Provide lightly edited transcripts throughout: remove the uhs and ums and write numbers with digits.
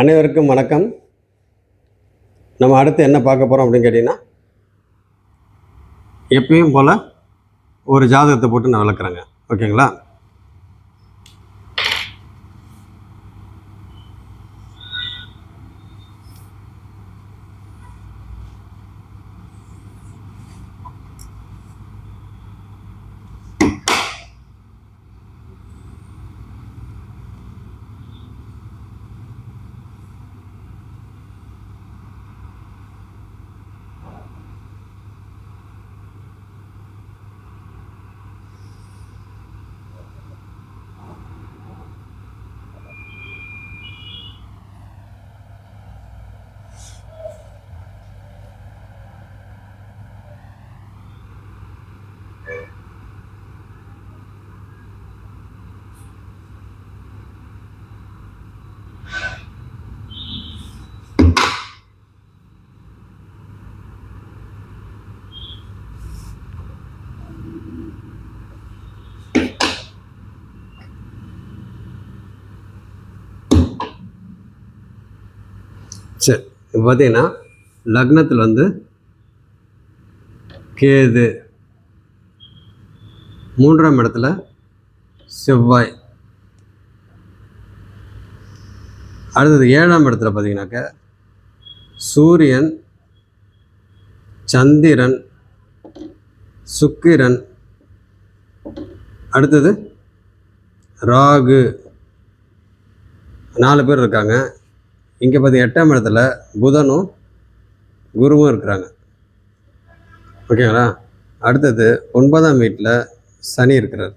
அனைவருக்கும் வணக்கம். நம்ம அடுத்து என்ன பார்க்க போகிறோம் அப்படின்னு கேட்டிங்கன்னா, எப்பயும் போல் ஒரு ஜாதகத்தை போட்டு நான் விளக்குறேங்க. ஓகேங்களா? சரி, இப்போ பார்த்தீங்கன்னா லக்னத்தில் வந்து கேது, 3ஆம் இடத்துல செவ்வாய், அடுத்தது 7ஆம் இடத்துல பார்த்தீங்கன்னாக்க சூரியன், சந்திரன், சுக்கிரன், அடுத்தது ராகு, 4 பேர் இருக்காங்க. இங்கே பார்த்து 8ஆம் இடத்துல புதனும் குருவும் இருக்கிறாங்க. ஓகேங்களா? அடுத்தது 9ஆம் வீட்டில் சனி இருக்கிறார்.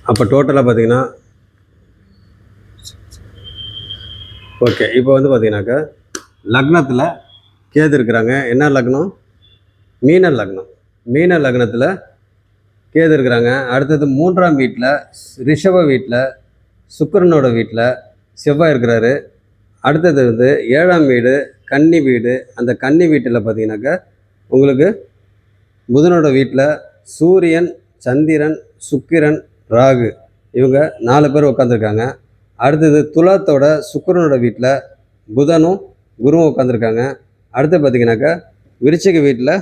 அப்போ டோட்டலாக பார்த்தீங்கன்னா ஓகே. இப்போ வந்து பார்த்தீங்கன்னாக்கா லக்னத்தில் கேது இருக்கிறாங்க. என்ன லக்னம்? மீன லக்னம். மீன லக்னத்தில் கேது இருக்கிறாங்க. அடுத்தது 3ஆம் வீட்டில் ரிஷப வீட்டில் சுக்கிரனோட வீட்டில் செவ்வாய் இருக்கிறாரு. அடுத்தது வந்து 7ஆம் வீடு கன்னி வீடு. அந்த கன்னி வீட்டில் பார்த்தீங்கன்னாக்கா உங்களுக்கு புதனோட வீட்டில் சூரியன், சந்திரன், சுக்கிரன், ராகு, இவங்க 4 பேர் உட்காந்துருக்காங்க. அடுத்தது துலாத்தோட சுக்கிரனோட வீட்டில் புதனும் குருவும் உட்காந்துருக்காங்க. அடுத்து பார்த்தீங்கன்னாக்கா விருச்சிக வீட்டில்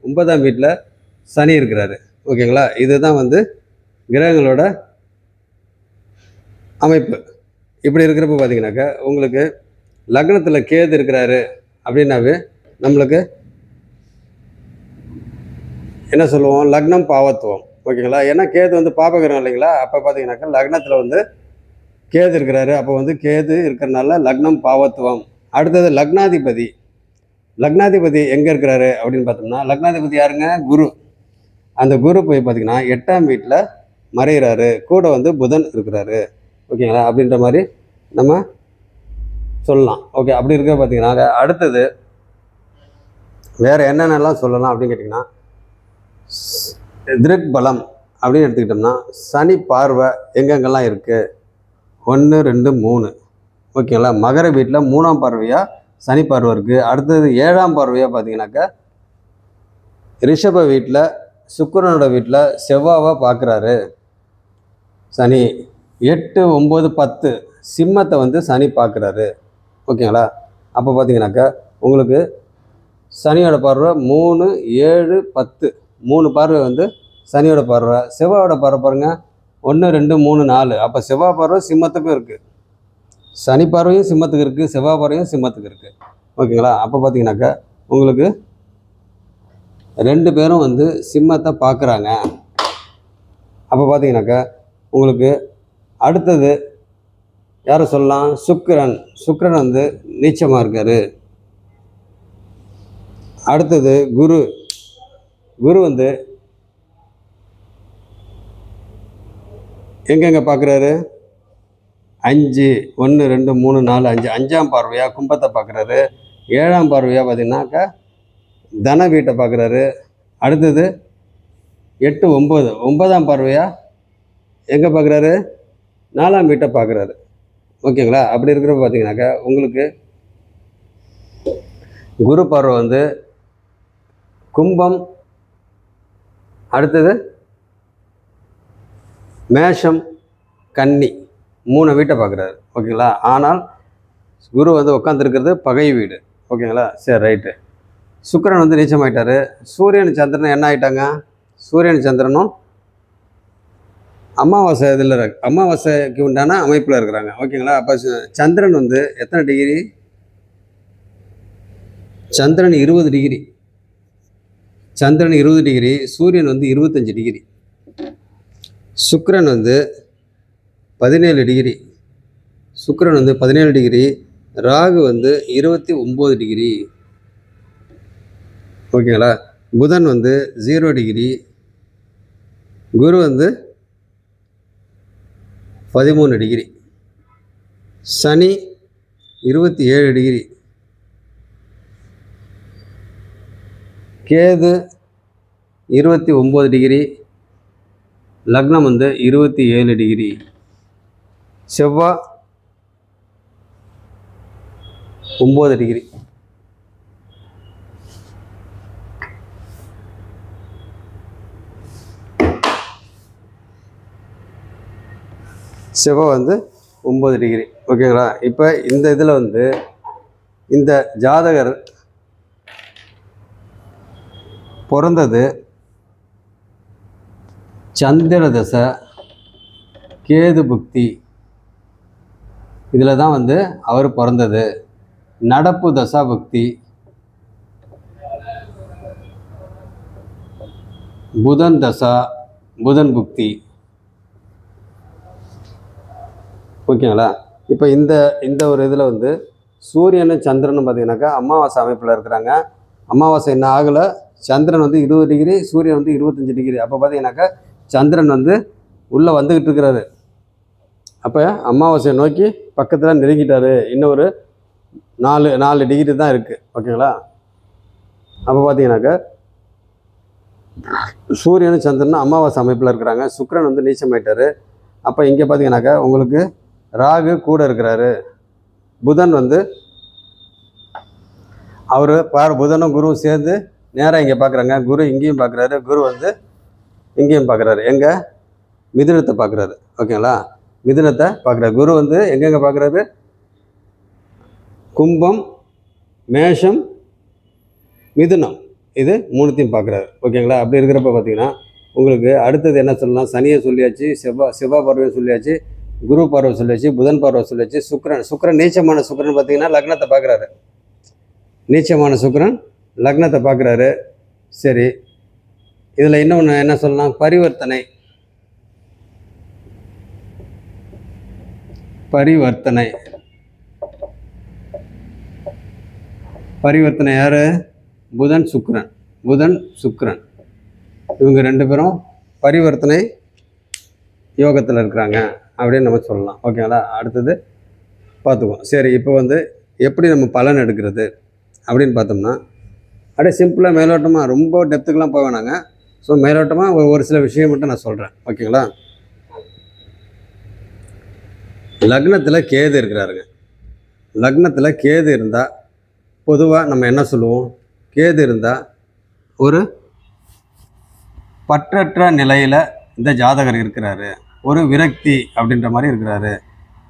9ஆம் வீட்டில் சனி இருக்கிறாரு. ஓகேங்களா? இதுதான் வந்து கிரகங்களோட அமைப்பு. இப்படி இருக்கிறப்ப பார்த்தீங்கன்னாக்கா உங்களுக்கு லக்னத்தில் கேது இருக்கிறாரு அப்படின்னாவே நம்மளுக்கு என்ன சொல்லுவோம்? லக்னம் பாவத்துவம். ஓகேங்களா? ஏன்னா கேது வந்து பாபகிரகம் இல்லைங்களா? அப்போ பார்த்தீங்கன்னாக்கா லக்னத்தில் வந்து கேது இருக்கிறாரு. அப்போ வந்து கேது இருக்கிறனால லக்னம் பாவத்துவம். அடுத்தது லக்னாதிபதி. லக்னாதிபதி எங்கே இருக்கிறாரு அப்படின்னு பார்த்தோம்னா, லக்னாதிபதி யாருங்க? குரு. அந்த குரு போய் பார்த்தீங்கன்னா 8ஆம் வீட்டில் மறைகிறாரு. கூட வந்து புதன் இருக்கிறாரு. ஓகேங்களா? அப்படின்ற மாதிரி நம்ம சொல்லலாம். ஓகே. அப்படி இருக்க பார்த்தீங்கன்னா அடுத்தது வேறு என்னென்னலாம் சொல்லலாம் அப்படின்னு கேட்டிங்கன்னா, திருக் பலம் அப்படின்னு எடுத்துக்கிட்டோம்னா சனி பார்வை எங்கெங்கெல்லாம் இருக்குது? 1, 2, 3. ஓகேங்களா? மகர வீட்டில் 3ஆம் பார்வையாக சனி பார்வை இருக்குது. அடுத்தது 7ஆம் பார்வையாக பார்த்தீங்கன்னாக்கா ரிஷப வீட்டில் சுக்கிரனோட வீட்டில் செவ்வாவை பார்க்குறாரு சனி. 8, 9, 10 சிம்மத்தை வந்து சனி பார்க்குறாரு. ஓகேங்களா? அப்போ பார்த்தீங்கன்னாக்கா உங்களுக்கு சனியோட பார்வை 3, 7, 10 3 பார்வை வந்து சனியோட பார்வை. செவ்வாயோட பார்வை பாருங்கள் 1, 2, 3, 4. அப்போ செவ்வாய் பார்வை சிம்மத்துக்கும் இருக்குது, சனி பார்வையும் சிம்மத்துக்கு இருக்குது, செவ்வாய் பார்வையும் சிம்மத்துக்கு இருக்குது. ஓகேங்களா? அப்போ பார்த்தீங்கன்னாக்கா உங்களுக்கு 2 பேரும் வந்து சிம்மத்தை பார்க்குறாங்க. அப்போ பார்த்தீங்கன்னாக்கா உங்களுக்கு அடுத்தது யாரை சொல்லலாம்? சுக்கிரன். சுக்கிரன் வந்து நீச்சமாக இருக்கார். அடுத்தது குரு. குரு வந்து எங்கெங்கே பார்க்குறாரு? 5, 1, 2, 3, 4, 5 5ஆம் பார்வையாக கும்பத்தை பார்க்குறாரு. 7ஆம் பார்வையாக பார்த்தீங்கன்னாக்கா தன வீட்டை பார்க்குறாரு. அடுத்தது 8, 9 9ஆம் பார்வையாக எங்கே பார்க்குறாரு? 4ஆம் வீட்டை பார்க்குறாரு. ஓகேங்களா? அப்படி இருக்கிறப்ப பார்த்தீங்கன்னாக்கா உங்களுக்கு குரு பார்வை வந்து கும்பம், அடுத்தது மேஷம், கன்னி. 3 வீட்டை பார்க்குறாரு. ஓகேங்களா? ஆனால் குரு வந்து உட்காந்துருக்கிறது பகை வீடு. ஓகேங்களா? சரி, ரைட்டு. சுக்கிரன் வந்து நீச்சமாயிட்டார். சூரியன் சந்திரன் என்ன ஆகிட்டாங்க? சூரியன் சந்திரனும் அமாவாசை இதில் அமாவாசைக்கு உண்டான அமைப்பில் இருக்கிறாங்க. ஓகேங்களா? அப்போ சந்திரன் வந்து எத்தனை டிகிரி? சந்திரன் 20 டிகிரி. சந்திரன் 20 டிகிரி, சூரியன் வந்து 25 டிகிரி, சுக்கிரன் வந்து 17 டிகிரி, சுக்கிரன் வந்து 17 டிகிரி, ராகு வந்து 29 டிகிரி. ஓகேங்களா? புதன் வந்து 0 டிகிரி, குரு வந்து 13 டிகிரி, சனி 27 டிகிரி, கேது 29 டிகிரி, லக்னம் வந்து 27 டிகிரி, செவ்வாய் 9 டிகிரி. செவ்வாய் வந்து 9 டிகிரி. ஓகேங்களா? இப்போ இந்த இதில் வந்து இந்த ஜாதகர் பிறந்தது சந்திர தசை, கேது புக்தி, இதில் தான் வந்து அவர் பிறந்தது. நடப்பு தசா புக்தி, புதன் தசா, புதன் புக்தி. ஓகேங்களா? இப்போ இந்த ஒரு இதில் வந்து சூரியனும் சந்திரனும் பார்த்தீங்கன்னாக்கா அமாவாசை அமைப்பில் இருக்கிறாங்க. அமாவாசை என்ன ஆகலை, சந்திரன் வந்து 20 டிகிரி, சூரியன் வந்து 25 டிகிரி. அப்போ பார்த்தீங்கன்னாக்கா சந்திரன் வந்து உள்ளே வந்துக்கிட்டு இருக்கிறாரு. அப்போ அமாவாசையை நோக்கி பக்கத்தில் நெருங்கிட்டார். இன்னும் ஒரு 4 டிகிரி தான் இருக்குது. ஓகேங்களா? அப்போ பார்த்தீங்கன்னாக்கா சூரியனும் சந்திரனும் அமாவாசை அமைப்பில் இருக்கிறாங்க. சுக்கிரன் வந்து நீச்சமாயிட்டார். அப்போ இங்கே பார்த்தீங்கன்னாக்கா உங்களுக்கு ராகு கூட இருக்கிறாரு. புதன் வந்து அவர் புதனும் குருவும் சேர்ந்து நேராக இங்கே பார்க்குறாங்க. குரு இங்கேயும் பார்க்குறாரு, குரு வந்து இங்கேயும் பார்க்குறாரு. எங்கே? மிதுனத்தை பார்க்குறாரு. ஓகேங்களா? மிதுனத்தை பார்க்குறாரு. குரு வந்து எங்கெங்கே பார்க்குறாரு? கும்பம், மேஷம், மிதுனம், இது 3த்தையும் பார்க்குறாரு. ஓகேங்களா? அப்படி இருக்கிறப்ப பார்த்தீங்கன்னா உங்களுக்கு அடுத்தது என்ன சொல்லலாம்? சனியை சொல்லியாச்சு, செவ்வாய் பார்வையை சொல்லியாச்சு, குரு பார்வை சொல்லியாச்சு, புதன் பார்வை சொல்லியாச்சு. சுக்கிரன் நீச்சமான சுக்கிரன் பார்த்தீங்கன்னா லக்னத்தை பார்க்குறாரு. நீச்சமான சுக்கிரன் லக்னத்தை பார்க்குறாரு. சரி, இதில் இன்னொன்று என்ன சொல்லலாம்? பரிவர்த்தனை. பரிவர்த்தனை யார்? புதன் சுக்கிரன் இவங்க 2 பேரும் பரிவர்த்தனை யோகத்தில் இருக்கிறாங்க அப்படின்னு நம்ம சொல்லலாம். ஓகேங்களா? அடுத்தது பார்த்துக்குவோம். சரி, இப்போ வந்து எப்படி நம்ம பலன் எடுக்கிறது அப்படின்னு பார்த்தோம்னா, அப்படியே சிம்பிளாக மேலோட்டமாக, ரொம்ப டெப்த்துக்கெலாம் போக வேணாங்க. ஸோ மேலோட்டமாக ஒரு சில விஷயம் மட்டும் நான் சொல்கிறேன். ஓகேங்களா? லக்னத்தில் கேது இருக்கிறாருங்க. லக்னத்தில் கேது இருந்தால் பொதுவாக நம்ம என்ன சொல்லுவோம்? கேது இருந்தால் ஒரு பற்றற்ற நிலையில் இந்த ஜாதகர் இருக்கிறாரு, ஒரு விரக்தி அப்படின்ற மாதிரி இருக்கிறாரு,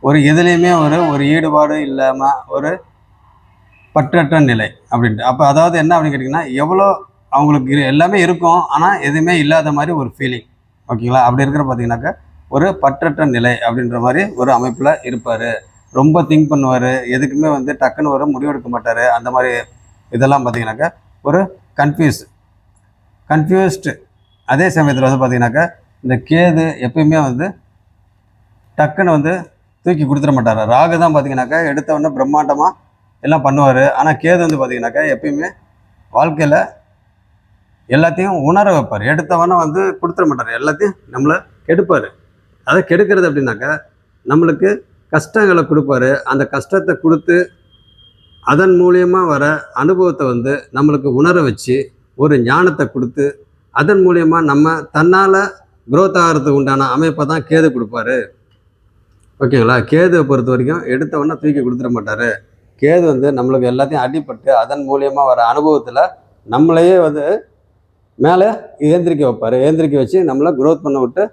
ஒரு எதுலேயுமே ஒரு ஈடுபாடு இல்லாமல் ஒரு பற்றற்ற நிலை அப்படின்ட்டு. அப்போ அதாவது என்ன அப்படின்னு கேட்டிங்கன்னா, எவ்வளோ அவங்களுக்கு எல்லாமே இருக்கும், ஆனால் எதுவுமே இல்லாத மாதிரி ஒரு ஃபீலிங். ஓகேங்களா? அப்படி இருக்கிற பார்த்தீங்கன்னாக்கா ஒரு பற்றற்ற நிலை அப்படின்ற மாதிரி ஒரு அமைப்பில் இருப்பார். ரொம்ப திங்க் பண்ணுவார், எதுக்குமே வந்து டக்குன்னு ஒரு முடிவெடுக்க மாட்டார். அந்த மாதிரி இதெல்லாம் பார்த்தீங்கன்னாக்கா ஒரு கன்ஃபியூஸ்டு. அதே சமயத்தில் வந்து பார்த்தீங்கன்னாக்கா இந்த கேது எப்பயுமே வந்து டக்குன்னு வந்து தூக்கி கொடுத்துட மாட்டார். ராகு தான் பார்த்தீங்கன்னாக்கா எடுத்தவொடனே பிரம்மாண்டமாக எல்லாம் பண்ணுவார். ஆனால் கேது வந்து பார்த்தீங்கன்னாக்கா எப்பயுமே வாழ்க்கையில் எல்லாத்தையும் உணர வைப்பார். எடுத்தவொடனே வந்து கொடுத்துட மாட்டார், எல்லாத்தையும் நம்மளை கெடுப்பார். அதை கெடுக்கிறது அப்படின்னாக்கா நம்மளுக்கு கஷ்டங்களை கொடுப்பாரு. அந்த கஷ்டத்தை கொடுத்து அதன் மூலியமாக வர அனுபவத்தை வந்து நம்மளுக்கு உணர வச்சு ஒரு ஞானத்தை கொடுத்து அதன் மூலியமாக நம்ம தன்னால் குரோத் ஆகிறதுக்கு உண்டான அமைப்பை தான் கேது கொடுப்பாரு. ஓகேங்களா? கேதுவை பொறுத்த வரைக்கும் எடுத்தவொடனே தூக்கி கொடுத்துட மாட்டார். கேது வந்து நம்மளுக்கு எல்லாத்தையும் அடிப்பட்டு அதன் மூலியமாக வர அனுபவத்தில் நம்மளையே வந்து மேலே ஏந்திரிக்க வைப்பார். ஏந்திரிக்க வச்சு நம்மளை குரோத் பண்ண விட்டு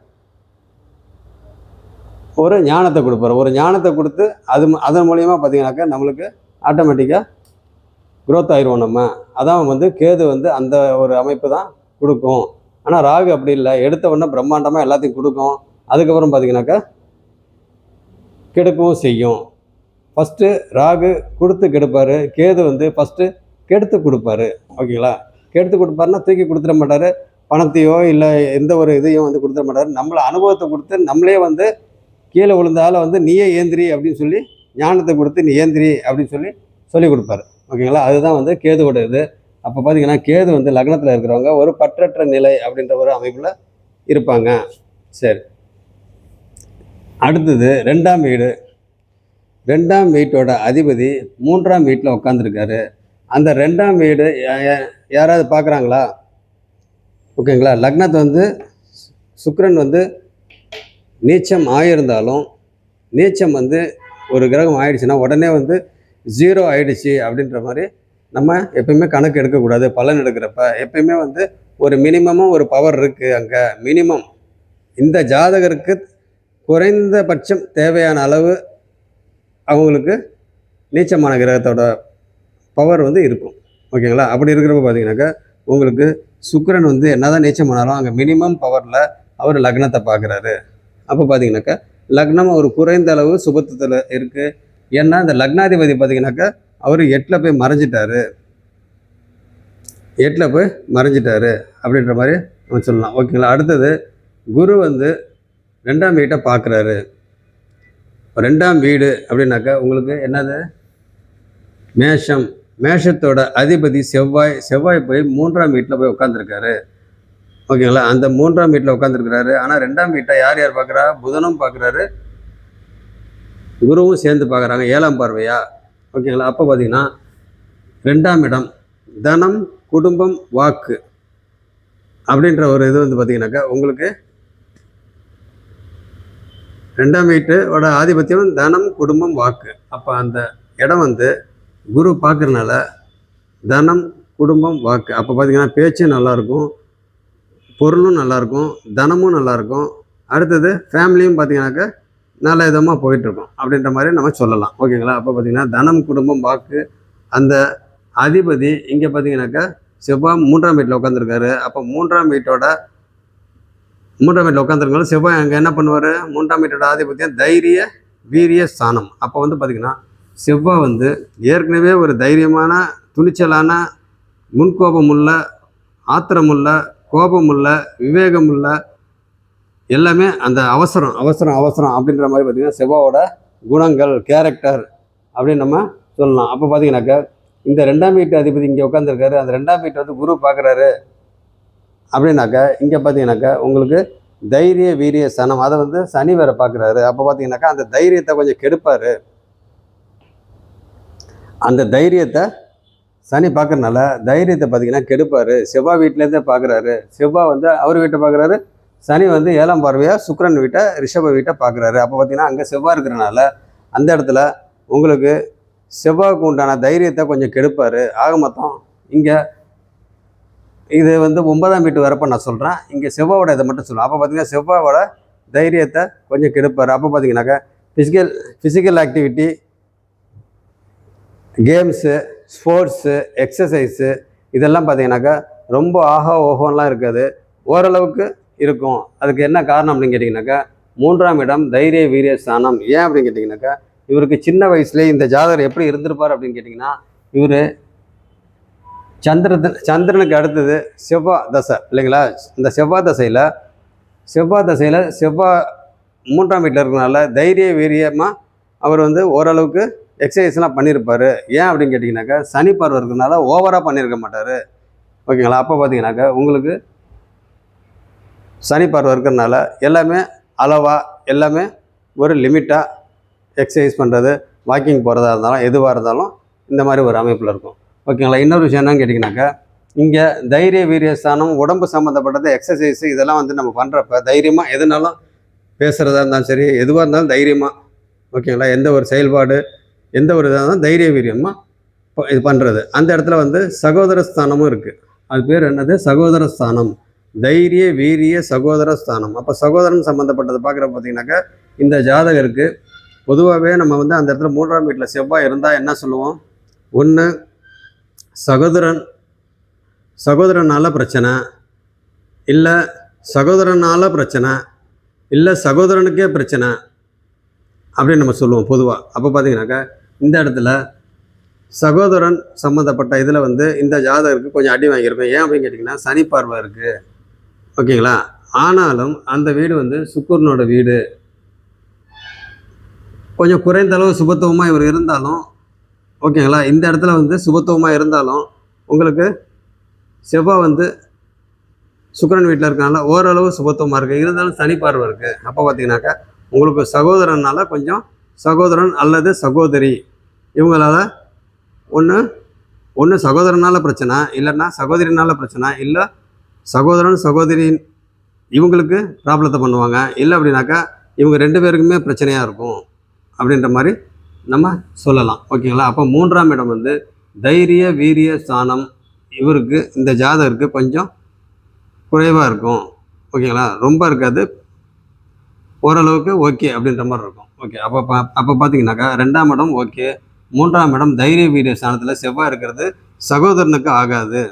ஒரு ஞானத்தை கொடுப்பார். ஒரு ஞானத்தை கொடுத்து அதன் மூலியமாக பார்த்தீங்கன்னாக்கா நம்மளுக்கு ஆட்டோமேட்டிக்காக க்ரோத் ஆயிடுவோம் நம்ம. அதான் வந்து கேது வந்து அந்த ஒரு அமைப்பு தான் கொடுக்கும். ஆனால் ராகு அப்படி இல்லை, எடுத்த உடனே பிரம்மாண்டமாக எல்லாத்தையும் கொடுக்கும், அதுக்கப்புறம் பார்த்தீங்கன்னாக்கா கெடுக்கவும் செய்யும். ஃபஸ்ட்டு ராகு கொடுத்து கெடுப்பார், கேது வந்து ஃபஸ்ட்டு கெடுத்து கொடுப்பாரு. ஓகேங்களா? கெடுத்து கொடுப்பாருன்னா தூக்கி கொடுத்துட மாட்டார், பணத்தையோ இல்லை எந்த ஒரு இதையும் வந்து கொடுத்துட மாட்டார். நம்மளை அனுபவத்தை கொடுத்து நம்மளே வந்து கீழே விழுந்தால வந்து நீயே ஏந்திரி அப்படின்னு சொல்லி ஞானத்தை கொடுத்து நீ ஏந்திரி அப்படின்னு சொல்லி கொடுப்பாரு. ஓகேங்களா? அதுதான் வந்து கேதுவோட இது. அப்போ பார்த்தீங்கன்னா கேது வந்து லக்னத்தில் இருக்கிறவங்க ஒரு பற்றற்ற நிலை அப்படின்ற ஒரு அமைப்பில் இருப்பாங்க. சரி, அடுத்தது 2ஆம் வீடு. 2ஆம் வீட்டோட அதிபதி 3ஆம் வீட்டில் உட்காந்துருக்காரு. அந்த 2ஆம் வீடு யாராவது பார்க்குறாங்களா? ஓகேங்களா? லக்னத்தை வந்து சுக்கிரன் வந்து நீச்சம் ஆகியிருந்தாலும், நீச்சம் வந்து ஒரு கிரகம் ஆயிடுச்சுன்னா உடனே வந்து 0 ஆயிடுச்சு அப்படின்ற மாதிரி நம்ம எப்பயுமே கணக்கு எடுக்கக்கூடாது. பலன் எடுக்கிறப்ப எப்பயுமே வந்து ஒரு மினிமமும் ஒரு பவர் இருக்குது அங்கே. மினிமம் இந்த ஜாதகருக்கு குறைந்தபட்சம் தேவையான அளவு அவங்களுக்கு நீச்சமான கிரகத்தோட பவர் வந்து இருக்கும். ஓகேங்களா? அப்படி இருக்கிறப்ப பார்த்தீங்கன்னாக்கா உங்களுக்கு சுக்கிரன் வந்து என்னதான் நீச்சமானாலும் அங்கே மினிமம் பவரில் அவர் லக்னத்தை பார்க்குறாரு. அப்போ பார்த்தீங்கன்னாக்கா லக்னம் ஒரு குறைந்த அளவு சுபத்துவத்தில் இருக்குது. ஏன்னா இந்த லக்னாதிபதி பார்த்தீங்கன்னாக்கா அவர் 8ல் போய் மறைஞ்சிட்டாரு. 8ல் போய் மறைஞ்சிட்டாரு அப்படின்ற மாதிரி நம்ம சொல்லலாம். ஓகேங்களா? அடுத்தது குரு வந்து 2ஆம் வீட்டை பார்க்குறாரு. 2ஆம் வீடு அப்படின்னாக்கா உங்களுக்கு என்னது? மேஷம். மேஷத்தோட அதிபதி செவ்வாய். செவ்வாய் போய் 3ஆம் வீட்டில் போய் உட்காந்துருக்காரு. ஓகேங்களா? அந்த 3ஆம் வீட்டில் உட்காந்துருக்கிறாரு. ஆனால் 2ஆம் வீட்டை யார் பார்க்குறா? புதனும் பார்க்குறாரு, குருவும் சேர்ந்து பார்க்குறாங்க 7ஆம் பார்வையா. ஓகேங்களா? அப்போ பார்த்தீங்கன்னா 2ஆம் இடம் தனம், குடும்பம், வாக்கு அப்படின்ற ஒரு இது வந்து பார்த்தீங்கன்னாக்கா உங்களுக்கு 2ஆம் வீட்டோட ஆதிபத்தியம் தனம், குடும்பம், வாக்கு. அப்போ அந்த இடம் வந்து குரு பார்க்குறதுனால தனம், குடும்பம், வாக்கு. அப்போ பார்த்தீங்கன்னா பேச்சும் நல்லாயிருக்கும், பொருளும் நல்லாயிருக்கும், தனமும் நல்லாயிருக்கும். அடுத்தது ஃபேமிலியும் பார்த்தீங்கன்னாக்கா நல்ல விதமாக போயிட்டுருக்கும் அப்படின்ற மாதிரி நம்ம சொல்லலாம். ஓகேங்களா? அப்போ பார்த்தீங்கன்னா தனம், குடும்பம், வாக்கு. அந்த அதிபதி இங்கே பார்த்தீங்கன்னாக்கா செவ்வாய் 3ஆம் வீட்டில் உட்காந்துருக்காரு. அப்போ 3ஆம் வீட்டில் உட்காந்துருக்காரு செவ்வாய் அங்கே என்ன பண்ணுவார்? 3ஆம் வீட்டோட ஆதிபத்தியம் தைரிய வீரிய ஸ்தானம். அப்போ வந்து பார்த்திங்கன்னா செவ்வாய் வந்து ஏற்கனவே ஒரு தைரியமான, துணிச்சலான, முன்கோபமுள்ள, ஆத்திரமுள்ள, கோபமுள்ள, விவேகமுள்ள, எல்லாமே அந்த அவசரம் அப்படின்ற மாதிரி பார்த்திங்கன்னா செவ்வாயோட குணங்கள், கேரக்டர் அப்படின்னு நம்ம சொல்லலாம். அப்போ பார்த்தீங்கன்னாக்கா இந்த 2ஆம் வீட்டு அதிபதி இங்கே உட்காந்துருக்காரு. அந்த 2ஆம் வீட்டை வந்து குரு பார்க்குறாரு அப்படின்னாக்கா இங்கே பார்த்தீங்கன்னாக்கா உங்களுக்கு தைரிய வீரிய சனம், அதை வந்து சனி வேற பார்க்குறாரு. அப்போ பார்த்தீங்கன்னாக்கா அந்த தைரியத்தை கொஞ்சம் கெடுப்பார். அந்த தைரியத்தை சனி பார்க்குறதுனால தைரியத்தை பார்த்தீங்கன்னா கெடுப்பார். செவ்வாய் வீட்டிலேருந்தே பார்க்குறாரு. செவ்வாய் வந்து அவர் வீட்டை பார்க்குறாரு, சனி வந்து 7ஆம் பார்வையாக சுக்கிரன் வீட்டை, ரிஷப வீட்டை பார்க்குறாரு. அப்போ பார்த்தீங்கன்னா அங்கே செவ்வாய் இருக்கிறனால அந்த இடத்துல உங்களுக்கு செவ்வாய்க்கு உண்டான தைரியத்தை கொஞ்சம் கெடுப்பார். ஆக மொத்தம் இங்கே இது வந்து 9ஆம் வீட்டு வரப்போ நான் சொல்கிறேன், இங்கே செவ்வாயோட இதை மட்டும் சொல்லுவேன். அப்போ பார்த்தீங்கன்னா செவ்வாயோட தைரியத்தை கொஞ்சம் கெடுப்பார். அப்போ பார்த்தீங்கன்னாக்கா physical activity, games, sports, exercise இதெல்லாம் பார்த்தீங்கன்னாக்கா ரொம்ப ஆஹா ஓஹோலாம் இருக்காது, ஓரளவுக்கு இருக்கும். அதுக்கு என்ன காரணம் அப்படின்னு கேட்டிங்கனாக்கா 3ஆம் இடம் தைரிய வீரிய ஸ்தானம். ஏன் அப்படின்னு கேட்டிங்கனாக்கா இவருக்கு சின்ன வயசுலேயே இந்த ஜாதகர் எப்படி இருந்திருப்பார் அப்படின்னு கேட்டிங்கன்னா இவர் சந்திரனுக்கு அடுத்தது செவ்வாய் தசை இல்லைங்களா? இந்த செவ்வாய் தசையில் செவ்வாய் 3ஆம் வீட்டில் இருக்கிறனால தைரிய வீரியமாக அவர் வந்து ஓரளவுக்கு எக்ஸசைஸ்லாம் பண்ணியிருப்பார். ஏன் அப்படின்னு கேட்டிங்கனாக்கா சனி பார்வை இருக்கிறதுனால ஓவராக பண்ணியிருக்க மாட்டார். ஓகேங்களா? அப்போ பார்த்தீங்கன்னாக்கா உங்களுக்கு சனி பார்வை இருக்கிறதுனால எல்லாமே அளவாக, எல்லாமே ஒரு லிமிட்டாக எக்ஸசைஸ் பண்ணுறது, வாக்கிங் போகிறதா இருந்தாலும் எதுவாக இருந்தாலும் இந்த மாதிரி ஒரு அமைப்பில் இருக்கும். ஓகேங்களா? இன்னொரு விஷயம் என்னன்னு கேட்டிங்கனாக்கா இங்கே தைரிய வீரிய ஸ்தானம், உடம்பு சம்மந்தப்பட்டது, எக்ஸசைஸு இதெல்லாம் வந்து நம்ம பண்ணுறப்ப தைரியமாக எதுனாலும் பேசுகிறதா இருந்தாலும் சரி, எதுவாக இருந்தாலும் தைரியமாக, ஓகேங்களா, எந்த ஒரு செயல்பாடு, எந்த ஒரு இதாக இருந்தாலும் தைரிய வீரியமாக இது பண்ணுறது. அந்த இடத்துல வந்து சகோதர ஸ்தானமும் இருக்குது. அது பேர் என்னது? சகோதர ஸ்தானம். தைரிய வீரிய சகோதர ஸ்தானம். அப்போ சகோதரன் சம்மந்தப்பட்டது பார்க்குறப்ப பார்த்தீங்கன்னாக்கா இந்த ஜாதகருக்கு பொதுவாகவே நம்ம வந்து அந்த இடத்துல 3ஆம் வீட்டில் செவ்வாய் இருந்தால் என்ன சொல்லுவோம்? ஒன்று சகோதரனால பிரச்சனை, இல்லை சகோதரனால பிரச்சனை, இல்லை சகோதரனுக்கே பிரச்சனை அப்படின்னு நம்ம சொல்லுவோம் பொதுவாக. அப்போ பார்த்தீங்கன்னாக்கா இந்த இடத்துல சகோதரன் சம்மந்தப்பட்ட இதில் வந்து இந்த ஜாதகருக்கு கொஞ்சம் அடி வாங்கியிருப்பேன். ஏன் அப்படின்னு கேட்டிங்கன்னா சனி பார்வை இருக்குது, ஓகேங்களா? ஆனாலும் அந்த வீடு வந்து சுக்கிரனோட வீடு. கொஞ்சம் குறைந்த அளவு சுபத்துவமாக இவர் இருந்தாலும், ஓகேங்களா, இந்த இடத்துல வந்து சுபத்துவமாக இருந்தாலும் உங்களுக்கு செவ்வாய் வந்து சுக்கிரன் வீட்டில் இருக்கனால ஓரளவு சுபத்துவமாக இருக்குது. இருந்தாலும் சனி பார்வை இருக்குது. அப்போ பார்த்தீங்கன்னாக்கா உங்களுக்கு சகோதரனால் கொஞ்சம் சகோதரன் அல்லது சகோதரி இவங்களால் ஒன்று சகோதரனால் பிரச்சனை, இல்லைன்னா சகோதரினால் பிரச்சனை, இல்லை சகோதரன் சகோதரி இவங்களுக்கு ப்ராப்ளத்தை பண்ணுவாங்க, இல்லை அப்படின்னாக்கா இவங்க 2 பேருக்குமே பிரச்சனையாக இருக்கும் அப்படின்ற மாதிரி நம்ம சொல்லலாம், ஓகேங்களா? அப்போ 3ஆம் இடம் வந்து தைரிய வீரிய ஸ்தானம் இவருக்கு, இந்த ஜாதகருக்கு கொஞ்சம் குறைவாக இருக்கும், ஓகேங்களா? ரொம்ப இருக்காது, ஓரளவுக்கு ஓகே அப்படின்ற மாதிரி இருக்கும். ஓகே, அப்போ பார்த்தீங்கன்னாக்கா 2ஆம் இடம் ஓகே, 3ஆம் இடம் தைரிய வீரிய ஸ்தானத்தில் செவ்வாய் இருக்கிறது சகோதரனுக்கு ஆகாது,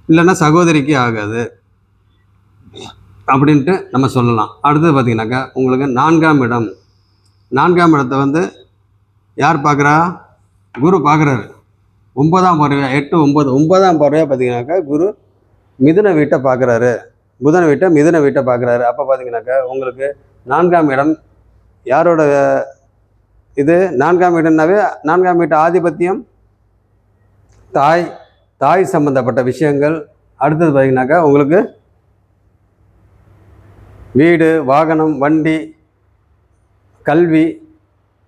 இல்லைன்னா சகோதரிக்கு ஆகாது அப்படின்ட்டு நம்ம சொல்லலாம். அடுத்தது பார்த்தீங்கன்னாக்கா உங்களுக்கு 4ஆம் இடத்தை வந்து யார் பார்க்குறா? குரு பார்க்குறாரு. 9ஆம் பார்வையாக 8 9 9ஆம் பார்வையாக பார்த்தீங்கன்னாக்கா குரு மிதுன வீட்டை பார்க்குறாரு, மிதுன வீட்டை பார்க்குறாரு. அப்போ பார்த்தீங்கன்னாக்கா உங்களுக்கு 4ஆம் இடம் யாரோட இது? 4ஆம் இடம்னாவே 4ஆம் வீட்டு ஆதிபத்தியம் தாய் சம்பந்தப்பட்ட விஷயங்கள். அடுத்தது பார்த்தீங்கன்னாக்கா உங்களுக்கு வீடு, வாகனம், வண்டி, கல்வி,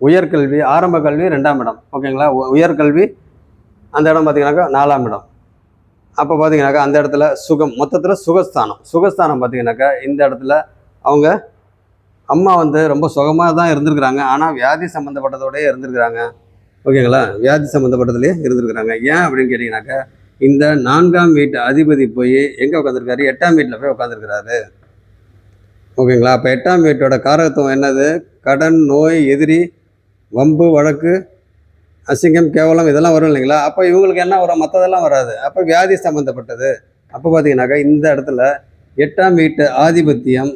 உயர்கல்வி, ஆரம்ப கல்வி 2ஆம் இடம், ஓகேங்களா? உயர்கல்வி அந்த இடம் பார்த்தீங்கன்னாக்கா 4ஆம் இடம். அப்போ பார்த்தீங்கன்னாக்கா அந்த இடத்துல சுகம், மொத்தத்தில் சுகஸ்தானம் பார்த்தீங்கன்னாக்கா இந்த இடத்துல அவங்க அம்மா வந்து ரொம்ப சுகமாக தான் இருந்திருக்கிறாங்க, ஆனால் வியாதி சம்மந்தப்பட்டதோடய இருந்திருக்கிறாங்க, ஓகேங்களா? வியாதி சம்மந்தப்பட்டதுலேயே இருந்திருக்கிறாங்க. ஏன் அப்படின்னு கேட்டிங்கனாக்கா இந்த 4ஆம் வீட்டு அதிபதி போய் எங்கே உட்காந்துருக்காரு? 8ஆம் வீட்டில் போய் உட்காந்துருக்கிறாரு, ஓகேங்களா? அப்போ 8ஆம் வீட்டோட காரகத்துவம் என்னது? கடன், நோய், எதிரி, வம்பு, வழக்கு, அசிங்கம், கேவலம் இதெல்லாம் வரும் இல்லைங்களா? அப்போ இவங்களுக்கு என்ன வரும்? மற்றதெல்லாம் வராது. அப்போ வியாதி சம்மந்தப்பட்டது. அப்போ பார்த்தீங்கன்னாக்கா இந்த இடத்துல 8ஆம் வீட்டு ஆதிபத்தியம்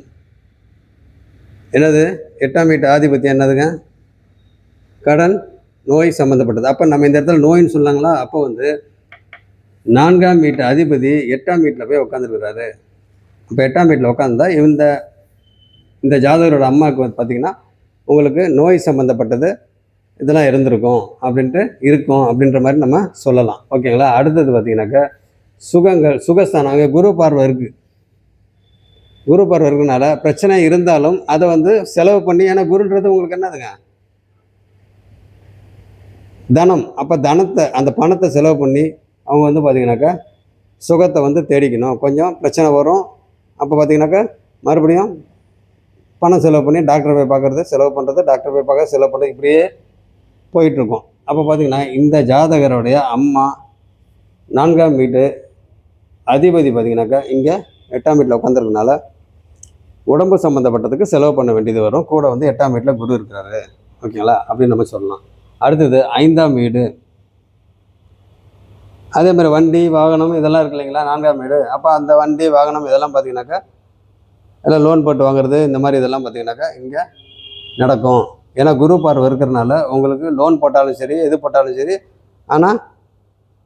என்னது? 8ஆம் வீட்டு ஆதிபத்தியம் என்னதுங்க? கடன், நோய் சம்மந்தப்பட்டது. அப்போ நம்ம இந்த இடத்துல நோயின்னு சொன்னாங்களா? அப்போ வந்து 4ஆம் வீட்டு அதிபதி 8ஆம் வீட்டில் போய் உட்காந்துருக்கிறாரு. இப்போ 8ஆம் வீட்டில் உட்காந்தா இந்த ஜாதகரோட அம்மாவுக்கு வந்து பார்த்திங்கன்னா உங்களுக்கு நோய் சம்மந்தப்பட்டது இதெல்லாம் இருக்கும் அப்படின்ற மாதிரி நம்ம சொல்லலாம், ஓகேங்களா? அடுத்தது பார்த்திங்கனாக்கா சுகஸ்தானம், அங்கே குரு பார்வை இருக்குனால பிரச்சனை இருந்தாலும் அதை வந்து செலவு பண்ணி, ஏன்னா குருன்றது உங்களுக்கு என்னதுங்க? தனம். அப்போ அந்த பணத்தை செலவு பண்ணி அவங்க வந்து பார்த்திங்கனாக்கா சுகத்தை வந்து தேடிக்கணும். கொஞ்சம் பிரச்சனை வரும், அப்போ பார்த்திங்கனாக்கா மறுபடியும் பணம் செலவு பண்ணி டாக்டரை போய் பார்க்குறது, செலவு பண்ணுறது, டாக்டர் போய் பார்க்க செலவு பண்ணுறது, இப்படியே போயிட்டுருக்கோம். அப்போ பார்த்திங்கன்னா இந்த ஜாதகருடைய அம்மா 4ஆம் வீட்டு அதிபதி பார்த்திங்கனாக்கா இங்கே 8ஆம் வீட்டில் உட்காந்துருக்கனால உடம்பு சம்மந்தப்பட்டதுக்கு செலவு பண்ண வேண்டியது வரும். கூட வந்து 8ஆம் வீட்டில் குரு இருக்கிறாரு, ஓகேங்களா? அப்படின்னு நம்ம சொல்லலாம். அடுத்தது 5ஆம் வீடு, அதே மாதிரி வண்டி, வாகனம் இதெல்லாம் இருக்கு இல்லைங்களா? 4ஆம் வீடு. அப்போ அந்த வண்டி, வாகனம் இதெல்லாம் பார்த்திங்கனாக்கா எல்லாம் லோன் போட்டு வாங்குறது, இந்த மாதிரி இதெல்லாம் பார்த்திங்கனாக்கா இங்கே நடக்கும். ஏன்னா குரு பார்வை இருக்கிறனால உங்களுக்கு லோன் போட்டாலும் சரி, எது போட்டாலும் சரி, ஆனால்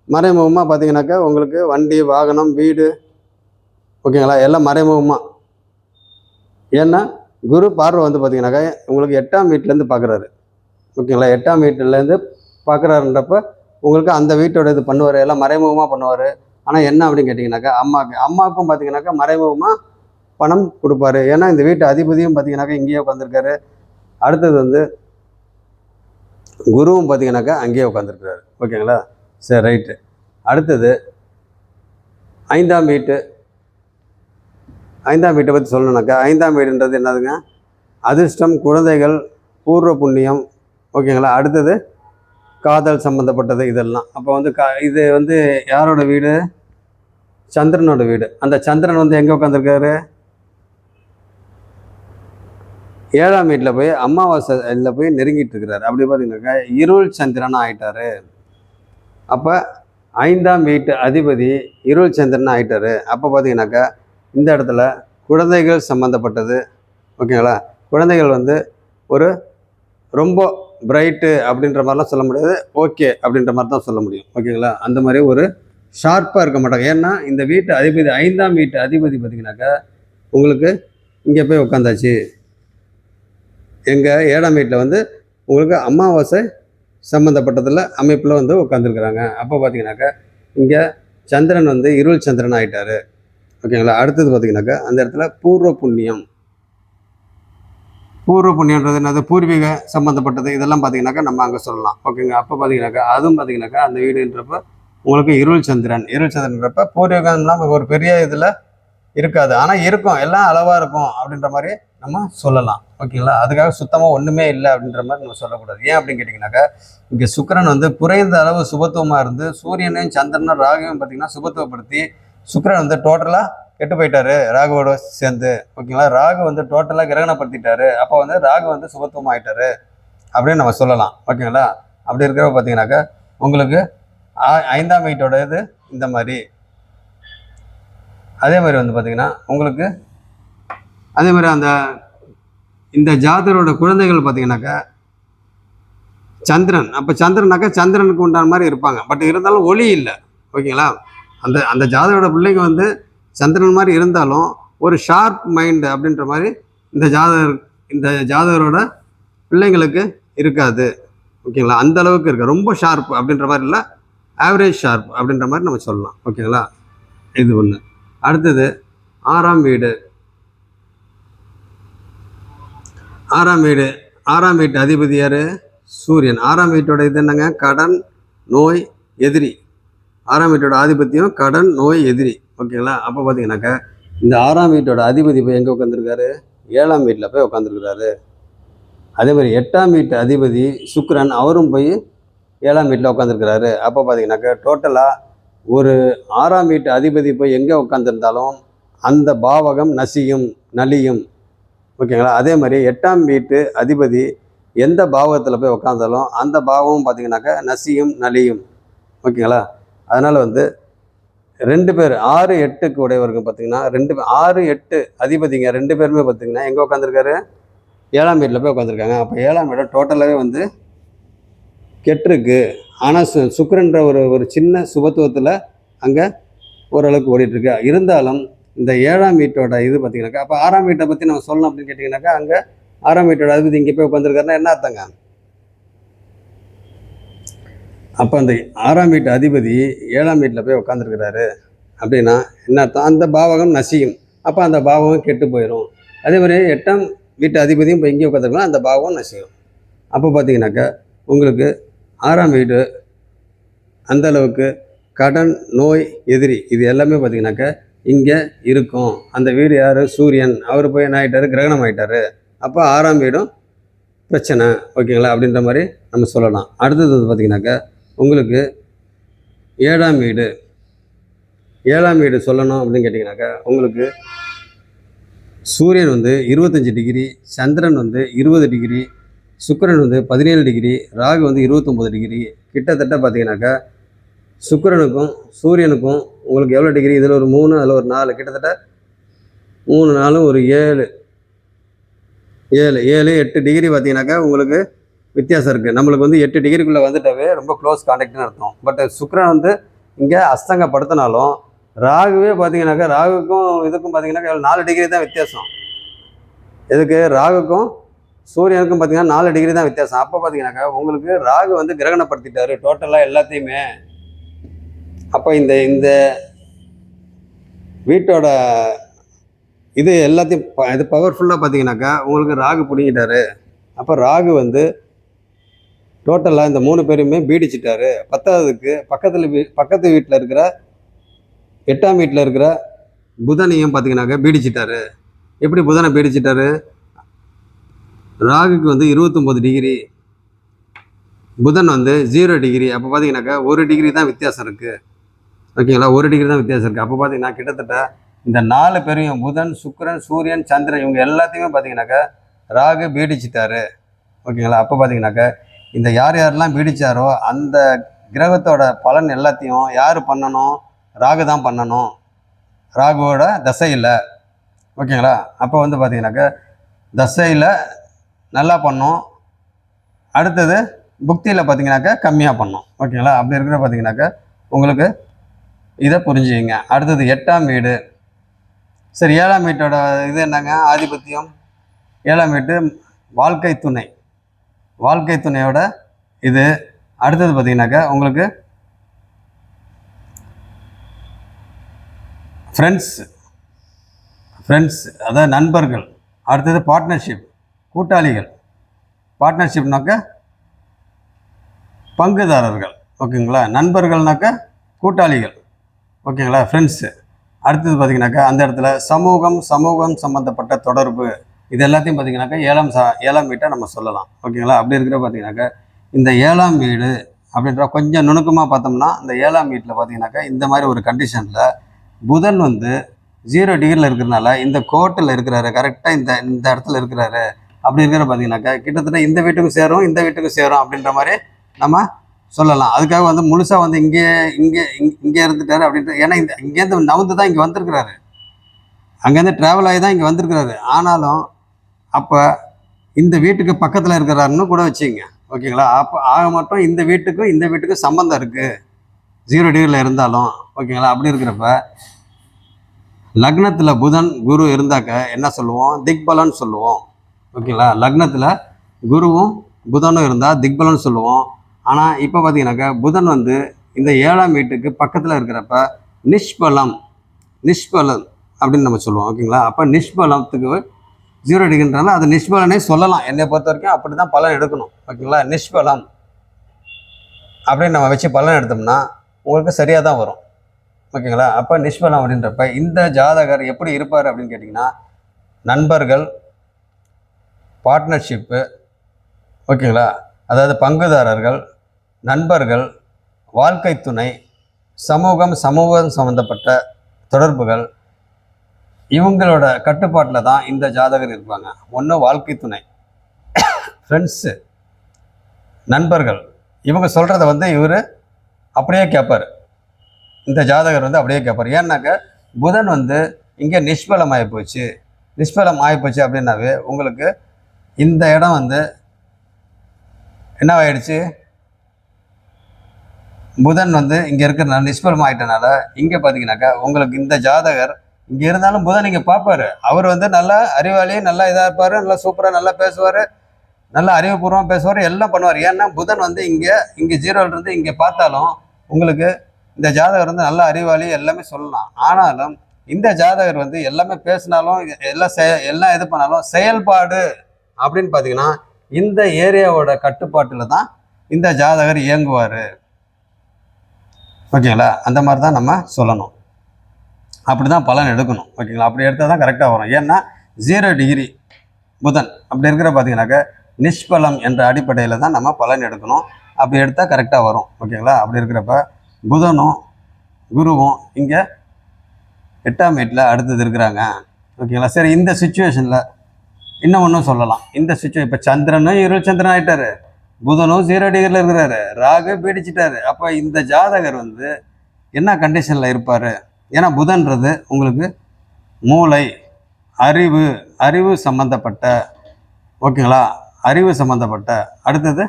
மறைமுகமாக பார்த்திங்கனாக்கா உங்களுக்கு வண்டி, வாகனம், வீடு, ஓகேங்களா, எல்லாம் மறைமுகமாக. ஏன்னா குரு பார்வை வந்து பார்த்திங்கனாக்கா உங்களுக்கு 8ஆம் வீட்டிலேருந்து பார்க்குறாரு, ஓகேங்களா? 8ஆம் வீட்டிலேருந்து பார்க்குறாருன்றப்ப உங்களுக்கு அந்த வீட்டோட இது பண்ணுவார், எல்லாம் மறைமுகமாக பண்ணுவார். ஆனால் என்ன அப்படின்னு கேட்டிங்கனாக்கா அம்மாவுக்கும் பார்த்திங்கனாக்கா மறைமுகமாக பணம் கொடுப்பாரு. ஏன்னா இந்த வீட்டு அதிபதியும் பார்த்திங்கனாக்கா இங்கேயே உட்காந்துருக்காரு. அடுத்தது வந்து குருவும் பார்த்திங்கனாக்கா அங்கேயே உட்காந்துருக்காரு, ஓகேங்களா? சரி, ரைட்டு. அடுத்தது 5ஆம் வீட்டை பற்றி சொல்லணுனாக்கா 5ஆம் வீடுன்றது என்னதுங்க? அதிர்ஷ்டம், குழந்தைகள், பூர்வ புண்ணியம், ஓகேங்களா? அடுத்தது காதல் சம்மந்தப்பட்டது இதெல்லாம். அப்போ வந்து இது வந்து யாரோட வீடு? சந்திரனோட வீடு. அந்த சந்திரன் வந்து எங்கே உட்காந்துருக்காரு? 7ஆம் வீட்டில் போய் அமாவாசையில் போய் நெருங்கிட்டு இருக்கிறாரு. அப்படி பார்த்தீங்கன்னாக்கா இருள் சந்திரனாக ஆயிட்டாரு. அப்போ 5ஆம் வீட்டு அதிபதி இருள் சந்திரன் ஆயிட்டாரு. அப்போ பார்த்தீங்கன்னாக்கா இந்த இடத்துல குழந்தைகள் சம்மந்தப்பட்டது, ஓகேங்களா? குழந்தைகள் வந்து ஒரு ரொம்ப பிரைட்டு அப்படின்ற மாதிரிலாம் சொல்ல முடியாது, ஓகே அப்படின்ற மாதிரி தான் சொல்ல முடியும், ஓகேங்களா? அந்த மாதிரி ஒரு ஷார்ப்பாக இருக்க மாட்டாங்க. ஏன்னா இந்த வீட்டு அதிபதி 5ஆம் வீட்டு அதிபதி பார்த்தீங்கன்னாக்கா உங்களுக்கு இங்கே போய் உட்காந்தாச்சு. எங்கள் 7ஆம் வீட்டில் வந்து உங்களுக்கு அமாவாசை சம்மந்தப்பட்டதில் அமைப்பில் வந்து உட்காந்துருக்குறாங்க. அப்போ பார்த்தீங்கன்னாக்கா இங்கே சந்திரன் வந்து இருள் சந்திரன் ஆகிட்டார், ஓகேங்களா? அடுத்தது பார்த்தீங்கன்னாக்கா அந்த இடத்துல பூர்வ புண்ணியம். பூர்வ புண்ணியன்றது என்னது? பூர்வீக சம்மந்தப்பட்டது. இதெல்லாம் பார்த்தீங்கன்னாக்கா நம்ம அங்கே சொல்லலாம், ஓகேங்க? அப்போ பார்த்தீங்கன்னாக்கா அதுவும் பார்த்தீங்கன்னாக்கா அந்த வீடுன்றப்ப உங்களுக்கு இருள் சந்திரன்றப்ப பூர்வீகம்லாம் ஒரு பெரிய இதில் இருக்காது, ஆனால் இருக்கும், எல்லாம் அளவாக இருக்கும் அப்படின்ற மாதிரி நம்ம சொல்லலாம், ஓகேங்களா? அதுக்காக சுத்தமாக ஒன்றுமே இல்லை அப்படின்ற மாதிரி நம்ம சொல்லக்கூடாது. ஏன் அப்படின்னு கேட்டிங்கனாக்கா இங்கே சுக்கிரன் வந்து குறைந்த அளவு சுபத்துவமாக இருந்து சூரியனையும் சந்திரனும் ராகுவையும் பார்த்தீங்கன்னா சுபத்துவப்படுத்தி சுக்கிரன் வந்து டோட்டலாக கெட்டு போயிட்டாரு ராகுவோட சேர்ந்து, ஓகேங்களா? ராகு வந்து டோட்டலாக கிரகணப்படுத்திட்டாரு. அப்போ வந்து ராகு வந்து சுபத்துவம் ஆகிட்டாரு அப்படின்னு நம்ம சொல்லலாம், ஓகேங்களா? அப்படி இருக்கிறப்ப பார்த்தீங்கன்னாக்கா உங்களுக்கு 5ஆம் வீட்டோட இது இந்த மாதிரி. அதே மாதிரி வந்து பார்த்தீங்கன்னா உங்களுக்கு அதே மாதிரி இந்த ஜாதகரோட குழந்தைகள் பார்த்தீங்கன்னாக்கா சந்திரன். அப்போ சந்திரனாக்கா சந்திரனுக்கு உண்டான மாதிரி இருப்பாங்க, பட் இருந்தாலும் ஒளி இல்லை, ஓகேங்களா? அந்த ஜாதகரோட பிள்ளைங்க வந்து சந்திரன் மாதிரி இருந்தாலும் ஒரு ஷார்ப் மைண்டு அப்படின்ற மாதிரி இந்த ஜாதகரோட பிள்ளைங்களுக்கு இருக்காது, ஓகேங்களா? அந்த அளவுக்கு இருக்குது. ரொம்ப ஷார்ப் அப்படின்ற மாதிரி இல்லை, ஆவரேஜ் ஷார்ப் அப்படின்ற மாதிரி நம்ம சொல்லலாம், ஓகேங்களா? இது ஒன்று. அடுத்தது 6ஆம் வீடு. 6ஆம் வீட்டு அதிபதி யார்? சூரியன். 6ஆம் வீட்டோட இது என்னங்க? கடன், நோய், எதிரி. 6ஆம் வீட்டோட ஆதிபத்தியம் கடன், நோய், எதிரி, ஓகேங்களா? அப்போ பார்த்தீங்கன்னாக்கா இந்த 6ஆம் வீட்டோட அதிபதி போய் எங்கே உட்காந்துருக்காரு? 7ஆம் வீட்டில் போய் உட்காந்துருக்கிறாரு. அதே மாதிரி 8ஆம் வீட்டு அதிபதி சுக்கிரன், அவரும் போய் 7ஆம் வீட்டில் உட்காந்துருக்கிறாரு. அப்போ பார்த்தீங்கன்னாக்கா டோட்டலாக ஒரு 6ஆம் வீட்டு அதிபதி போய் எங்கே உட்காந்துருந்தாலும் அந்த பாவகம் நலியும், ஓகேங்களா? அதே மாதிரி 8ஆம் வீட்டு அதிபதி எந்த பாவகத்தில் போய் உட்காந்தாலும் அந்த பாவமும் பார்த்தீங்கன்னாக்கா நலியும், ஓகேங்களா? அதனால் வந்து 2 பேர் 6, 8க்கு உடையவருக்கு பார்த்தீங்கன்னா 6, 8 அதிபதிங்க 2 பேருமே பார்த்தீங்கன்னா எங்கே உட்காந்துருக்காரு? 7ஆம் வீட்டில் போய் உட்காந்துருக்காங்க. அப்போ 7ஆம் வீடு டோட்டலாகவே வந்து கெட்டிருக்கு. ஆனால் சுக்கிரன்ற ஒரு சின்ன சுபத்துவத்தில் அங்கே ஓரளவுக்கு ஓடிட்டுருக்கு. இருந்தாலும் இந்த 7ஆம் வீட்டோட இது பார்த்தீங்கன்னாக்கா அப்போ 6ஆம் வீட்டை பற்றி நம்ம சொல்லணும் அப்படின்னு கேட்டிங்கனாக்கா அங்கே 6ஆம் வீட்டோட அதிபதி இங்கே போய் உட்காந்துருக்காருன்னா என்ன அர்த்தங்க? அப்போ அந்த 6ஆம் வீட்டு அதிபதி 7ஆம் வீட்டில் போய் உட்காந்துருக்கிறாரு அப்படின்னா என்ன அர்த்தம்? அந்த பாவகம் நசியும், அப்போ அந்த பாவகம் கெட்டு போயிடும். அதே மாதிரி 8ஆம் வீட்டு அதிபதியும் இப்போ இங்கே உட்காந்துருக்கலாம், அந்த பாவகம் நசியும். அப்போ பார்த்தீங்கன்னாக்கா உங்களுக்கு 6ஆம் வீடு அந்த அளவுக்கு கடன், நோய், எதிரி இது எல்லாமே பார்த்தீங்கன்னாக்கா இங்கே இருக்கும். அந்த வீடு யார்? சூரியன். அவர் போய் என்ன ஆகிட்டார்? கிரகணம் ஆகிட்டார். அப்போ 6ஆம் வீடும் பிரச்சனை, ஓகேங்களா? அப்படின்ற மாதிரி நம்ம சொல்லலாம். அடுத்தது வந்து பார்த்திங்கனாக்கா உங்களுக்கு 7ஆம் வீடு. 7ஆம் வீடு சொல்லணும் அப்படின்னு கேட்டிங்கனாக்கா உங்களுக்கு சூரியன் வந்து 25 டிகிரி, சந்திரன் வந்து 20 டிகிரி, சுக்கிரன் வந்து 17 டிகிரி, ராகு வந்து 29 டிகிரி. கிட்டத்தட்ட பார்த்தீங்கன்னாக்கா சுக்கிரனுக்கும் சூரியனுக்கும் உங்களுக்கு எவ்வளோ டிகிரி? இதில் ஒரு 3, அதில் ஒரு 4, கிட்டத்தட்ட 3, 4 ஒரு 7, 8 டிகிரி பார்த்தீங்கன்னாக்கா உங்களுக்கு வித்தியாசம் இருக்குது. நம்மளுக்கு வந்து 8 டிகிரிக்குள்ளே வந்துட்டாவே ரொம்ப க்ளோஸ் கான்டாக்ட்னு அர்த்தம். பட் சுக்கிரன் வந்து இங்கே அஸ்தங்கப்படுத்தினாலும் ராகுவே பார்த்தீங்கன்னாக்கா ராகுக்கும் இதுக்கும் பார்த்தீங்கன்னாக்கா 4 டிகிரி தான் வித்தியாசம். இதுக்கு ராகுக்கும் சூரியனுக்கும் பார்த்தீங்கன்னா 4 டிகிரி தான் வித்தியாசம். அப்போ பார்த்தீங்கன்னாக்கா உங்களுக்கு ராகு வந்து கிரகணப்படுத்திட்டாரு டோட்டலாக எல்லாத்தையுமே. அப்போ இந்த வீட்டோட இது எல்லாத்தையும் இது பவர்ஃபுல்லாக பார்த்தீங்கன்னாக்கா உங்களுக்கு ராகு பிடிங்கிட்டாரு. அப்போ ராகு வந்து டோட்டலாக இந்த 3 பேருமே பீடிச்சிட்டாரு. 10வதுக்கு பக்கத்து வீட்டில் இருக்கிற 8ஆம் வீட்டில் இருக்கிற புதனையும் பார்த்தீங்கன்னாக்கா பீடிச்சிட்டாரு. எப்படி புதனை பீடிச்சிட்டாரு? ராகுக்கு வந்து 29 டிகிரி, புதன் வந்து 0 டிகிரி. அப்போ பார்த்தீங்கன்னாக்கா 1 டிகிரி தான் வித்தியாசம் இருக்குது, ஓகேங்களா? 1 டிகிரி தான் வித்தியாசம் இருக்குது. அப்போ பார்த்தீங்கன்னா கிட்டத்தட்ட இந்த 4 பேரையும் புதன், சுக்கிரன், சூரியன், சந்திரன் இவங்க எல்லாத்தையுமே பார்த்தீங்கன்னாக்கா ராகு பீடிச்சிட்டாரு. ஓகேங்களா? அப்போ பார்த்தீங்கன்னாக்கா இந்த யார் யாரெல்லாம் பீடிச்சாரோ அந்த கிரகத்தோட பலன் எல்லாத்தையும் யார் பண்ணணும்? ராகு தான் பண்ணணும், ராகுவோட தசையில். ஓகேங்களா? அப்போ வந்து பார்த்தீங்கன்னாக்கா தசையில் நல்லா பண்ணும், அடுத்தது புக்தியில் பார்த்தீங்கன்னாக்கா கம்மியாக பண்ணும். ஓகேங்களா? அப்படி இருக்கிற பார்த்தீங்கன்னாக்கா உங்களுக்கு இதை புரிஞ்சுங்க. அடுத்தது 8ஆம் வீடு. சரி, 7ஆம் வீட்டோட இது என்னங்க? ஆதிபத்தியம். 7ஆம் வீட்டு வாழ்க்கை துணை, வாழ்க்கை துணையோட இது. அடுத்தது பார்த்தீங்கன்னாக்கா உங்களுக்கு ஃப்ரெண்ட்ஸ் அதாவது நண்பர்கள். அடுத்தது பார்ட்னர்ஷிப், கூட்டாளிகள். பார்ட்னர்ஷிப்னாக்கா பங்குதாரர்கள். ஓகேங்களா? நண்பர்கள்னாக்கா கூட்டாளிகள். ஓகேங்களா? ஃப்ரெண்ட்ஸு. அடுத்தது பார்த்திங்கனாக்கா அந்த இடத்துல சமூகம் சம்மந்தப்பட்ட தொடர்பு. இது எல்லாத்தையும் பார்த்திங்கனாக்கா 7ஆம் வீட்டை நம்ம சொல்லலாம். ஓகேங்களா? அப்படி இருக்கிற பார்த்திங்கனாக்கா இந்த 7ஆம் வீடு அப்படின்ற கொஞ்சம் நுணுக்கமாக பார்த்தோம்னா இந்த 7ஆம் வீட்டில் பார்த்திங்கனாக்கா இந்த மாதிரி ஒரு கண்டிஷனில் புதன் வந்து 0 டிகிரியில் இருக்கிறதுனால இந்த கோட்டில் இருக்கிறாரு, கரெக்டாக இந்த இடத்துல இருக்கிறாரு. அப்படி இருக்கிற பார்த்திங்கனாக்கா கிட்டத்தட்ட இந்த வீட்டுக்கும் சேரும் இந்த வீட்டுக்கும் சேரும் அப்படின்ற மாதிரி நம்ம சொல்லலாம். அதுக்காக வந்து முழுசாக வந்து இங்கே இருந்துட்டாரு அப்படின்ட்டு. ஏன்னா இங்கேருந்து நவுந்து தான் இங்கே வந்திருக்கிறாரு, அங்கேருந்து ட்ராவல் ஆகி தான் இங்கே வந்திருக்கிறாரு. ஆனாலும் அப்போ இந்த வீட்டுக்கு பக்கத்தில் இருக்கிறாருன்னு கூட வச்சுங்க. ஓகேங்களா? அப்போ ஆக மட்டும் இந்த வீட்டுக்கும் சம்மந்தம் இருக்குது 0 டிகிரியில் இருந்தாலும். ஓகேங்களா? அப்படி இருக்கிறப்ப லக்னத்தில் புதன் குரு இருந்தாக்க என்ன சொல்லுவோம்? திக்பலன்னு சொல்லுவோம். ஓகேங்களா? லக்னத்தில் குருவும் புதனும் இருந்தால் திக்பலன்னு சொல்லுவோம். ஆனால் இப்போ பார்த்தீங்கன்னாக்கா புதன் வந்து இந்த 7ஆம் வீட்டுக்கு பக்கத்தில் இருக்கிறப்ப நிஷ்பலம் அப்படின்னு நம்ம சொல்லுவோம். ஓகேங்களா? அப்போ நிஷ்பலத்துக்கு 0 டிகிரினால அது நிஷ்பலனே சொல்லலாம். என்னை பொறுத்த வரைக்கும் அப்படி தான் பலன் எடுக்கணும். ஓகேங்களா? நிஷ்பலம் அப்படின்னு நம்ம வச்சு பலன் எடுத்தோம்னா உங்களுக்கு சரியாக தான் வரும். ஓகேங்களா? அப்போ நிஷ்பலம் அப்படின்றப்ப இந்த ஜாதகர் எப்படி இருப்பார் அப்படின்னு கேட்டிங்கன்னா நண்பர்கள், பார்ட்னர்ஷிப்பு. ஓகேங்களா? அதாவது பங்குதாரர்கள், நண்பர்கள், வாழ்க்கை துணை, சமூகம் சம்மந்தப்பட்ட தொடர்புகள், இவங்களோட கட்டுப்பாட்டில் தான் இந்த ஜாதகர் இருப்பாங்க. ஒன்று வாழ்க்கை துணை, ஃப்ரெண்ட்ஸு, நண்பர்கள். இவங்க சொல்கிறத வந்து இவர் அப்படியே கேட்பார், இந்த ஜாதகர் வந்து அப்படியே கேட்பார். ஏன்னாக்க புதன் வந்து இங்கே நிஷ்பலம் ஆகிப்போச்சு அப்படின்னாவே உங்களுக்கு இந்த இடம் வந்து என்ன ஆகிடுச்சு? புதன் வந்து இங்கே இருக்கிற நிஷ்பலம் ஆகிட்டனால இங்கே பார்த்தீங்கன்னாக்கா உங்களுக்கு இந்த ஜாதகர் இங்கே இருந்தாலும் புதன் இங்கே பார்ப்பார். அவர் வந்து நல்லா அறிவாளி, நல்லா இதாக இருப்பார், நல்லா சூப்பராக நல்லா பேசுவார், நல்லா அறிவுபூர்வமாக பேசுவார், எல்லாம் பண்ணுவார். ஏன்னா புதன் வந்து இங்கே 0லேருந்து இங்கே பார்த்தாலும் உங்களுக்கு இந்த ஜாதகர் வந்து நல்ல அறிவாளி எல்லாமே சொல்லலாம். ஆனாலும் இந்த ஜாதகர் வந்து எல்லாமே பேசினாலும் எல்லாம் இது பண்ணாலும் செயல்பாடு அப்படின்னு பார்த்தீங்கன்னா இந்த ஏரியாவோட கட்டுப்பாட்டில் தான் இந்த ஜாதகர் இயங்குவார். ஓகேங்களா? அந்த மாதிரி தான் நம்ம சொல்லணும். அப்படி தான் பலன் எடுக்கணும். ஓகேங்களா? அப்படி எடுத்தால் தான் கரெக்டாக வரும். ஏன்னா 0 டிகிரி புதன் அப்படி இருக்கிற பார்த்தீங்கன்னாக்க நிஷ்பலம் என்ற அடிப்படையில் தான் நம்ம பலன் எடுக்கணும். அப்படி எடுத்தால் கரெக்டாக வரும். ஓகேங்களா? அப்படி இருக்கிறப்ப புதனும் குருவும் இங்கே 8ஆம் வீட்டில் அடுத்தது இருக்கிறாங்க. ஓகேங்களா? சரி, இந்த சுச்சுவேஷனில் இன்னும் ஒன்றும் சொல்லலாம். இந்த சுச்சுவேஷன் இப்போ சந்திரனும் இருள் சந்திரன் ஆகிட்டாரு, புதனும் 0 டிகிரியில் இருக்கிறாரு, ராகு பீடிச்சிட்டாரு. அப்போ இந்த ஜாதகர் வந்து என்ன கண்டிஷனில் இருப்பார்? ஏன்னா புதன்றது உங்களுக்கு மூளை, அறிவு சம்மந்தப்பட்ட. ஓகேங்களா? அறிவு சம்மந்தப்பட்ட. அடுத்தது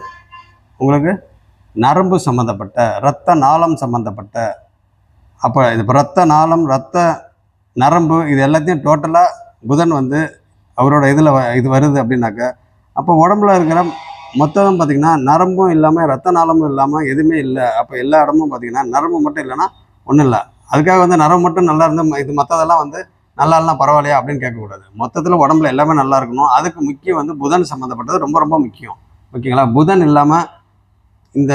உங்களுக்கு நரம்பு சம்மந்தப்பட்ட, இரத்த நாளம் சம்மந்தப்பட்ட. அப்போ இது இரத்த நாளம், இரத்த நரம்பு, இது எல்லாத்தையும் டோட்டலாக புதன் வந்து அவரோட இது வருது அப்படின்னாக்க அப்போ உடம்புல இருக்கிற மொத்தம் பார்த்திங்கன்னா நரம்பும் இல்லாமல் இரத்த நாளமும் இல்லாமல் எதுவுமே இல்லை. அப்போ எல்லா இடமும் பார்த்திங்கன்னா நரம்பு மட்டும் இல்லைன்னா ஒன்றும் இல்லை. அதுக்காக வந்து நரம்பு மட்டும் நல்லா இருந்து இது மற்றதெல்லாம் வந்து நல்லா இல்லைனா பரவாயில்லையா அப்படின்னு கேட்கக்கூடாது. மொத்தத்தில் உடம்புல எல்லாமே நல்லா இருக்கணும். அதுக்கு முக்கியம் வந்து புதன் சம்மந்தப்பட்டது ரொம்ப ரொம்ப முக்கியம். ஓகேங்களா? புதன் இல்லாமல் இந்த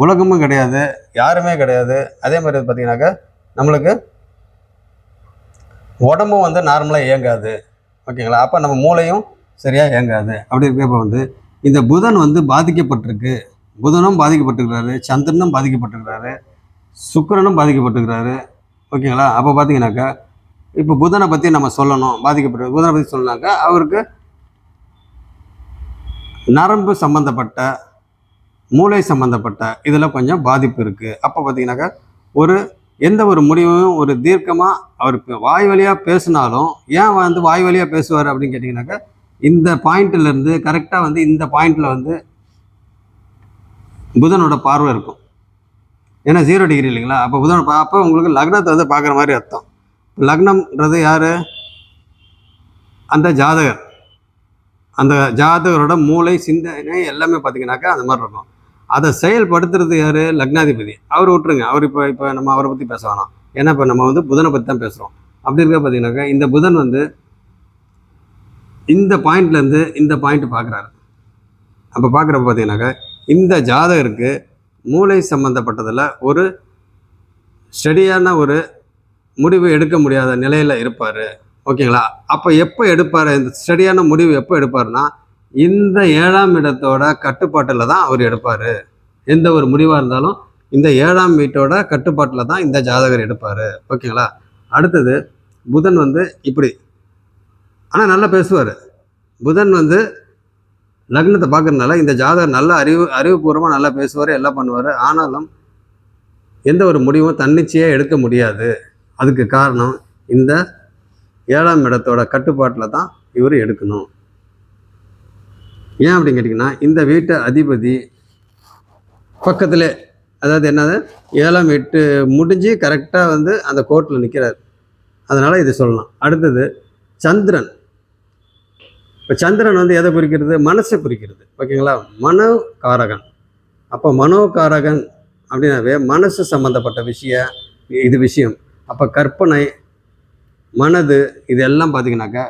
உலகமும் கிடையாது, யாருமே கிடையாது. அதே மாதிரி பார்த்தீங்கன்னாக்கா நம்மளுக்கு உடம்பும் வந்து நார்மலாக இயங்காது. ஓகேங்களா? அப்போ நம்ம மூளையும் சரியாக இயங்காது. அப்படி இருக்கிறப்ப வந்து இந்த புதன் வந்து பாதிக்கப்பட்டிருக்கு. புதனும் பாதிக்கப்பட்டிருக்கிறாரு, சந்திரனும் பாதிக்கப்பட்டிருக்கிறாரு, சுக்கிரனும் பாதிக்கப்பட்டிருக்கிறாரு. ஓகேங்களா? அப்போ பார்த்தீங்கன்னாக்கா இப்போ புதனை பற்றி நம்ம சொல்லணும், புதனை பற்றி சொல்லணுனாக்கா அவருக்கு நரம்பு சம்மந்தப்பட்ட, மூளை சம்மந்தப்பட்ட இதில் கொஞ்சம் பாதிப்பு இருக்குது. அப்போ பார்த்தீங்கன்னாக்கா ஒரு எந்த ஒரு முடிவும் ஒரு தீர்க்கமாக அவருக்கு வாய் வழியாக பேசினாலும், ஏன் வந்து வாய் வழியாக பேசுவார் அப்படின்னு கேட்டிங்கனாக்கா, இந்த பாயிண்ட்டிலேருந்து கரெக்டாக வந்து இந்த பாயிண்டில் வந்து புதனோட பார்வை இருக்கும். ஏன்னா 0 டிகிரி இல்லைங்களா? அப்போ புதன் அப்போ உங்களுக்கு லக்னத்தை வந்து பார்க்குற மாதிரி அர்த்தம். லக்னம்ன்றது யார்? அந்த ஜாதகர். அந்த ஜாதகரோட மூளை, சிந்தனை எல்லாமே பார்த்தீங்கன்னாக்கா அந்த மாதிரி இருக்கும். அதை செயல்படுத்துறது யார்? லக்னாதிபதி. அவர் விட்டுருங்க, அவர் இப்போ நம்ம அவரை பற்றி பேச வேணாம். ஏன்னா இப்போ நம்ம வந்து புதனை பற்றி தான் பேசுகிறோம். அப்படி இருக்க பார்த்தீங்கன்னாக்கா இந்த புதன் வந்து இந்த பாயிண்ட்லேருந்து இந்த பாயிண்ட் பார்க்குறாரு. அப்போ பார்க்குறப்ப பார்த்தீங்கன்னாக்கா இந்த ஜாதகருக்கு மூளை சம்மந்தப்பட்டதில் ஒரு ஸ்டடியான ஒரு முடிவு எடுக்க முடியாத நிலையில் இருப்பார். ஓகேங்களா? அப்போ எப்போ எடுப்பார்? இந்த ஸ்டடியான முடிவு எப்போ எடுப்பார்னா, இந்த 7ஆம் இடத்தோட கட்டுப்பாட்டில் தான் அவர் எடுப்பார். எந்த ஒரு முடிவாக இருந்தாலும் இந்த 7ஆம் வீட்டோட கட்டுப்பாட்டில் தான் இந்த ஜாதகர் எடுப்பார். ஓகேங்களா? அடுத்தது புதன் வந்து இப்படி, ஆனால் நல்லா பேசுவார். புதன் வந்து லக்னத்தை பார்க்குறதுனால இந்த ஜாதகர் நல்ல அறிவுபூர்வமாக நல்லா பேசுவார், எல்லாம் பண்ணுவார். ஆனாலும் எந்த ஒரு முடிவும் தன்னிச்சையாக எடுக்க முடியாது. அதுக்கு காரணம் இந்த 7ஆம் இடத்தோட கட்டுப்பாட்டில் தான் இவர் எடுக்கணும். ஏன் அப்படின்னு கேட்டிங்கன்னா, இந்த வீட்டு அதிபதி பக்கத்தில், அதாவது என்னது 7ஆம் வீட்டு முடிஞ்சு கரெக்டாக வந்து அந்த கோர்ட்டில் நிற்கிறார். அதனால் இது சொல்லலாம். அடுத்தது சந்திரன். இப்போ சந்திரன் வந்து எதை குறிக்கிறது? மனசை குறிக்கிறது. ஓகேங்களா? மனோகாரகன். அப்போ மனோகாரகன் அப்படின்னாவே மனசு சம்மந்தப்பட்ட விஷயம். அப்போ கற்பனை, மனது, இது எல்லாம் பார்த்தீங்கன்னாக்கா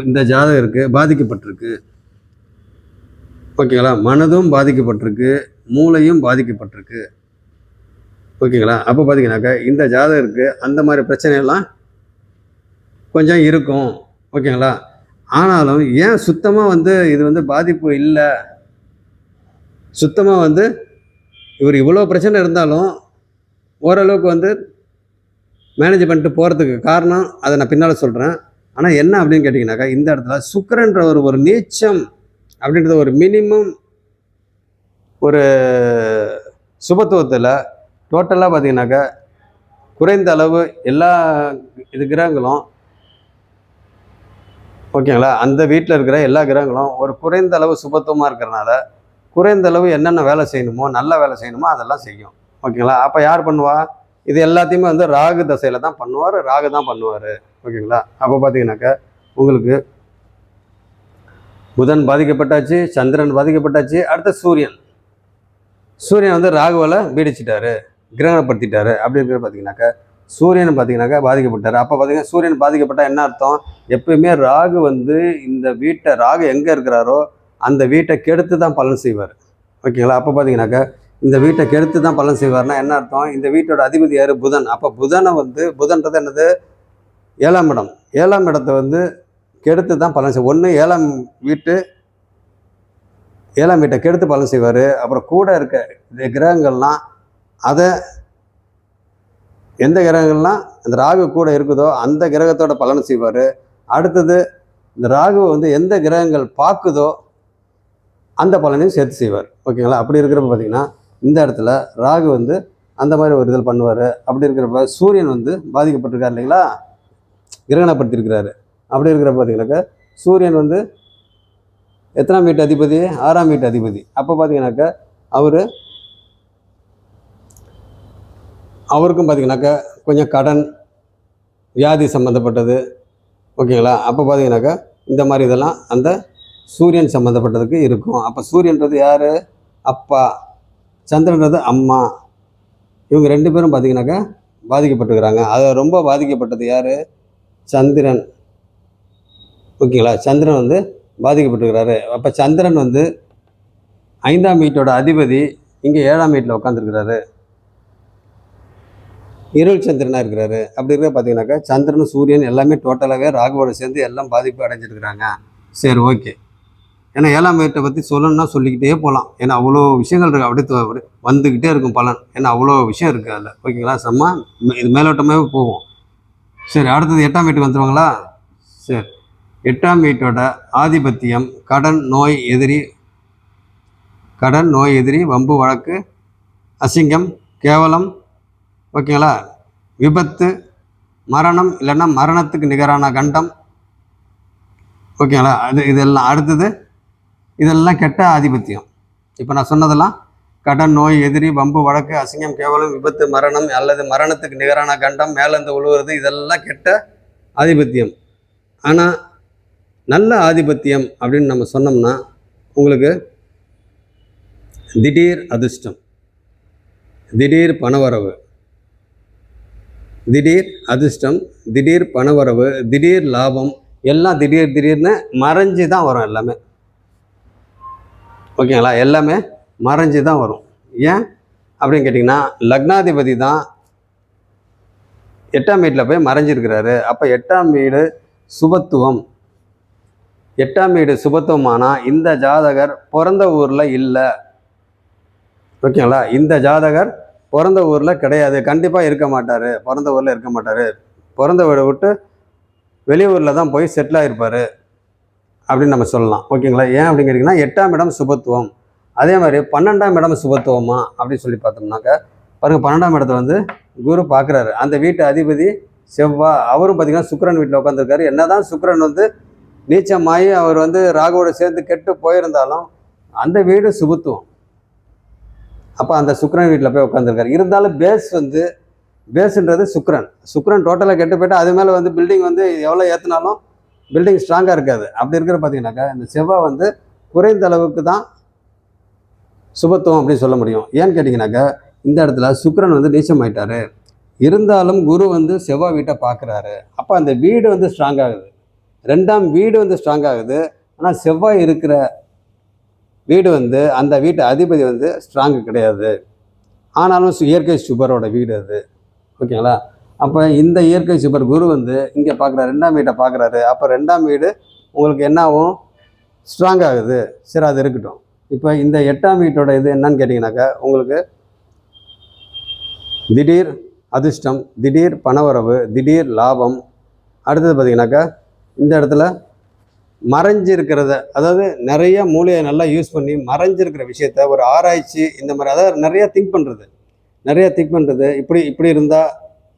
இந்த ஜாதகருக்கு பாதிக்கப்பட்டிருக்கு. ஓகேங்களா? மனதும் பாதிக்கப்பட்டிருக்கு, மூளையும் பாதிக்கப்பட்டிருக்கு. ஓகேங்களா? அப்போ பார்த்தீங்கன்னாக்கா இந்த ஜாதகருக்கு அந்த மாதிரி பிரச்சனையெல்லாம் கொஞ்சம் இருக்கும். ஓகேங்களா? ஆனாலும் ஏன் சுத்தமாக வந்து இது வந்து பாதிப்பு இல்லை, சுத்தமாக வந்து இவர் இவ்வளோ பிரச்சனை இருந்தாலும் ஓரளவுக்கு வந்து மேனேஜ் பண்ணிட்டு போகிறதுக்கு காரணம் அதை நான் பின்னால் சொல்கிறேன். ஆனால் என்ன அப்படின்னு கேட்டிங்கனாக்கா, இந்த இடத்துல சுக்கிரன்ற ஒரு நீச்சம் அப்படின்றது ஒரு மினிமம் ஒரு சுபத்துவத்தில் டோட்டலாக பார்த்தீங்கன்னாக்கா குறைந்த அளவு எல்லா கிரகங்களும், ஓகேங்களா, அந்த வீட்டில் இருக்கிற எல்லா கிரகங்களும் ஒரு குறைந்த அளவு சுபத்துவமாக இருக்கிறனால குறைந்த அளவு என்னென்ன வேலை செய்யணுமோ, நல்ல வேலை செய்யணுமோ அதெல்லாம் செய்யும். ஓகேங்களா? அப்போ யார் பண்ணுவா? இது எல்லாத்தையுமே வந்து ராகு தசையில் தான் பண்ணுவார், ராகு தான் பண்ணுவார். ஓகேங்களா? அப்போ பார்த்தீங்கன்னாக்கா உங்களுக்கு புதன் பாதிக்கப்பட்டாச்சு, சந்திரன் பாதிக்கப்பட்டாச்சு. அடுத்த சூரியன் வந்து ராகுவால் பீடிச்சிட்டாரு, கிரகணப்படுத்திட்டாரு. அப்படி இருக்கிற பார்த்தீங்கன்னாக்கா சூரியன் பார்த்தீங்கன்னாக்கா பாதிக்கப்பட்டார். அப்போ பார்த்தீங்கன்னா சூரியன் பாதிக்கப்பட்டால் என்ன அர்த்தம்? எப்பயுமே ராகு வந்து இந்த வீட்டை, ராகு எங்கே இருக்கிறாரோ அந்த வீட்டை கெடுத்து தான் பலன் செய்வார். ஓகேங்களா? அப்போ பார்த்தீங்கன்னாக்கா இந்த வீட்டை கெடுத்து தான் பலன் செய்வார்னா என்ன அர்த்தம்? இந்த வீட்டோட அதிபதி யார்? புதன். அப்போ புதனை வந்து, புதன்றது என்னது? 7ஆம் இடம். 7ஆம் இடத்தை வந்து கெடுத்து தான் பலன் செய்வார். ஒன்று 7ஆம் வீட்டை கெடுத்து பலன் செய்வார். அப்புறம் கூட இருக்க இந்த கிரகங்கள்லாம் அதை, எந்த கிரகங்கள்லாம் அந்த ராகு கூட இருக்குதோ அந்த கிரகத்தோட பலன் செய்வார். அடுத்தது இந்த ராகு வந்து எந்த கிரகங்கள் பார்க்குதோ அந்த பலனையும் சேர்த்து செய்வார். ஓகேங்களா? அப்படி இருக்கிறப்ப பார்த்தீங்கன்னா இந்த இடத்துல ராகு வந்து அந்த மாதிரி ஒரு இதில் பண்ணுவார். அப்படி இருக்கிறப்ப சூரியன் வந்து பாதிக்கப்பட்டிருக்காரு இல்லைங்களா, கிரகணப்படுத்தியிருக்கிறாரு. அப்படி இருக்கிறப்ப பார்த்தீங்கன்னாக்கா சூரியன் வந்து எத்தனாம் வீட்டு அதிபதி? 6ஆம் வீட்டு அதிபதி. அப்போ பார்த்தீங்கன்னாக்கா அவருக்கும் பார்த்தீங்கன்னாக்கா கொஞ்சம் கடன், வியாதி சம்மந்தப்பட்டது. ஓகேங்களா? அப்போ பார்த்தீங்கன்னாக்கா இந்த மாதிரி இதெல்லாம் அந்த சூரியன் சம்மந்தப்பட்டதுக்கு இருக்கும். அப்போ சூரியன்றது யார்? அப்பா. சந்திரன்றது அம்மா. இவங்க 2 பேரும் பார்த்தீங்கன்னாக்கா பாதிக்கப்பட்டிருக்கிறாங்க. அதை ரொம்ப பாதிக்கப்பட்டது யார்? சந்திரன். ஓகேங்களா? சந்திரன் வந்து பாதிக்கப்பட்டிருக்கிறாரு. அப்போ சந்திரன் வந்து 5ஆம் வீட்டோட அதிபதி இங்கே 7ஆம் வீட்டில் உட்காந்துருக்கிறாரு, இருள் சந்திரனாக இருக்கிறாரு. அப்படி இருக்க பார்த்தீங்கன்னாக்கா சந்திரன், சூரியன் எல்லாமே டோட்டலாகவே ராகுவோட சேர்ந்து எல்லாம் பாதிப்பு அடைஞ்சிருக்கிறாங்க. சரி, ஓகே. ஏன்னா 7ஆம் வீட்டை பற்றி சொல்லணும்னா சொல்லிக்கிட்டே போகலாம். ஏன்னா அவ்வளோ விஷயங்கள் இருக்குது, அப்படியே வந்துக்கிட்டே இருக்கும் பலன். ஏன்னா அவ்வளோ விஷயம் இருக்குது அதில். ஓகேங்களா? இது மேலோட்டமாகவே போகும். சரி, அடுத்தது 8ஆம் வீட்டுக்கு வந்துடுவாங்களா? சரி, 8ஆம் வீட்டோட ஆதிபத்தியம் கடன், நோய், எதிரி, கடன், நோய், எதிரி, வம்பு, வழக்கு, அசிங்கம், கேவலம், ஓகேங்களா, விபத்து, மரணம் இல்லைன்னா மரணத்துக்கு நிகரான கண்டம், ஓகேங்களா. இதெல்லாம் அடுத்தது இதெல்லாம் கெட்ட ஆதிபத்தியம். இப்போ நான் சொன்னதெல்லாம் கடன், நோய், எதிரி, வம்பு, வழக்கு, அசிங்கம், கேவலம், விபத்து, மரணம் அல்லது மரணத்துக்கு நிகரான கண்டம், மேலேருந்து உழுவுறது, இதெல்லாம் கெட்ட ஆதிபத்தியம். ஆனால் நல்ல ஆதிபத்தியம் அப்படின்னு நம்ம சொன்னோம்னா உங்களுக்கு திடீர் அதிர்ஷ்டம், திடீர் பணவரவு, திடீர் அதிர்ஷ்டம், திடீர் பணவரவு, திடீர் லாபம், எல்லாம் திடீர்னு மறைஞ்சு தான் வரும். எல்லாமே ஓகேங்களா, எல்லாமே மறைஞ்சு தான் வரும். ஏன் அப்படின்னு கேட்டிங்கன்னா லக்னாதிபதி தான் 8ஆம் வீட்டில் போய் மறைஞ்சிருக்கிறாரு. அப்போ 8ஆம் வீடு சுபத்துவம். 8ஆம் வீடு சுபத்துவமானால் இந்த ஜாதகர் பிறந்த ஊரில் இல்லை. ஓகேங்களா, இந்த ஜாதகர் பிறந்த ஊரில் கிடையாது, கண்டிப்பாக இருக்க மாட்டார். பிறந்த ஊரில் இருக்க மாட்டார். பிறந்த வீடை விட்டு வெளியூரில் தான் போய் செட்டில் ஆகிருப்பார் அப்படின்னு நம்ம சொல்லலாம். ஓகேங்களா, ஏன் அப்படின்னு கேட்டிங்கன்னா 8ஆம் இடம் சுபத்துவம். அதே மாதிரி 12ஆம் இடம் சுபத்துவமா அப்படின்னு சொல்லி பார்த்தோம்னாக்கா பாருங்கள், 12ஆம் இடத்தை வந்து குரு பார்க்குறாரு. அந்த வீட்டு அதிபதி செவ்வாய், அவரும் பார்த்திங்கன்னா சுக்கிரன் வீட்டில் உட்காந்துருக்காரு. என்ன தான் சுக்கிரன் வந்து நீச்சமாகி அவர் வந்து ராகுவோட சேர்ந்து கெட்டு போயிருந்தாலும் அந்த வீடு சுபத்துவம். அப்போ அந்த சுக்கிரன் வீட்டில் போய் உட்காந்துருக்காரு. இருந்தாலும் பேஸுன்றது சுக்கிரன் டோட்டலாக கெட்டு போய்ட்டு அது மேலே வந்து பில்டிங் வந்து எவ்வளோ ஏற்றினாலும் பில்டிங் ஸ்ட்ராங்காக இருக்காது. அப்படி இருக்கிற பார்த்தீங்கன்னாக்கா இந்த செவ்வாய் வந்து குறைந்த அளவுக்கு தான் சுபத்துவம் அப்படின்னு சொல்ல முடியும். ஏன்னு கேட்டிங்கனாக்கா இந்த இடத்துல சுக்கிரன் வந்து நீச்சம் ஆயிட்டாரு. இருந்தாலும் குரு வந்து செவ்வாய் வீட்டை பார்க்குறாரு. அப்போ அந்த வீடு வந்து ஸ்ட்ராங் ஆகுது. 2ஆம் வீடு வந்து ஸ்ட்ராங் ஆகுது. ஆனால் செவ்வாய் இருக்கிற வீடு வந்து அந்த வீட்டு அதிபதி வந்து ஸ்ட்ராங்கு கிடையாது. ஆனாலும் இயற்கை சுபரோட வீடு அது. ஓகேங்களா, அப்போ இந்த இயற்கை சுபர் குரு வந்து இங்கே பார்க்குறாரு, 2ஆம் வீட்டை பார்க்குறாரு. அப்போ 2ஆம் வீடு உங்களுக்கு என்ன ஆகும், ஸ்ட்ராங் ஆகுது. சரி, அது இருக்கட்டும். இப்போ இந்த 8ஆம் வீட்டோட இது என்னன்னு கேட்டிங்கனாக்கா உங்களுக்கு திடீர் அதிர்ஷ்டம், திடீர் பணவரவு, திடீர் லாபம். அடுத்தது பார்த்திங்கனாக்கா இந்த இடத்துல மறைஞ்சிருக்கிறத, அதாவது நிறைய மூளையை நல்லா யூஸ் பண்ணி மறைஞ்சிருக்கிற விஷயத்த ஒரு ஆராய்ச்சி இந்த மாதிரி, அதாவது நிறைய திங்க் பண்ணுறது, இப்படி இருந்தால்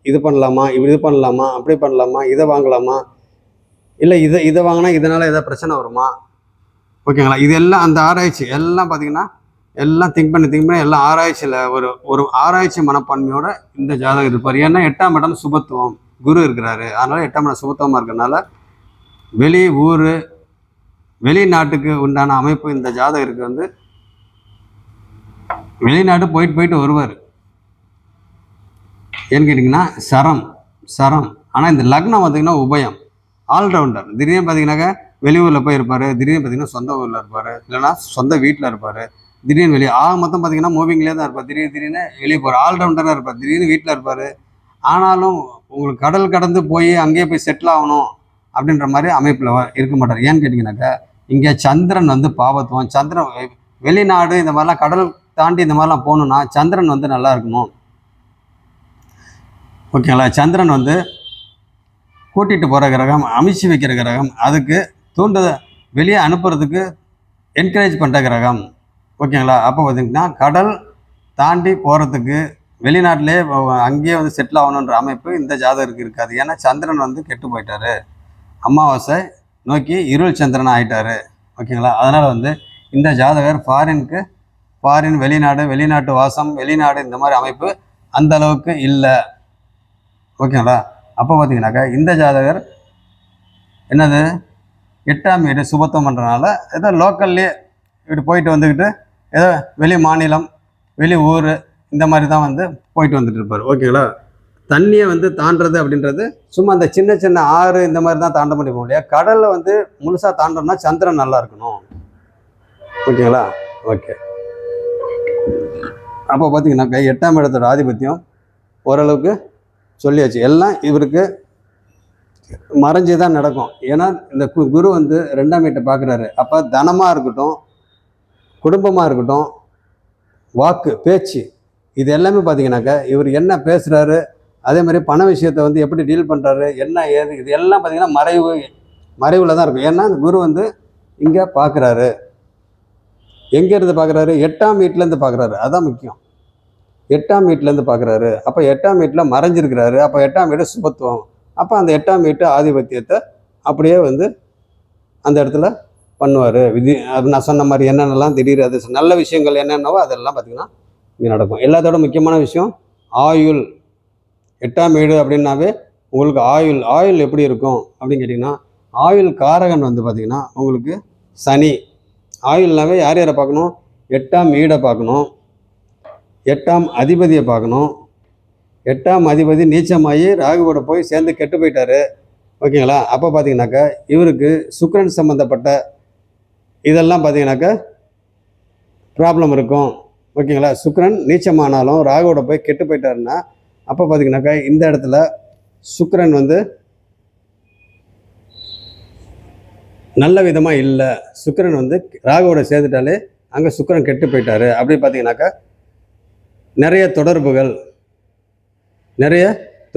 இது பண்ணலாமா, இது பண்ணலாமா, அப்படி பண்ணலாமா, இதை வாங்கலாமா, இல்லை இதை வாங்கினா இதனால் எதாவது பிரச்சனை வருமா, ஓகேங்களா. இதெல்லாம் அந்த ஆராய்ச்சி எல்லாம் பார்த்திங்கன்னா எல்லாம் திங்க் பண்ணி எல்லாம் ஆராய்ச்சியில் ஒரு ஆராய்ச்சி மனப்பான்மையோட இந்த ஜாதகம் இருப்பார். ஏன்னா 8ஆம் இடம் சுபத்துவம், குரு இருக்கிறாரு. அதனால் 8ஆம் இடம் சுபத்துவமாக இருக்கிறதுனால வெளிநாட்டுக்கு உண்டான அமைப்பு இந்த ஜாதகருக்கு வந்து வெளிநாடு போயிட்டு வருவார். ஏன்னு கேட்டிங்கன்னா சரம். ஆனால் இந்த லக்னம் பார்த்திங்கன்னா உபயம், ஆல்ரவுண்டர். திடீர்னு பார்த்திங்கனாக்கா வெளியூரில் போய் இருப்பார், திடீர்னு பார்த்திங்கன்னா சொந்த ஊரில் இருப்பார், இல்லைனா சொந்த வீட்டில் இருப்பார், திடீர்னு வெளியே மொத்தம் பார்த்திங்கன்னா மூவிங்லேயே தான் இருப்பார். திடீர்னு வெளியே போகிறார், ஆல்ரவுண்டராக இருப்பார். திடீர்னு வீட்டில் இருப்பார். ஆனாலும் உங்களுக்கு கடல் கடந்து போய் அங்கேயே போய் செட்டில் ஆகணும் அப்படின்ற மாதிரி அமைப்பில் இருக்க மாட்டார். ஏன்னு கேட்டிங்கனாக்கா இங்கே சந்திரன் வந்து பாவத்துவம். சந்திரன் வெளிநாடு இந்த மாதிரிலாம் கடல் தாண்டி இந்த மாதிரிலாம் போகணுன்னா சந்திரன் வந்து நல்லா இருக்கணும். ஓகேங்களா, சந்திரன் வந்து கூட்டிகிட்டு போகிற கிரகம், அமைச்சு வைக்கிற கிரகம், அதுக்கு வெளியே அனுப்புறதுக்கு என்கரேஜ் பண்ணுற கிரகம். ஓகேங்களா, அப்போ பார்த்திங்கன்னா கடல் தாண்டி போகிறதுக்கு வெளிநாட்டிலே அங்கேயே வந்து செட்டில் ஆகணுன்ற அமைப்பு இந்த ஜாதகருக்கு இருக்காது. ஏன்னா சந்திரன் வந்து கெட்டு போயிட்டார், அமாவாசை நோக்கி இருள் சந்திரன் ஆகிட்டார். ஓகேங்களா, அதனால் வந்து இந்த ஜாதகர் ஃபாரின் வெளிநாட்டு வாசம், வெளிநாடு இந்த மாதிரி அமைப்பு அந்த அளவுக்கு இல்லை. ஓகேங்களா, அப்போ பார்த்தீங்கன்னாக்கா இந்த ஜாதகர் என்னது 8ஆம் வீடு சுபத்துவம் பண்ணுறதுனால ஏதோ லோக்கல்லே இப்படி போயிட்டு வந்துக்கிட்டு ஏதோ வெளி மாநிலம், வெளி ஊர் இந்த மாதிரி தான் வந்து போயிட்டு வந்துட்டு இருப்பார். ஓகேங்களா, தண்ணியை வந்து தாண்டுறது அப்படின்றது சும்மா அந்த சின்ன சின்ன ஆறு இந்த மாதிரி தான் தாண்ட முடியும் இல்லையா. கடலில் வந்து முழுசாக தாண்டோம்னா சந்திரன் நல்லா இருக்கணும். ஓகேங்களா, ஓகே. அப்போ பார்த்தீங்கன்னாக்கா 8ஆம் இடத்தோட ஆதிபத்தியம் ஓரளவுக்கு சொல்லியாச்சு. எல்லாம் இவருக்கு மறைஞ்சு தான் நடக்கும். ஏன்னா இந்த குரு வந்து 2ஆம் வீட்டை பார்க்குறாரு. அப்போ தனமாக இருக்கட்டும், குடும்பமாக இருக்கட்டும், வாக்கு பேச்சு, இது எல்லாமே பார்த்தீங்கன்னாக்கா இவர் என்ன பேசுகிறாரு, அதே மாதிரி பண விஷயத்தை வந்து எப்படி டீல் பண்ணுறாரு, என்ன ஏது, இது எல்லாம் பார்த்தீங்கன்னா மறைவில் தான் இருக்கும். ஏன்னா இந்த குரு வந்து இங்கே பார்க்குறாரு. எங்கேருந்து பார்க்குறாரு? 8ஆம் வீட்டிலேருந்து பார்க்குறாரு. அதான் முக்கியம். 8ஆம் வீட்டிலேருந்து பார்க்குறாரு. அப்போ 8ஆம் வீட்டில் மறைஞ்சிருக்கிறாரு. அப்போ 8ஆம் வீடு சுபத்துவம். அப்போ அந்த 8ஆம் வீட்டு ஆதிபத்தியத்தை அப்படியே வந்து அந்த இடத்துல பண்ணுவார். அது நான் சொன்ன மாதிரி என்னென்னலாம் திடீர் அது நல்ல விஷயங்கள் என்னென்னவோ அதெல்லாம் பார்த்திங்கன்னா இங்கே நடக்கும். எல்லாத்தோட முக்கியமான விஷயம் ஆயுள். 8ஆம் வீடு அப்படின்னாவே உங்களுக்கு ஆயுள் எப்படி இருக்கும் அப்படின்னு கேட்டிங்கன்னா, ஆயுள் காரகன் வந்து பார்த்திங்கன்னா உங்களுக்கு சனி. ஆயுள்னாவே யார் யாரை பார்க்கணும்? 8ஆம் வீடை பார்க்கணும், 8ஆம் அதிபதியை பார்க்கணும். 8ஆம் அதிபதி நீச்சமாகி ராகுவோட போய் சேர்ந்து கெட்டு போயிட்டாரு. ஓகேங்களா? அப்போ பார்த்தீங்கன்னாக்கா இவருக்கு சுக்கிரன் சம்மந்தப்பட்ட இதெல்லாம் பார்த்தீங்கன்னாக்கா ப்ராப்ளம் இருக்கும். ஓகேங்களா? சுக்கிரன் நீச்சமானாலும் ராகுவோட போய் கெட்டு போயிட்டாருன்னா அப்போ பார்த்தீங்கன்னாக்கா இந்த இடத்துல சுக்கிரன் வந்து நல்ல விதமாக இல்லை. சுக்கிரன் வந்து ராகுவோட சேர்த்துட்டாலே அங்கே சுக்கிரன் கெட்டு போயிட்டாரு. அப்படி பார்த்தீங்கன்னாக்கா நிறைய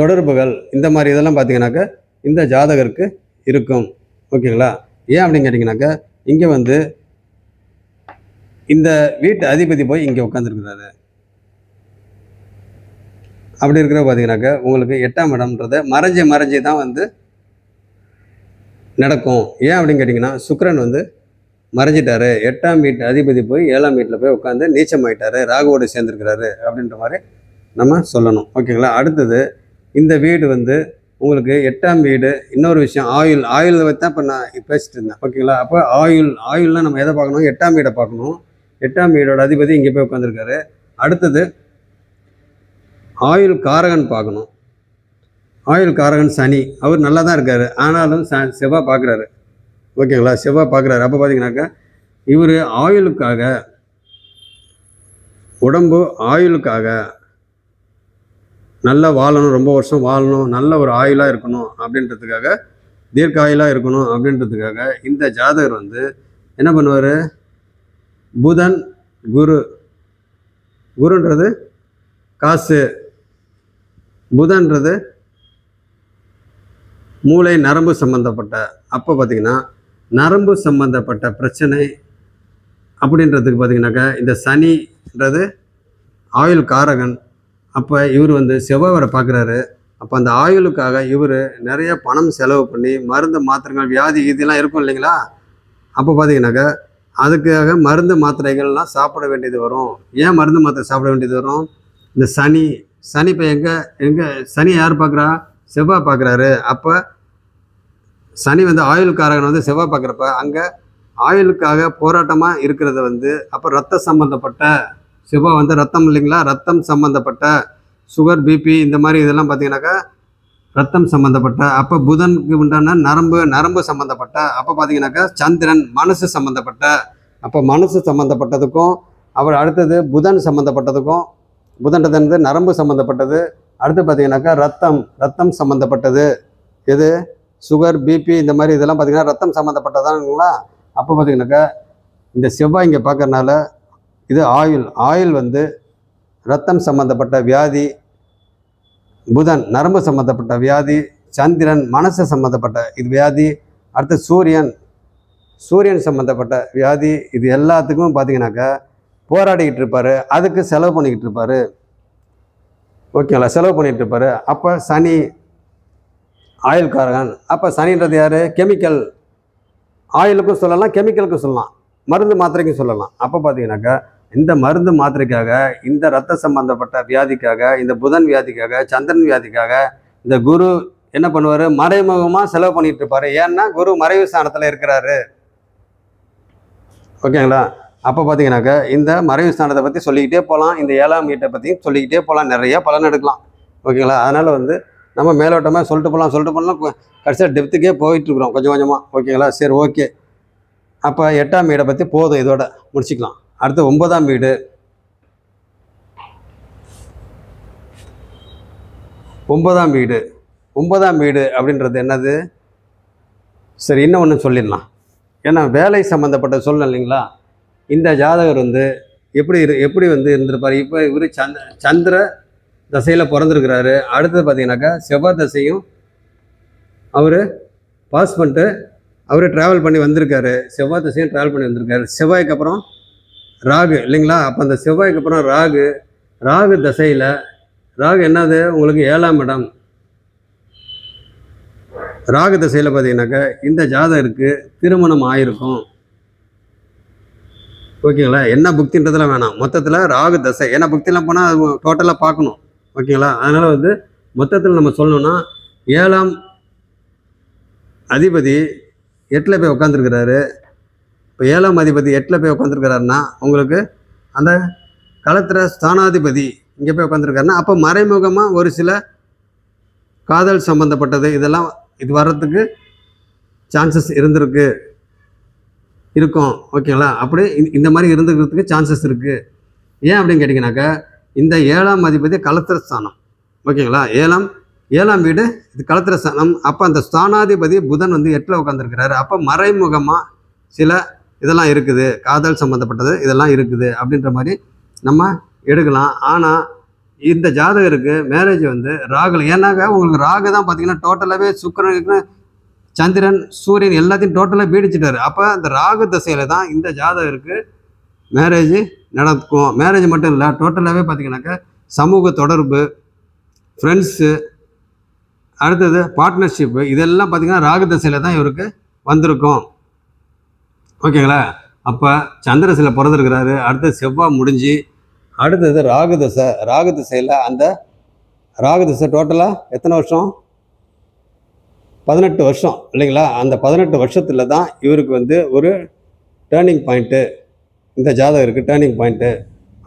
தொடர்புகள் இந்த மாதிரி இதெல்லாம் பார்த்தீங்கன்னாக்கா இந்த ஜாதகருக்கு இருக்கும். ஓகேங்களா? ஏன் அப்படின்னு கேட்டிங்கனாக்கா இங்கே வந்து இந்த வீட்டு அதிபதி போய் இங்கே உட்காந்துருக்குறாரு. அப்படி இருக்கிற பார்த்தீங்கன்னாக்கா உங்களுக்கு 8ஆம் இடம்ன்றதை மறைஞ்சி தான் வந்து நடக்கும். ஏன் அப்படின்னு கேட்டிங்கன்னா சுக்கிரன் வந்து மறைஞ்சிட்டாரு. 8ஆம் வீட்டு அதிபதி போய் 7ஆம் வீட்டில் போய் உட்காந்து நீச்சமாயிட்டாரு, ராகுவோடு சேர்ந்துருக்கிறாரு அப்படின்ற மாதிரி நம்ம சொல்லணும். ஓகேங்களா? அடுத்தது இந்த வீடு வந்து உங்களுக்கு 8ஆம் வீடு. இன்னொரு விஷயம் ஆயுள் வச்சு தான் இப்போ நான் பேசிட்டு இருந்தேன். ஓகேங்களா? அப்போ ஆயுள்னால் நம்ம எதை பார்க்கணும்? 8ஆம் வீடை பார்க்கணும். 8ஆம் வீடோட அதிபதி இங்கே போய் உட்காந்துருக்காரு. அடுத்தது ஆயுள் காரகன் பார்க்கணும். ஆயுள் காரகன் சனி. அவர் நல்லா தான் இருக்கார். ஆனாலும் செவ்வாய் பார்க்குறாரு. ஓகேங்களா? செவ்வாய் பார்க்குறாரு. அப்போ பார்த்தீங்கன்னாக்கா இவர் ஆயுளுக்காக, உடம்பு ஆயுளுக்காக நல்லா வாழணும், ரொம்ப வருஷம் வாழணும், நல்ல ஒரு ஆயுளாக இருக்கணும் அப்படின்றதுக்காக, தீர்க்க ஆயுளாக இருக்கணும் அப்படின்றதுக்காக இந்த ஜாதகர் வந்து என்ன பண்ணுவார்? புதன் குருன்றது காசு, புதன்றது மூளை நரம்பு சம்மந்தப்பட்ட. அப்போ பார்த்திங்கன்னா நரம்பு சம்மந்தப்பட்ட பிரச்சனை அப்படின்றதுக்கு பார்த்திங்கனாக்கா இந்த சனின்றது ஆயுள் காரகன். அப்போ இவர் வந்து செவ்வாய் பார்க்குறாரு. அப்போ அந்த ஆயுளுக்காக இவர் நிறைய பணம் செலவு பண்ணி மருந்து மாத்திரைகள் வியாதி இதெல்லாம் இருக்கும் இல்லைங்களா? அப்போ பார்த்தீங்கன்னாக்கா அதுக்காக மருந்து மாத்திரைகள்லாம் சாப்பிட வேண்டியது வரும். ஏன் மருந்து மாத்திரை சாப்பிட வேண்டியது வரும்? இந்த சனி இப்போ எங்கே சனி யார் பார்க்குறா? செவ்வாய் பார்க்குறாரு. அப்போ சனி வந்து ஆயுளுக்காரகன் வந்து செவ்வாய் பார்க்குறப்ப அங்கே ஆயுளுக்காக போராட்டமாக இருக்கிறத வந்து அப்போ ரத்த சம்மந்தப்பட்ட செவ்வாய் வந்து ரத்தம் இல்லைங்களா? ரத்தம் சம்மந்தப்பட்ட சுகர், பிபி இந்த மாதிரி இதெல்லாம் பார்த்தீங்கன்னாக்கா ரத்தம் சம்மந்தப்பட்ட. அப்போ புதனுக்கு உண்டான நரம்பு சம்மந்தப்பட்ட. அப்போ பார்த்தீங்கன்னாக்கா சந்திரன் மனசு சம்மந்தப்பட்ட. அப்போ மனசு சம்மந்தப்பட்டதுக்கும் அவர் அடுத்தது புதன் சம்மந்தப்பட்டதுக்கும், புதன்றது வந்து நரம்பு சம்மந்தப்பட்டது. அடுத்து பார்த்தீங்கன்னாக்கா ரத்தம் சம்மந்தப்பட்டது. எது? சுகர், பிபி இந்த மாதிரி இதெல்லாம் பார்த்தீங்கன்னா ரத்தம் சம்மந்தப்பட்டதானுங்களா? அப்போ பார்த்தீங்கன்னாக்கா இந்த செவ்வாய் இங்கே பார்க்கறனால இது ஆயுள் வந்து ரத்தம் சம்மந்தப்பட்ட வியாதி, புதன் நரம்பு சம்மந்தப்பட்ட வியாதி, சந்திரன் மனசு சம்மந்தப்பட்ட இது வியாதி, அடுத்து சூரியன் சம்மந்தப்பட்ட வியாதி. இது எல்லாத்துக்கும் பார்த்தீங்கன்னாக்கா போராடிக்கிட்டு இருப்பார். அதுக்கு செலவு பண்ணிக்கிட்டு இருப்பார். ஓகேங்களா? செலவு பண்ணிகிட்டு இருப்பார். அப்போ சனி ஆயுள்காரகன். அப்போ சனின்றது யார்? கெமிக்கல். ஆயுளுக்கும் சொல்லலாம், கெமிக்கலுக்கும் சொல்லலாம், மருந்து மாத்திரைக்கும் சொல்லலாம். அப்போ பார்த்தீங்கன்னாக்கா இந்த மருந்து மாத்திரைக்காக, இந்த ரத்த சம்பந்தப்பட்ட வியாதிக்காக, இந்த புதன் வியாதிக்காக, சந்திரன் வியாதிக்காக இந்த குரு என்ன பண்ணுவார்? மறைமுகமாக செலவு பண்ணிட்டு இருப்பார். ஏன்னா குரு மறைவு ஸ்தானத்தில் இருக்கிறாரு. ஓகேங்களா? அப்போ பார்த்தீங்கன்னாக்கா இந்த மறைவு ஸ்தானத்தை பற்றி சொல்லிக்கிட்டே போகலாம், இந்த 7ஆம் வீட்டை பற்றியும் சொல்லிக்கிட்டே போகலாம், நிறையா பலன் எடுக்கலாம். ஓகேங்களா? அதனால் வந்து நம்ம மேலோட்டமாக சொல்லிட்டு போகலாம் கடைசியாக டெப்த்துக்கே போயிட்டுருக்குறோம் கொஞ்சம் கொஞ்சமாக. ஓகேங்களா? சரி, ஓகே. அப்போ 8ஆம் வீடை பற்றி போதும், இதோட முடிச்சுக்கலாம். அடுத்து 9ஆம் வீடு. 9ஆம் வீடு அப்படின்றது என்னது? சரி, இன்னும் ஒன்று சொல்லிடலாம். ஏன்னா வேலை சம்மந்தப்பட்ட சொல்லணும் இல்லைங்களா? இந்த ஜாதகர் வந்து எப்படி வந்து இருந்திருப்பார்? இப்போ இவர் சந்திர தசையில் பிறந்திருக்கிறாரு. அடுத்தது பார்த்தீங்கன்னாக்கா செவ்வாய் தசையும் அவர் பாஸ் பண்ணிட்டு அவர் ட்ராவல் பண்ணி வந்திருக்காரு. செவ்வாய் தசையும் ட்ராவல் பண்ணி வந்திருக்காரு. செவ்வாய்க்கு அப்புறம் ராகு இல்லைங்களா? அப்போ அந்த செவ்வாய்க்கு அப்புறம் ராகு, ராகு தசையில் ராகு என்னது உங்களுக்கு 7ஆம் இடம். ராகு தசையில் பார்த்தீங்கன்னாக்கா இந்த ஜாதகருக்கு திருமணம் ஆயிருக்கும். ஓகேங்களா? என்ன புக்தின்றதெல்லாம் வேணாம், மொத்தத்தில் ராகு தசை. ஏன்னா புக்திலாம் போனால் அது டோட்டலாக பார்க்கணும். ஓகேங்களா? அதனால் வந்து மொத்தத்தில் நம்ம சொல்லணும்னா 7ஆம் அதிபதி 8ல் போய் உட்காந்துருக்கிறாரு. இப்போ 7ஆம் அதிபதி 8ல் போய் உட்காந்துருக்கிறாருன்னா உங்களுக்கு அந்த களத்திர ஸ்தானாதிபதி இங்கே போய் உட்காந்துருக்காருன்னா அப்போ மறைமுகமாக ஒரு சில காதல் சம்மந்தப்பட்டது இதெல்லாம் இது வர்றதுக்கு சான்சஸ் இருக்கும். ஓகேங்களா? அப்படி இந்த மாதிரி இருந்துக்கிறதுக்கு சான்சஸ் இருக்குது. ஏன் அப்படின்னு கேட்டிங்கனாக்கா இந்த 7ஆம் அதிபதி களத்திர ஸ்தானம். ஓகேங்களா? ஏழாம் வீடு இது களத்திர ஸ்தானம். அப்போ அந்த ஸ்தானாதிபதி புதன் வந்து 8ல் உட்காந்துருக்கிறாரு. அப்போ மறைமுகமாக சில இதெல்லாம் இருக்குது, காதல் சம்மந்தப்பட்டது இதெல்லாம் இருக்குது அப்படின்ற மாதிரி நம்ம எடுக்கலாம். ஆனால் இந்த ஜாதகருக்கு மேரேஜ் வந்து ராகுல, ஏன்னாக்கா உங்களுக்கு ராகு தான் பார்த்தீங்கன்னா டோட்டலாகவே சுக்கிரனுக்கு சந்திரன் சூரியன் எல்லாத்தையும் டோட்டலாக பீடிச்சிட்டாரு. அப்போ அந்த ராகு தசையில் தான் இந்த ஜாதகருக்கு மேரேஜ் நடக்கும். மேரேஜ் மட்டும் இல்லை, டோட்டலாகவே பார்த்தீங்கன்னாக்கா சமூக தொடர்பு, ஃப்ரெண்ட்ஸு, அடுத்தது பார்ட்னர்ஷிப்பு இதெல்லாம் பார்த்திங்கன்னா ராகு தசையில் தான் இவருக்கு வந்திருக்கும். ஓகேங்களா? அப்போ சந்திரசில் பிறந்திருக்கிறாரு. அடுத்தது செவ்வாய் முடிஞ்சு அடுத்தது ராகு தசை. ராகு தசையில் அந்த ராகு தசை டோட்டலாக எத்தனை வருஷம்? 18 வருஷம் இல்லைங்களா? அந்த 18 வருஷத்தில் தான் இவருக்கு வந்து ஒரு டேர்னிங் பாயிண்ட்டு, இந்த ஜாதகருக்கு டேர்னிங் பாயிண்ட்டு.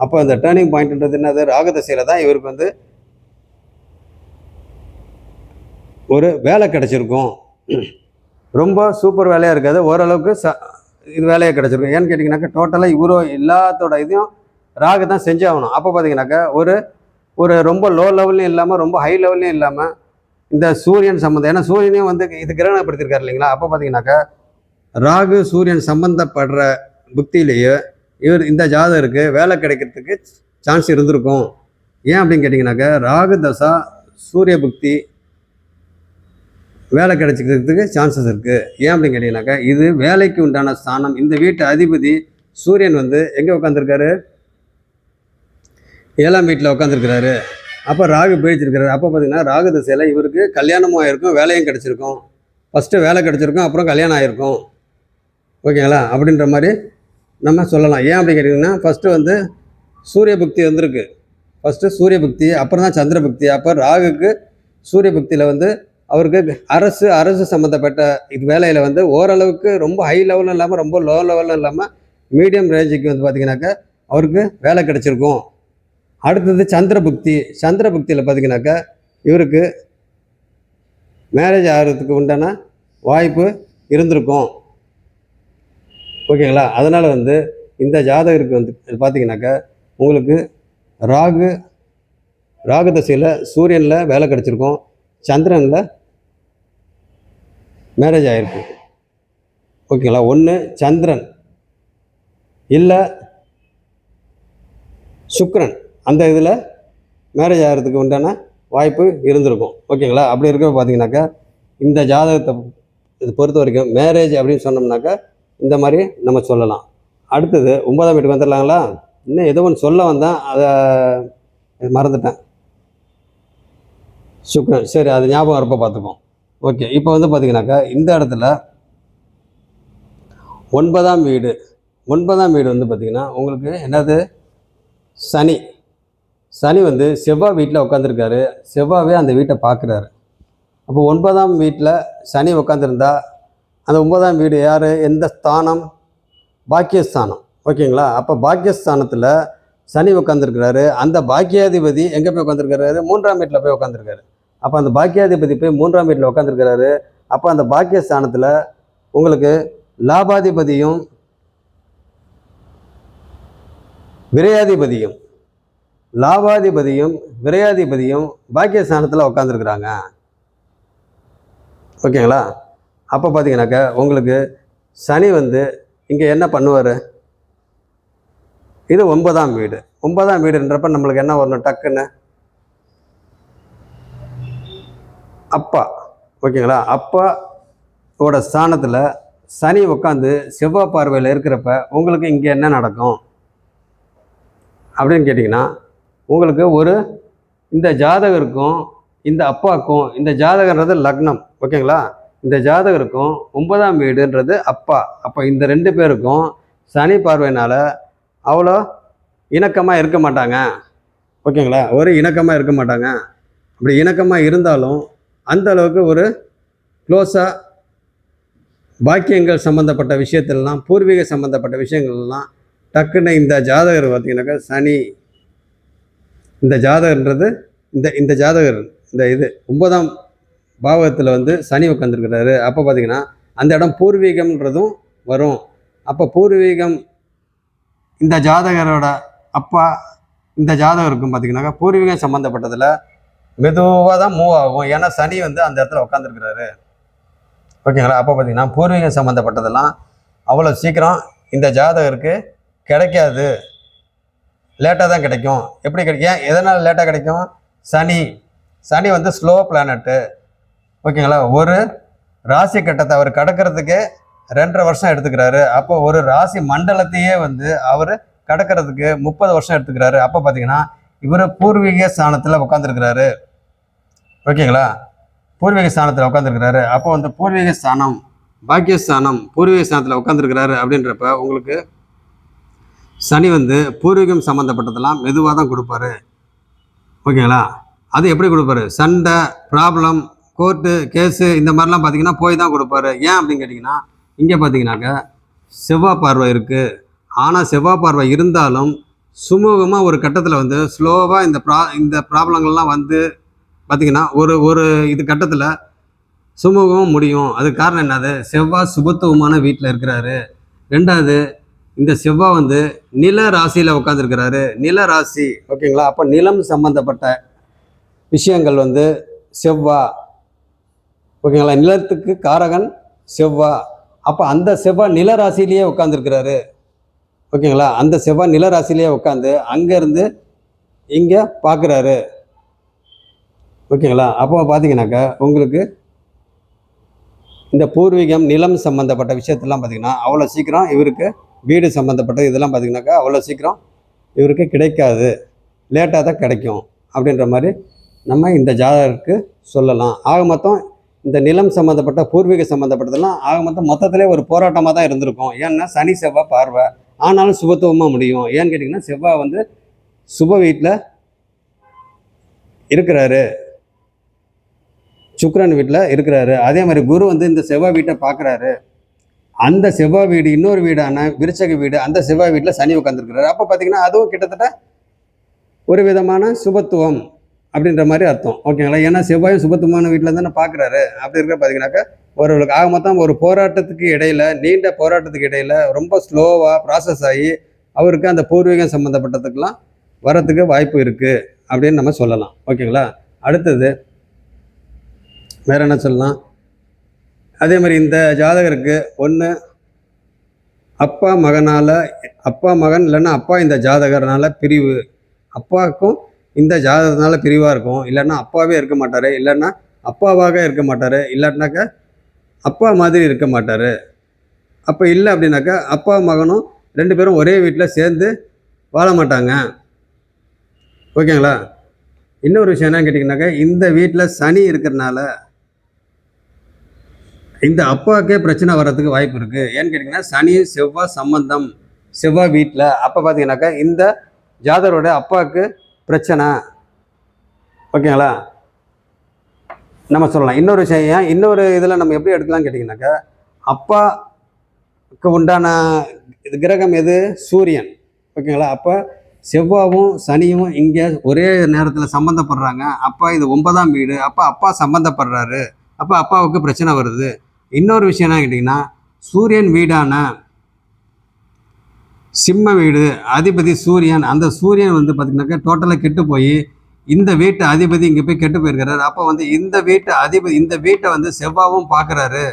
அப்போ அந்த டேர்னிங் பாயிண்ட்ன்றது என்னது? ராகு தசையில் தான் இவருக்கு வந்து ஒரு வேலை கிடச்சிருக்கும். ரொம்ப சூப்பர் வேலையாக இருக்காது, ஓரளவுக்கு இது வேலையாக கிடச்சிருக்கும். ஏன்னு கேட்டிங்கனாக்கா டோட்டலாக இவரோ எல்லாத்தோட இதையும் ராகு தான் செஞ்சாகணும். அப்போ பார்த்தீங்கன்னாக்கா ஒரு ரொம்ப லோ லெவல்லையும் இல்லாமல் ரொம்ப ஹை லெவல்லையும் இல்லாமல் இந்த சூரியன் சம்மந்தம், ஏன்னா சூரியனையும் வந்து இது கிரகணப்படுத்திருக்காரு இல்லைங்களா? அப்போ பார்த்தீங்கன்னாக்கா ராகு சூரியன் சம்மந்தப்படுற புக்தியிலேயே இந்த ஜாதகருக்கு வேலை கிடைக்கிறதுக்கு சான்ஸ் இருந்திருக்கும். ஏன் அப்படின்னு கேட்டிங்கனாக்கா ராகு தசா சூரிய புக்தி வேலை கிடைச்சிக்கிறதுக்கு சான்சஸ் இருக்குது. ஏன் அப்படின்னு கேட்டிங்கனாக்கா இது வேலைக்கு உண்டான ஸ்தானம். இந்த வீட்டு அதிபதி சூரியன் வந்து எங்கே உட்காந்துருக்காரு? 7ஆம் வீட்டில் உட்காந்துருக்கிறாரு. அப்போ ராகு பிடிச்சிருக்கிறாரு. அப்போ பார்த்தீங்கன்னா ராகு திசையில் இவருக்கு கல்யாணமும் ஆகிருக்கும், வேலையும் கிடச்சிருக்கும். ஃபஸ்ட்டு வேலை கிடச்சிருக்கும், அப்புறம் கல்யாணம் ஆகிருக்கும். ஓகேங்களா? அப்படின்ற மாதிரி நம்ம சொல்லலாம். ஏன் அப்படின்னு கேட்டிங்கன்னா ஃபஸ்ட்டு வந்து சூரிய புக்தி வந்திருக்கு. ஃபஸ்ட்டு சூரிய புக்தி, அப்புறம் தான் சந்திர புக்தி. அப்போ ராகுக்கு சூரிய புக்தியில் வந்து அவருக்கு அரசு சம்மந்தப்பட்ட இது வேலையில் வந்து ஓரளவுக்கு ரொம்ப ஹை லெவலும் இல்லாமல் ரொம்ப லோ லெவலும் இல்லாமல் மீடியம் ரேஞ்சுக்கு வந்து பார்த்திங்கனாக்கா அவருக்கு வேலை கிடச்சிருக்கும். அடுத்தது சந்திர புக்தியில் பார்த்திங்கனாக்கா இவருக்கு மேரேஜ் ஆகிறதுக்கு உண்டான வாய்ப்பு இருந்திருக்கும். ஓகேங்களா? அதனால் வந்து இந்த ஜாதகருக்கு வந்து பார்த்திங்கனாக்கா உங்களுக்கு ராகு தசையில் சூரியனில் வேலை கிடச்சிருக்கும், சந்திரனில் மேரேஜ் ஆகிருக்கு. ஓகேங்களா? ஒன்று சந்திரன் இல்லை சுக்கிரன், அந்த இதில் மேரேஜ் ஆகிறதுக்கு உண்டான வாய்ப்பு இருந்திருக்கும். ஓகேங்களா? அப்படி இருக்க பார்த்தீங்கன்னாக்கா இந்த ஜாதகத்தை இது பொறுத்த வரைக்கும் மேரேஜ் அப்படின்னு சொன்னோம்னாக்கா இந்த மாதிரி நம்ம சொல்லலாம். அடுத்தது 9ஆம் வீட்டுக்கு வந்துடலாங்களா? இன்னும் ஏதோ ஒன்று சொல்ல வந்தேன், அதை மறந்துட்டேன். சுக்கிரன், சரி, அது ஞாபகம் வரப்போ பார்த்துப்போம். ஓகே, இப்போ வந்து பார்த்திங்கனாக்கா இந்த இடத்துல 9ஆம் வீடு வந்து பார்த்திங்கன்னா உங்களுக்கு என்னது? சனி வந்து செவ்வாய் வீட்டில் உட்காந்துருக்காரு. செவ்வாவே அந்த வீட்டை பார்க்குறாரு. அப்போ 9ஆம் வீட்டில் சனி உட்காந்துருந்தா அந்த 9ஆம் வீடு யார்? எந்த ஸ்தானம்? பாக்கியஸ்தானம். ஓகேங்களா? அப்போ பாக்கியஸ்தானத்தில் சனி உட்காந்துருக்கிறாரு. அந்த பாக்கியாதிபதி எங்கே போய் உட்காந்துருக்கிறாரு? 3ஆம் வீட்டில் போய் உட்காந்துருக்காரு. அப்போ அந்த பாக்கியாதிபதி போய் 3ஆம் வீட்டில் உட்காந்துருக்கிறாரு. அப்போ அந்த பாக்கியஸ்தானத்தில் உங்களுக்கு லாபாதிபதியும் விரையாதிபதியும் பாக்கியஸ்தானத்தில் உட்காந்துருக்குறாங்க. ஓகேங்களா? அப்போ பார்த்தீங்கன்னாக்கா உங்களுக்கு சனி வந்து இங்கே என்ன பண்ணுவார்? இது 9ஆம் வீடுன்றப்ப நம்மளுக்கு என்ன வரணும்? டக்குன்னு அப்பா. ஓகேங்களா? அப்பாவோட ஸ்தானத்தில் சனி உட்காந்து செவ்வாய் பார்வையில் இருக்கிறப்ப உங்களுக்கு இங்கே என்ன நடக்கும்? அப்படின்னு கேட்டிங்கன்னா உங்களுக்கு ஒரு இந்த ஜாதகருக்கும் இந்த அப்பாவுக்கும், இந்த ஜாதகன்றது லக்னம் ஓகேங்களா, இந்த ஜாதகருக்கும் 9ஆம் வீடுன்றது அப்பா. அப்போ இந்த 2 பேருக்கும் சனி பார்வையினால் அவ்வளோ இணக்கமாக இருக்க மாட்டாங்க ஓகேங்களா, ஒரு இணக்கமாக இருக்க மாட்டாங்க. அப்படி இணக்கமாக இருந்தாலும் அந்த அளவுக்கு ஒரு க்ளோஸாக பாக்கியங்கள் சம்மந்தப்பட்ட விஷயத்திலலாம், பூர்வீக சம்மந்தப்பட்ட விஷயங்கள்லாம் டக்குன்னு இந்த ஜாதகர் பார்த்திங்கனாக்கா சனி, இந்த ஜாதகன்றது இந்த ஜாதகர் இந்த இது 9ஆம் பாவகத்தில் வந்து சனி உட்காந்துருக்கிறாரு. அப்போ பார்த்திங்கன்னா அந்த இடம் பூர்வீகம்ன்றதும் வரும். அப்போ பூர்வீகம் இந்த ஜாதகரோட அப்பா இந்த ஜாதகருக்கும் பார்த்திங்கனாக்கா பூர்வீகம் சம்மந்தப்பட்டதில் மெதுவாக தான் மூவ் ஆகும். ஏன்னா சனி வந்து அந்த இடத்துல உட்காந்துருக்கிறாரு ஓகேங்களா. அப்போ பார்த்திங்கன்னா பூர்வீகம் சம்மந்தப்பட்டதெல்லாம் அவ்வளோ சீக்கிரம் இந்த ஜாதகருக்கு கிடைக்காது, லேட்டாக தான் கிடைக்கும். எப்படி கிடைக்கும், ஏன் எதனால் லேட்டாக கிடைக்கும், சனி வந்து ஸ்லோ பிளானட்டு ஓகேங்களா. ஒரு ராசி கட்டத்தை அவர் கடக்கிறதுக்கு 2.5 வருஷம் எடுத்துக்கிறாரு. அப்போ ஒரு ராசி மண்டலத்தையே வந்து அவர் கடக்கிறதுக்கு 30 வருஷம் எடுத்துக்கிறாரு. அப்போ பார்த்தீங்கன்னா இவர் பூர்வீக ஸ்தானத்தில் உட்காந்துருக்கிறாரு ஓகேங்களா, பூர்வீக ஸ்தானத்தில் உட்காந்துருக்கிறாரு. அப்போ வந்து பூர்வீக ஸ்தானம், பாக்கியஸ்தானம், பூர்வீக ஸ்தானத்தில் உட்காந்துருக்கிறாரு. அப்படின்றப்ப உங்களுக்கு சனி வந்து பூர்வீகம் சம்மந்தப்பட்டதெல்லாம் மெதுவாக தான் கொடுப்பாரு ஓகேங்களா. அது எப்படி கொடுப்பாரு, சண்டை, ப்ராப்ளம், கோர்ட்டு கேஸு இந்த மாதிரிலாம் பார்த்தீங்கன்னா போய் தான் கொடுப்பாரு. ஏன் அப்படின்னு கேட்டிங்கன்னா இங்கே பார்த்தீங்கன்னாக்கா செவ்வாய் பார்வை இருக்குது. ஆனால் செவ்வாய் பார்வை இருந்தாலும் சுமூகமாக ஒரு கட்டத்தில் வந்து ஸ்லோவாக இந்த ப்ராப்ளங்கள்லாம் வந்து பார்த்திங்கன்னா ஒரு இது கட்டத்தில் சுமூகமாக முடியும். அதுக்கு காரணம் என்னது, செவ்வாய் சுபத்துவமான வீட்டில் இருக்கிறாரு. 2வது இந்த செவ்வாய் வந்து நில ராசியில் உட்காந்துருக்கிறாரு. நில ராசி ஓகேங்களா. அப்போ நிலம் சம்மந்தப்பட்ட விஷயங்கள் வந்து செவ்வாய் ஓகேங்களா, நிலத்துக்கு காரகன் செவ்வாய். அப்போ அந்த செவ்வாய் நில ராசிலேயே உட்காந்துருக்கிறாரு ஓகேங்களா. அந்த செவ்வாய் நில ராசிலேயே உட்காந்து அங்கேருந்து இங்கே பார்க்குறாரு ஓகேங்களா. அப்போ பார்த்தீங்கன்னாக்கா உங்களுக்கு இந்த பூர்வீகம் நிலம் சம்மந்தப்பட்ட விஷயத்தெல்லாம் பார்த்திங்கன்னா அவ்வளோ சீக்கிரம் இவருக்கு வீடு சம்மந்தப்பட்ட இதெல்லாம் பார்த்திங்கனாக்கா அவ்வளோ சீக்கிரம் இவருக்கு கிடைக்காது, லேட்டாக தான் கிடைக்கும் அப்படின்ற மாதிரி நம்ம இந்த ஜாதகருக்கு சொல்லலாம். ஆக மொத்தம் இந்த நிலம் சம்மந்தப்பட்ட பூர்வீக சம்மந்தப்பட்டதெல்லாம் ஆக மொத்தம் மொத்தத்திலே ஒரு போராட்டமாக தான் இருந்திருக்கும். ஏன்னா சனி செவ்வாய் பார்வை, ஆனாலும் சுபத்துவமாக முடியும். ஏன்னு கேட்டிங்கன்னா செவ்வாய் வந்து சுப வீட்டில் இருக்கிறாரு, சுக்கிரன் வீட்டில் இருக்கிறாரு. அதே மாதிரி குரு வந்து இந்த செவ்வாய் வீட்டை பார்க்குறாரு. அந்த செவ்வாய் வீடு இன்னொரு வீடான விருச்சக வீடு, அந்த செவ்வாய் வீட்டில் சனி உட்காந்துருக்கிறாரு. அப்போ பார்த்திங்கன்னா அதுவும் கிட்டத்தட்ட ஒரு விதமான சுபத்துவம் அப்படின்ற மாதிரி அர்த்தம் ஓகேங்களா. ஏன்னா செவ்வாயும் சுபத்துவமான வீட்டில் தானே பார்க்குறாரு. அப்படி இருக்கிற பார்த்தீங்கன்னாக்கா ஒருவருக்கு ஆக மொத்தம் ஒரு போராட்டத்துக்கு இடையில், நீண்ட போராட்டத்துக்கு இடையில் ரொம்ப ஸ்லோவாக ப்ராசஸ் ஆகி அவருக்கு அந்த பூர்வீகம் சம்மந்தப்பட்டதுக்கெலாம் வரத்துக்கு வாய்ப்பு இருக்குது அப்படின்னு நம்ம சொல்லலாம் ஓகேங்களா. அடுத்தது வேறு என்ன சொல்லலாம், அதே மாதிரி இந்த ஜாதகருக்கு ஒன்று அப்பா மகன் இல்லைன்னா அப்பா இந்த ஜாதகர்னால பிரிவு, அப்பாவுக்கும் இந்த ஜாதகத்தினால பிரிவாக இருக்கும். இல்லைன்னா அப்பாவே இருக்க மாட்டார், இல்லைன்னா அப்பாவாக இருக்க மாட்டார், இல்லாட்டினாக்கா அப்பா மாதிரி இருக்க மாட்டார். அப்போ இல்லை அப்படின்னாக்கா அப்பா மகனும் 2 பேரும் ஒரே வீட்டில் சேர்ந்து வாழ மாட்டாங்க ஓகேங்களா. இன்னொரு விஷயம் என்னன்னு கேட்டிங்கனாக்கா இந்த வீட்டில் சனி இருக்கிறதுனால இந்த அப்பாவுக்கே பிரச்சனை வர்றதுக்கு வாய்ப்பு இருக்குது. ஏன்னு கேட்டிங்கன்னா சனி செவ்வாய் சம்பந்தம், செவ்வாய் வீட்டில். அப்போ பார்த்தீங்கன்னாக்கா இந்த ஜாதகரோட அப்பாவுக்கு பிரச்சனை ஓகேங்களா நம்ம சொல்லலாம். இன்னொரு விஷயம், இன்னொரு இதில் நம்ம எப்படி எடுக்கலாம்னு கேட்டிங்கனாக்கா அப்பாவுக்கு உண்டான கிரகம் எது, சூரியன் ஓகேங்களா. அப்போ செவ்வாயும் சனியும் இங்கே ஒரே நேரத்தில் சம்மந்தப்படுறாங்க. அப்பா இது 9ஆம் வீடு, அப்போ அப்பா சம்மந்தப்படுறாரு, அப்போ அப்பாவுக்கு பிரச்சனை வருது. இன்னொரு விஷயம் என்ன கேட்டிங்கன்னா சூரியன் வீடான சிம்ம வீடு அதிபதி சூரியன், அந்த சூரியன் வந்து பார்த்திங்கனாக்கா டோட்டலாக கெட்டு போய் இந்த வீட்டு அதிபதி இங்கே போய் கெட்டு போயிருக்கிறாரு. அப்போ வந்து இந்த வீட்டு அதிபதி இந்த வீட்டை வந்து செவ்வாயும் பார்க்குறாரு,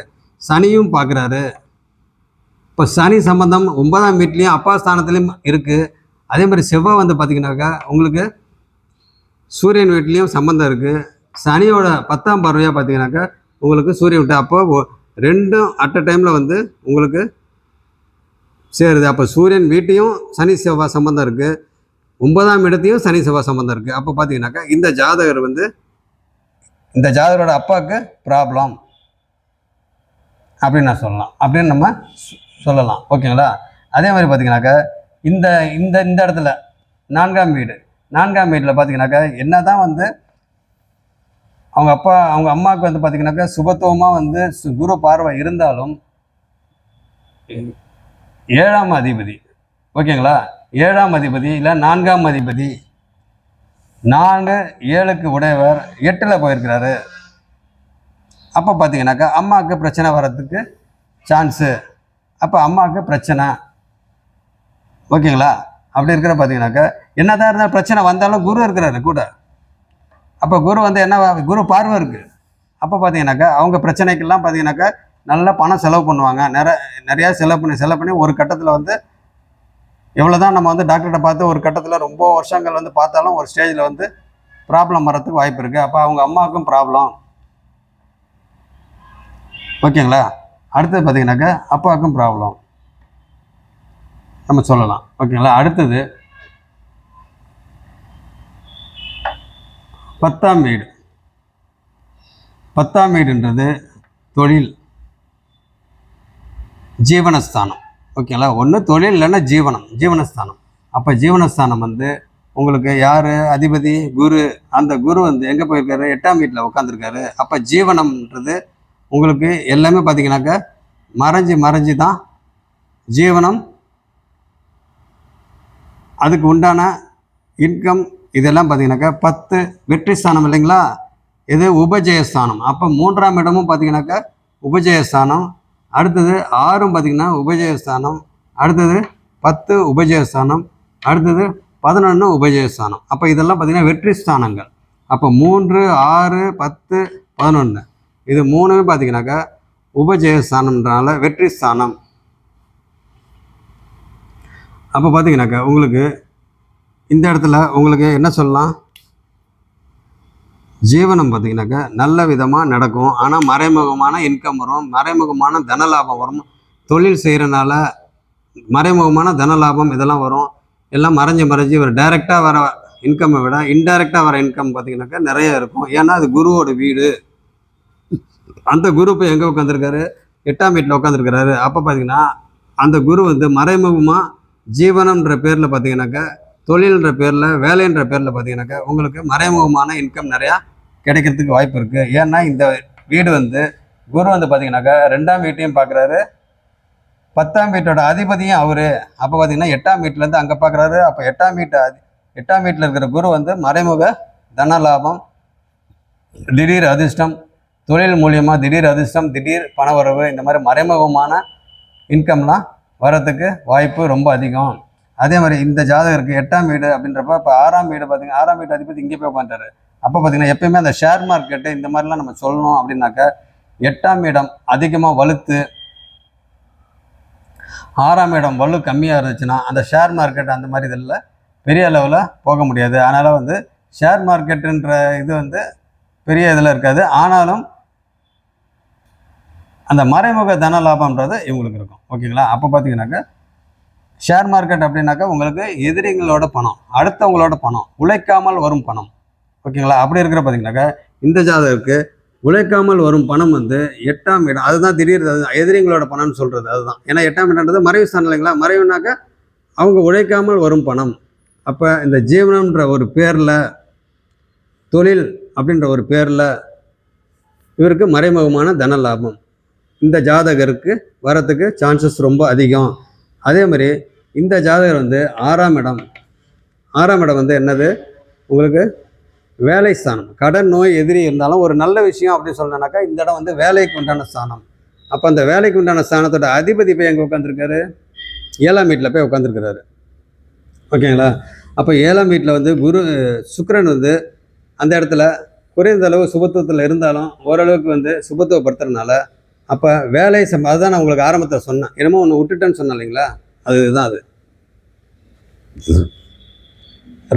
சனியும் பார்க்குறாரு. இப்போ சனி சம்பந்தம் 9ஆம் வீட்லேயும் அப்பா ஸ்தானத்துலேயும் இருக்குது. அதே மாதிரி செவ்வாய் வந்து பார்த்திங்கனாக்கா உங்களுக்கு சூரியன் வீட்லேயும் சம்பந்தம் இருக்குது. சனியோட 10ஆம் பார்வையாக பார்த்திங்கனாக்கா உங்களுக்கு சூரியன் விட்டு, அப்போ ரெண்டும் அட் அ டைமில் வந்து உங்களுக்கு சேருது. அப்போ சூரியன் வீட்டையும் சனி செவ்வாய் சம்பந்தம் இருக்குது, 9ஆம் இடத்தையும் சனி செவ்வாய் சம்பந்தம் இருக்குது. அப்போ பார்த்தீங்கன்னாக்கா இந்த ஜாதகர் வந்து இந்த ஜாதகரோட அப்பாவுக்கு ப்ராப்ளம் அப்படின்னு நான் சொல்லலாம், அப்படின்னு நம்ம சொல்லலாம். ஓகேங்களா? அதே மாதிரி பார்த்தீங்கன்னாக்கா இந்த இந்த இந்த இடத்துல 4ஆம் வீட்டில் பார்த்தீங்கன்னாக்கா என்ன தான் வந்து அவங்க அம்மாவுக்கு வந்து பார்த்தீங்கன்னாக்கா சுபத்துவமாக வந்து குரு பார்வை இருந்தாலும் 7ஆம் அதிபதி, ஓகேங்களா, 7ஆம் அதிபதி இல்லை 4ஆம் அதிபதி 4 7க்கு உடையவர் 8ல் போயிருக்கிறாரு. அப்போ பார்த்தீங்கன்னாக்கா அம்மாவுக்கு பிரச்சனை வர்றதுக்கு சான்ஸு. அப்போ அம்மாவுக்கு பிரச்சனை. ஓகேங்களா? அப்படி இருக்கிற பார்த்தீங்கன்னாக்கா என்னதான் இருந்தாலும் பிரச்சனை வந்தாலும் குரு இருக்கிறாரு கூட. அப்போ குரு வந்து என்ன, குரு பார்வை இருக்குது. அப்போ பார்த்தீங்கன்னாக்கா அவங்க பிரச்சனைக்கெல்லாம் பார்த்தீங்கன்னாக்கா நல்லா பணம் செலவு பண்ணுவாங்க. நிறையா செலவு பண்ணி ஒரு கட்டத்தில் வந்து எவ்வளோ தான் நம்ம வந்து டாக்டர்கிட்ட பார்த்து ஒரு கட்டத்தில் ரொம்ப வருஷங்கள் வந்து பார்த்தாலும் ஒரு ஸ்டேஜில் வந்து ப்ராப்ளம் வர்றதுக்கு வாய்ப்பு இருக்குது. அப்போ அவங்க அம்மாவுக்கும் ப்ராப்ளம். ஓகேங்களா? அடுத்தது பார்த்தீங்கன்னாக்கா அப்பாவுக்கும் ப்ராப்ளம் நம்ம சொல்லலாம். ஓகேங்களா? அடுத்தது 10ஆம் வீடு. 10ஆம் வீடுன்றது தொழில், ஜீவனஸ்தானம். ஓகேங்களா? ஒன்று தொழில் இல்லைன்னா ஜீவனஸ்தானம். அப்போ ஜீவனஸ்தானம் வந்து உங்களுக்கு யார் அதிபதி? குரு. அந்த குரு வந்து எங்கே போயிருக்காரு? 8ஆம் வீட்டில் உட்காந்துருக்காரு. அப்போ ஜீவனம்ன்றது உங்களுக்கு எல்லாமே பார்த்தீங்கன்னாக்கா மறைஞ்சு தான் ஜீவனம், அதுக்கு உண்டான இன்கம் இதெல்லாம் பார்த்தீங்கன்னாக்கா 10 வெற்றி ஸ்தானம் இல்லைங்களா? இது உபஜயஸ்தானம். அப்போ 3ஆம் இடமும் பார்த்தீங்கன்னாக்கா உபஜயஸ்தானம். அடுத்தது 6ம் பார்த்தீங்கன்னா உபஜயஸ்தானம். அடுத்தது 10 உபஜயஸ்தானம். அடுத்தது 11 உபஜயஸ்தானம். அப்போ இதெல்லாம் பார்த்தீங்கன்னா வெற்றி ஸ்தானங்கள். அப்போ 3, 6, 10, 11 இது 3மே பார்த்தீங்கன்னாக்கா உபஜயஸ்தானம்ன்றனால வெற்றி ஸ்தானம். அப்போ பார்த்தீங்கன்னாக்கா உங்களுக்கு இந்த இடத்துல உங்களுக்கு என்ன சொல்லலாம், ஜீவனம் பார்த்தீங்கன்னாக்கா நல்ல விதமாக நடக்கும். ஆனால் மறைமுகமான இன்கம் வரும், மறைமுகமான தனலாபம் வரும். தொழில் செய்கிறனால மறைமுகமான தனலாபம் இதெல்லாம் வரும். எல்லாம் மறைஞ்சு ஒரு டைரெக்டாக வர இன்கம்மை விட இன்டைரக்டாக வர இன்கம் பார்த்தீங்கன்னாக்கா நிறைய இருக்கும். ஏன்னா அது குருவோட வீடு. அந்த குரு இப்போ எங்கே உட்காந்துருக்காரு? 8ஆம் வீட்டில் உட்காந்துருக்கிறாரு. அப்போ பார்த்தீங்கன்னா அந்த குரு வந்து மறைமுகமாக ஜீவனம்ன்ற பேரில் பார்த்தீங்கன்னாக்கா தொழில்ன்ற பேரில் வேலைன்ற பேரில் பார்த்தீங்கன்னாக்கா உங்களுக்கு மறைமுகமான இன்கம் நிறையா கிடைக்கிறதுக்கு வாய்ப்பு இருக்குது. ஏன்னா இந்த வீடு வந்து குரு வந்து பார்த்தீங்கன்னாக்கா 2ஆம் வீட்டையும் பார்க்குறாரு, 10ஆம் வீட்டோட அதிபதியும் அவரு. அப்போ பார்த்தீங்கன்னா 8ஆம் வீட்டிலேருந்து அங்கே பார்க்குறாரு. அப்போ 8ஆம் வீட்டில் இருக்கிற குரு வந்து மறைமுக தன லாபம், திடீர் அதிர்ஷ்டம், தொழில் மூலியமாக திடீர் அதிர்ஷ்டம், திடீர் பணவரவு, இந்த மாதிரி மறைமுகமான இன்கம்லாம் வரத்துக்கு வாய்ப்பு ரொம்ப அதிகம். அதே மாதிரி இந்த ஜாதகருக்கு 8ஆம் வீடு அப்படின்றப்ப இப்போ 6ஆம் வீடு பார்த்தீங்கன்னா 6ஆம் வீட்டு அதிபதி இங்கே போய் உட்காந்துட்டாரு. அப்போ பார்த்தீங்கன்னா எப்பயுமே அந்த ஷேர் மார்க்கெட்டு இந்த மாதிரிலாம் நம்ம சொல்லணும் அப்படின்னாக்கா 8ஆம் இடம் அதிகமாக வலுத்து 6ஆம் இடம் வலு கம்மியாக இருந்துச்சுன்னா அந்த ஷேர் மார்க்கெட் அந்த மாதிரி இதில் பெரிய அளவில் போக முடியாது. அதனால் வந்து ஷேர் மார்க்கெட்டுன்ற இது வந்து பெரிய இதில் இருக்காது. ஆனாலும் அந்த மறைமுக தன லாபம்ன்றது இவங்களுக்கு இருக்கும். ஓகேங்களா? அப்போ பார்த்தீங்கன்னாக்கா ஷேர் மார்க்கெட் அப்படின்னாக்கா உங்களுக்கு எதிரிகளோட பணம், அடுத்தவங்களோட பணம், உழைக்காமல் வரும் பணம். ஓகேங்களா? அப்படி இருக்கிற பார்த்தீங்கன்னாக்கா இந்த ஜாதகருக்கு உழைக்காமல் வரும் பணம் வந்து 8ஆம் இடம். அதுதான் திடீர் எதிரிங்களோட பணம்னு சொல்கிறது அதுதான். ஏன்னா 8ஆம் இடம்ன்றது மறைவு ஸ்தானம் இல்லைங்களா? மறைவுனாக்கா அவங்க உழைக்காமல் வரும் பணம். அப்போ இந்த ஜீவனம்ன்ற ஒரு பேரில், தொழில் அப்படின்ற ஒரு பேரில் இவருக்கு மறைமுகமான தன லாபம் இந்த ஜாதகருக்கு வரத்துக்கு சான்சஸ் ரொம்ப அதிகம். அதே மாதிரி இந்த ஜாதகர் வந்து 6ஆம் இடம் வந்து என்னது உங்களுக்கு வேலை ஸ்தானம். கடன் நோய் எதிரி இருந்தாலும் ஒரு நல்ல விஷயம் அப்படின்னு சொல்லணும்னாக்கா இந்த இடம் வந்து வேலைக்கு உண்டான ஸ்தானம். அப்போ அந்த வேலைக்கு உண்டான ஸ்தானத்தோட அதிபதி போய் எங்கே உட்காந்துருக்காரு? 7ஆம் வீட்டில் போய் உட்காந்துருக்கிறாரு. ஓகேங்களா? அப்போ 7ஆம் வீட்டில் வந்து சுக்கிரன் வந்து அந்த இடத்துல குறைந்த அளவு சுபத்துவத்தில் இருந்தாலும் ஓரளவுக்கு வந்து சுபத்துவப்படுத்துறதுனால அப்போ வேலை அதுதான் நான் உங்களுக்கு ஆரம்பத்தில் சொன்னேன். என்னமோ ஒன்று விட்டுட்டேன்னு சொன்னேன் இல்லைங்களா? அதுதான் அது.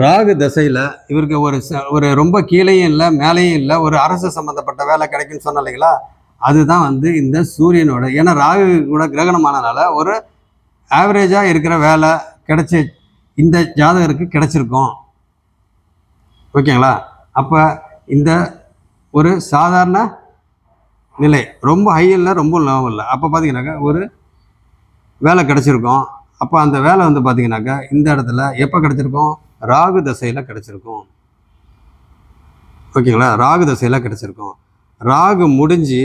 ராகு தசையில் இவருக்கு ஒரு ரொம்ப கீழேயும் இல்லை மேலேயும் இல்லை, ஒரு அரசு சம்மந்தப்பட்ட வேலை கிடைக்குன்னு சொன்னேன் இல்லைங்களா? அதுதான் வந்து இந்த சூரியனோட, ஏன்னா ராகு கூட கிரகணமானதுனால ஒரு ஆவரேஜாக இருக்கிற வேலை கிடைச்சி இந்த ஜாதகருக்கு கிடைச்சிருக்கும். ஓகேங்களா? அப்போ இந்த ஒரு சாதாரண நிலை, ரொம்ப ஹை இல்லை, ரொம்ப லோவும் இல்லை. அப்போ பார்த்தீங்கன்னாக்கா ஒரு வேலை கிடச்சிருக்கும். அப்போ அந்த வேலை வந்து பார்த்தீங்கன்னாக்கா இந்த இடத்துல எப்போ கிடச்சிருக்கும்? ராகு தசையில் கிடச்சிருக்கும். ஓகேங்களா? ராகு தசையில் கிடச்சிருக்கும். ராகு முடிஞ்சு,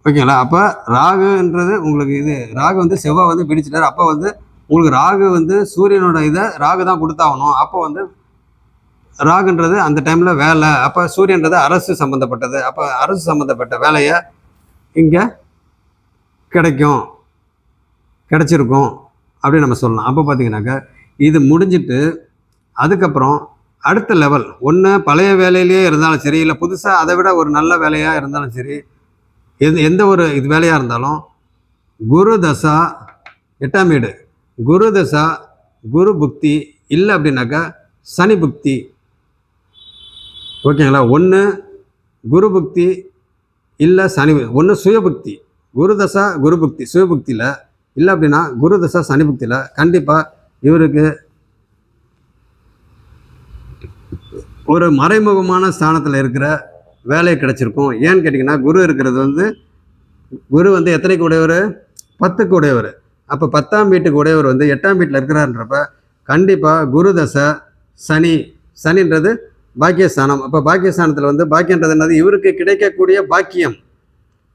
ஓகேங்களா? அப்போ ராகுன்றது உங்களுக்கு இது ராகு வந்து செவ்வாய் வந்து பிடிச்சிட்டார். அப்போ வந்து உங்களுக்கு ராகு வந்து சூரியனோட இதை ராகு தான் கொடுத்தாகணும். அப்போ வந்து ராகுன்றது அந்த டைமில் வேலை. அப்போ சூரியன்றது அரசு சம்மந்தப்பட்டது. அப்போ அரசு சம்மந்தப்பட்ட வேலையை இங்கே கிடைச்சிருக்கும் அப்படின்னு நம்ம சொல்லலாம். அப்போ பார்த்தீங்கன்னாக்கா இது முடிஞ்சிட்டு அதுக்கப்புறம் அடுத்த லெவல், ஒன்று பழைய வேலையிலேயே இருந்தாலும் சரி, இல்லை புதுசாக அதை விட ஒரு நல்ல வேலையாக இருந்தாலும் சரி, எந்த ஒரு இது வேலையாக இருந்தாலும் குரு தசா 8ஆம் வீடு, குரு தசா, குரு புக்தி, இல்லை அப்படின்னாக்கா சனி புக்தி. ஓகேங்களா? ஒன்று குரு புக்தி இல்லை சனி, ஒன்று சுயபுக்தி. குரு தசா குரு புக்தி சுயபுக்தியில், இல்லை அப்படின்னா குரு தசா சனி புக்தியில் கண்டிப்பாக இவருக்கு ஒரு மறைமுகமான ஸ்தானத்தில் இருக்கிற வேலை கிடைச்சிருக்கும். ஏன்னு கேட்டிங்கன்னா குரு இருக்கிறது வந்து, குரு வந்து எத்தனைக்கு உடையவர்? 10க்கு உடையவர். அப்போ 10ஆம் வீட்டுக்கு உடையவர் வந்து 8ஆம் வீட்டில் இருக்கிறாருன்றப்ப கண்டிப்பாக குரு தசை சனின்றது பாக்கியஸ்தானம். அப்போ பாக்கியஸ்தானத்தில் வந்து பாக்கியன்றது என்னது? இவருக்கு கிடைக்கக்கூடிய பாக்கியம்,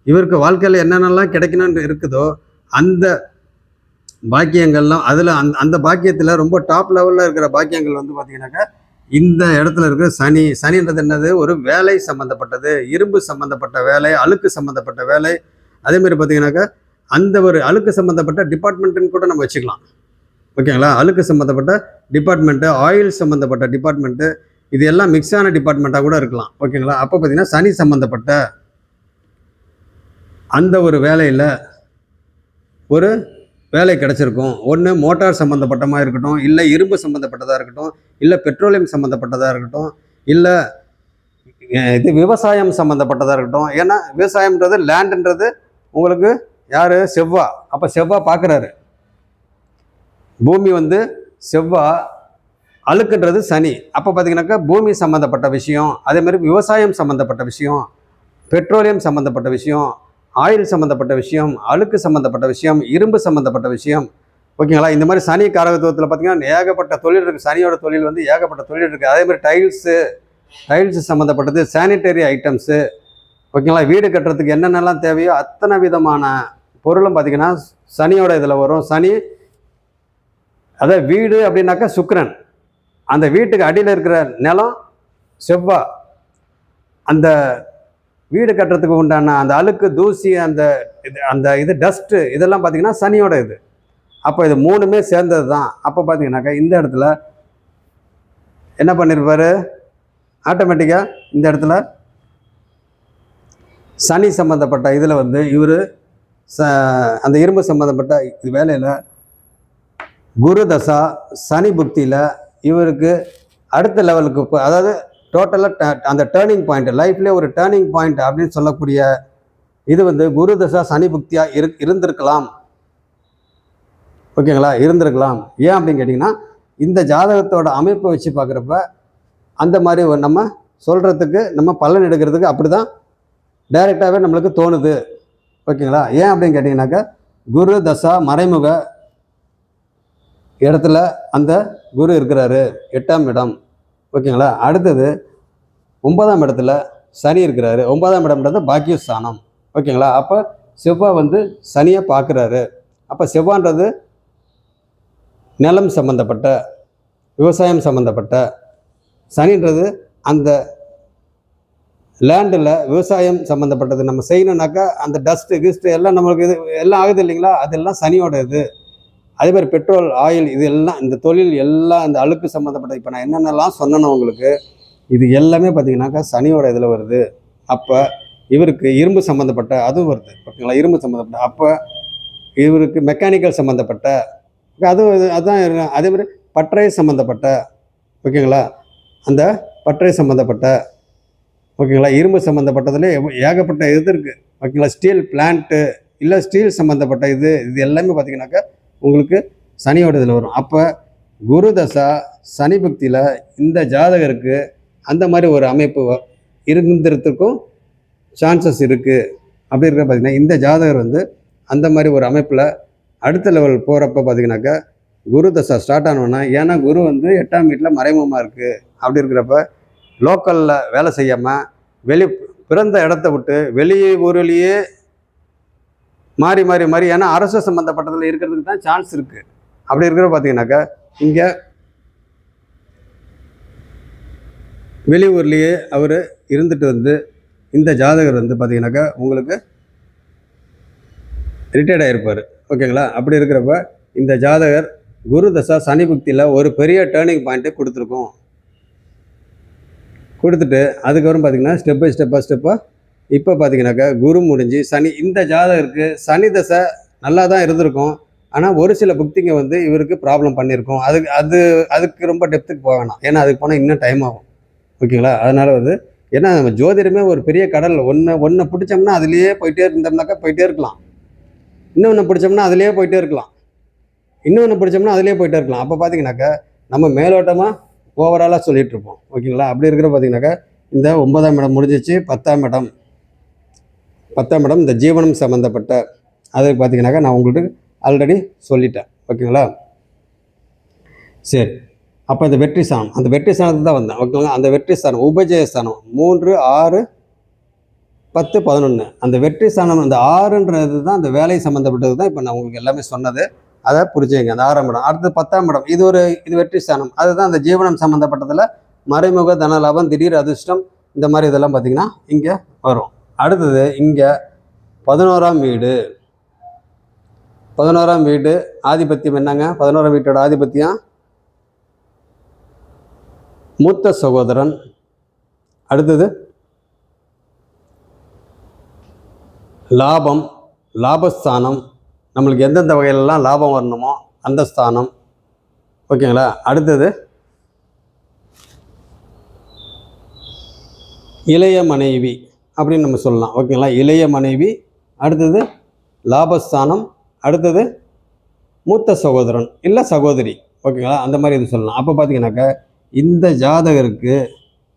இவருக்கு வாழ்க்கையில் என்னென்னலாம் கிடைக்கணும்னு இருக்குதோ அந்த பாக்கியங்கள்லாம், அதில் அந்த பாக்கியத்தில் ரொம்ப டாப் லெவலில் இருக்கிற பாக்கியங்கள் வந்து பார்த்திங்கனாக்கா இந்த இடத்துல இருக்கிற சனின்றது என்னது? ஒரு வேலை சம்மந்தப்பட்டது, இரும்பு சம்மந்தப்பட்ட வேலை, அழுக்கு சம்மந்தப்பட்ட வேலை. அதேமாதிரி பார்த்திங்கனாக்கா அந்த ஒரு அழுக்கு சம்மந்தப்பட்ட டிபார்ட்மெண்ட்டுன்னு கூட நம்ம வச்சுக்கலாம். ஓகேங்களா? அழுக்கு சம்மந்தப்பட்ட டிபார்ட்மெண்ட்டு, ஆயில் சம்மந்தப்பட்ட டிபார்ட்மெண்ட்டு, இது எல்லாம் மிக்ஸான டிபார்ட்மெண்ட்டாக கூட இருக்கலாம். ஓகேங்களா? அப்போ பார்த்திங்கன்னா சனி சம்மந்தப்பட்ட அந்த ஒரு வேலையில் ஒரு வேலை கிடச்சிருக்கும். ஒன்று மோட்டார் சம்மந்தப்பட்டமாக இருக்கட்டும், இல்லை இரும்பு சம்மந்தப்பட்டதாக இருக்கட்டும், இல்லை பெட்ரோலியம் சம்மந்தப்பட்டதாக இருக்கட்டும், இல்லை இது விவசாயம் சம்மந்தப்பட்டதாக இருக்கட்டும். ஏன்னா விவசாயம்ன்றது லேண்டுன்றது உங்களுக்கு யார்? செவ்வாய். அப்போ செவ்வாய் பார்க்குறாரு. பூமி வந்து செவ்வாய், அழுக்குன்றது சனி. அப்போ பார்த்தீங்கன்னாக்கா பூமி சம்மந்தப்பட்ட விஷயம், அதேமாதிரி விவசாயம் சம்மந்தப்பட்ட விஷயம், பெட்ரோலியம் சம்மந்தப்பட்ட விஷயம், ஆயில் சம்மந்தப்பட்ட விஷயம், அழுக்கு சம்மந்தப்பட்ட விஷயம், இரும்பு சம்மந்தப்பட்ட விஷயம். ஓகேங்களா? இந்த மாதிரி சனி காரகத்துவத்தில் பார்த்தீங்கன்னா ஏகப்பட்ட தொழில் இருக்குது. சனியோட தொழில் வந்து ஏகப்பட்ட தொழில் இருக்குது. அதேமாதிரி டைல்ஸு சம்மந்தப்பட்டது, சானிட்டரி ஐட்டம்ஸு. ஓகேங்களா? வீடு கட்டுறதுக்கு என்னென்னலாம் தேவையோ அத்தனை விதமான பொருளும் பார்த்திங்கன்னா சனியோட இதில் வரும். சனி அதாவது வீடு அப்படின்னாக்கா சுக்கிரன், அந்த வீட்டுக்கு அடியில் இருக்கிற நிலம் செவ்வாய். அந்த வீடு கட்டுறதுக்கு உண்டான அந்த அழுக்கு, தூசி, அந்த இது டஸ்ட்டு, இதெல்லாம் பார்த்திங்கன்னா சனியோட இது. அப்போ இது மூணுமே சேர்ந்தது தான். அப்போ பார்த்தீங்கன்னாக்கா இந்த இடத்துல என்ன பண்ணியிருப்பார்? ஆட்டோமேட்டிக்காக இந்த இடத்துல சனி சம்மந்தப்பட்ட இதில் வந்து இவர் அந்த இரும்பு சம்மந்தப்பட்ட இது வேலையில் குரு தசா சனி புக்தியில் இவருக்கு அடுத்த லெவலுக்கு, அதாவது டோட்டலாக அந்த டேர்னிங் பாயிண்ட், லைஃப்லேயே ஒரு டேர்னிங் பாயிண்ட் அப்படின்னு சொல்லக்கூடிய இது வந்து குரு தசா சனி புக்தியாக இருந்திருக்கலாம். ஓகேங்களா? இருந்திருக்கலாம். ஏன் அப்படின்னு கேட்டிங்கன்னா இந்த ஜாதகத்தோட அமைப்பை வச்சு பார்க்குறப்ப அந்த மாதிரி நம்ம சொல்கிறதுக்கு, நம்ம பலன் எடுக்கிறதுக்கு அப்படி தான் டைரெக்டாகவே நம்மளுக்கு தோணுது. ஓகேங்களா? ஏன் அப்படின்னு கேட்டிங்கனாக்கா குரு தசா மறைமுக இடத்துல அந்த குரு இருக்கிறாரு, 8ஆம் இடம். ஓகேங்களா? அடுத்தது 9ஆம் இடத்துல சனி இருக்கிறாரு. 9ஆம் இடம்ன்றது பாக்கியஸ்தானம். ஓகேங்களா? அப்போ செவ்வாய் வந்து சனியை பார்க்குறாரு. அப்போ செவ்வான்றது நிலம் சம்மந்தப்பட்ட, விவசாயம் சம்மந்தப்பட்ட, சனின்றது அந்த லேண்டில் விவசாயம் சம்மந்தப்பட்டது நம்ம செய்யணுன்னாக்கா அந்த டஸ்ட்டு எல்லாம் நம்மளுக்கு இது எல்லாம் ஆகுது இல்லைங்களா? அதெல்லாம் சனியோட இது. அதே மாதிரி பெட்ரோல், ஆயில், இது எல்லாம் இந்த தொழில் எல்லாம் இந்த அழுக்கு சம்மந்தப்பட்ட, இப்போ நான் என்னென்னலாம் சொன்னேன்னு உங்களுக்கு, இது எல்லாமே பார்த்தீங்கன்னாக்கா சனியோட இதில் வருது. அப்போ இவருக்கு இரும்பு சம்மந்தப்பட்ட அதுவும் வருது. ஓகேங்களா? இரும்பு சம்மந்தப்பட்ட, அப்போ இவருக்கு மெக்கானிக்கல் சம்மந்தப்பட்ட அதுதான். அதே மாதிரி பட்டறை சம்மந்தப்பட்ட, ஓகேங்களா? அந்த பட்டறை சம்மந்தப்பட்ட, ஓகேங்களா? இரும்பு சம்மந்தப்பட்டதுலேயே ஏகப்பட்ட இது இருக்குது. ஓகேங்களா? ஸ்டீல் பிளான்ட்டு, இல்லை ஸ்டீல் சம்மந்தப்பட்ட இது எல்லாமே பார்த்தீங்கன்னாக்கா உங்களுக்கு சனியோட இதில் வரும். அப்போ குரு தசா சனி புக்தியில் இந்த ஜாதகருக்கு அந்த மாதிரி ஒரு அமைப்பு இருந்துறதுக்கும் சான்சஸ் இருக்குது. அப்படி இருக்க பார்த்திங்கன்னா இந்த ஜாதகர் வந்து அந்த மாதிரி ஒரு அமைப்பில் அடுத்த லெவல் போகிறப்ப பார்த்திங்கனாக்கா குரு தசா ஸ்டார்ட் ஆனோன்னா, ஏன்னா குரு வந்து 8ஆம் வீட்டில் மறைமுகமாக இருக்குது. அப்படி இருக்கிறப்ப லோக்கலில் வேலை செய்யாமல் பிறந்த இடத்த விட்டு ஊரிலேயே மாறி மாறி மாறி, ஏன்னா அரசு சம்மந்தப்பட்டதில் இருக்கிறதுக்கு தான் சான்ஸ் இருக்குது. அப்படி இருக்கிற பார்த்தீங்கன்னாக்கா இங்கே வெளியூர்லேயே அவர் இருந்துட்டு வந்து இந்த ஜாதகர் வந்து பார்த்தீங்கன்னாக்கா உங்களுக்கு ரிட்டையர்ட் ஆகிருப்பார். ஓகேங்களா? அப்படி இருக்கிறப்ப இந்த ஜாதகர் குரு தசா சனி புக்தியில் ஒரு பெரிய டேர்னிங் பாயிண்ட்டு கொடுத்துட்டு அதுக்கப்புறம் பார்த்திங்கன்னா ஸ்டெப் பை ஸ்டெப்பாக இப்போ பார்த்தீங்கன்னாக்கா குரு முடிஞ்சு சனி, இந்த ஜாதகருக்கு சனி தசை நல்லா தான் இருந்திருக்கும். ஆனால் ஒரு சில புக்திங்க வந்து இவருக்கு ப்ராப்ளம் பண்ணியிருக்கோம். அதுக்கு ரொம்ப டெப்த்துக்கு போக வேணாம், ஏன்னா அதுக்கு போனால் இன்னும் டைம் ஆகும். ஓகேங்களா? அதனால் வந்து ஏன்னா நம்ம ஜோதிடமே ஒரு பெரிய கடல். ஒன்றை பிடிச்சோம்னா அதுலேயே போயிட்டே இருந்தோம்னாக்கா போயிட்டே இருக்கலாம். இன்னொன்று பிடிச்சோம்னா அதுலேயே போயிட்டே இருக்கலாம். அப்போ பார்த்தீங்கன்னாக்கா நம்ம மேலோட்டமாக ஓவராலாக சொல்லிகிட்டு இருப்போம். ஓகேங்களா? அப்படி இருக்கிற பார்த்தீங்கன்னாக்கா இந்த 9ஆம் இடம் முடிஞ்சிச்சு. 10ஆம் இடம் இந்த ஜீவனம் சம்மந்தப்பட்ட அது பார்த்தீங்கன்னாக்கா நான் உங்களுக்கு ஆல்ரெடி சொல்லிட்டேன். ஓகேங்களா? சரி, அப்போ இந்த வெற்றி ஸ்தானம், அந்த வெற்றி ஸ்தானத்துக்கு தான் வந்தேன். ஓகேங்களா? அந்த வெற்றி ஸ்தானம் உபஜயஸ்தானம் 3, 6, 10, 11 அந்த வெற்றி ஸ்தானம், அந்த 6ன்றது தான் அந்த வேலை சம்மந்தப்பட்டது தான் இப்போ நான் உங்களுக்கு எல்லாமே சொன்னது. அதை புரிஞ்சுங்க. அந்த 6ஆம் இடம், அடுத்து 10ஆம் இடம், இது வெற்றி ஸ்தானம். அதுதான் அந்த ஜீவனம் சம்மந்தப்பட்டதில் மறைமுக தன லாபம், திடீர் அதிர்ஷ்டம், இந்த மாதிரி இதெல்லாம் பார்த்திங்கன்னா இங்கே வரும். அடுத்தது இங்கே 11ஆம் வீடு ஆதிபத்தியம் என்னங்க? 11ஆம் வீட்டோட ஆதிபத்தியம் மூத்த சகோதரன். அடுத்தது லாபஸ்தானம், நம்மளுக்கு எந்தெந்த வகையிலலாம் லாபம் வரணுமோ அந்த ஸ்தானம். ஓகேங்களா? அடுத்தது இளைய மனைவி அப்படின்னு நம்ம சொல்லலாம். ஓகேங்களா? இளைய மனைவி, அடுத்தது லாபஸ்தானம், அடுத்தது மூத்த சகோதரன் இல்லை சகோதரி. ஓகேங்களா? அந்த மாதிரி இது சொல்லலாம். அப்போ பார்த்தீங்கன்னாக்கா இந்த ஜாதகருக்கு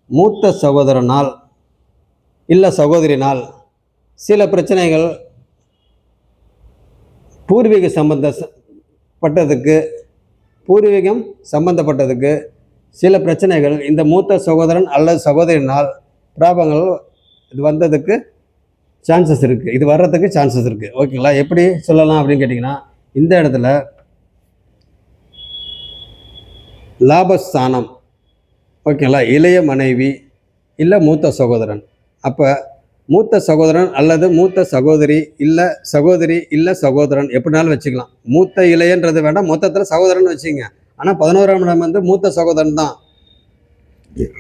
மூத்த சகோதரனால் இல்லை சகோதரினால் சில பிரச்சனைகள் பூர்வீகம் சம்பந்தப்பட்டதுக்கு சில பிரச்சனைகள் இந்த மூத்த சகோதரன் அல்லது சகோதரினால் பிராபங்கள் இது வந்ததுக்கு சான்சஸ் இருக்குது. இது வர்றதுக்கு சான்சஸ் இருக்குது. ஓகேங்களா? எப்படி சொல்லலாம் அப்படின்னு கேட்டிங்கன்னா, இந்த இடத்துல லாபஸ்தானம். ஓகேங்களா? இளைய மனைவி இல்லை மூத்த சகோதரன். அப்போ மூத்த சகோதரன் அல்லது மூத்த சகோதரி இல்லை சகோதரன் எப்படினாலும் வச்சுக்கலாம். மூத்த இளையன்றது வேண்டாம், மொத்தத்தில் சகோதரன் வச்சுங்க. ஆனால் 11ஆம் இடம் வந்து மூத்த சகோதரன் தான்,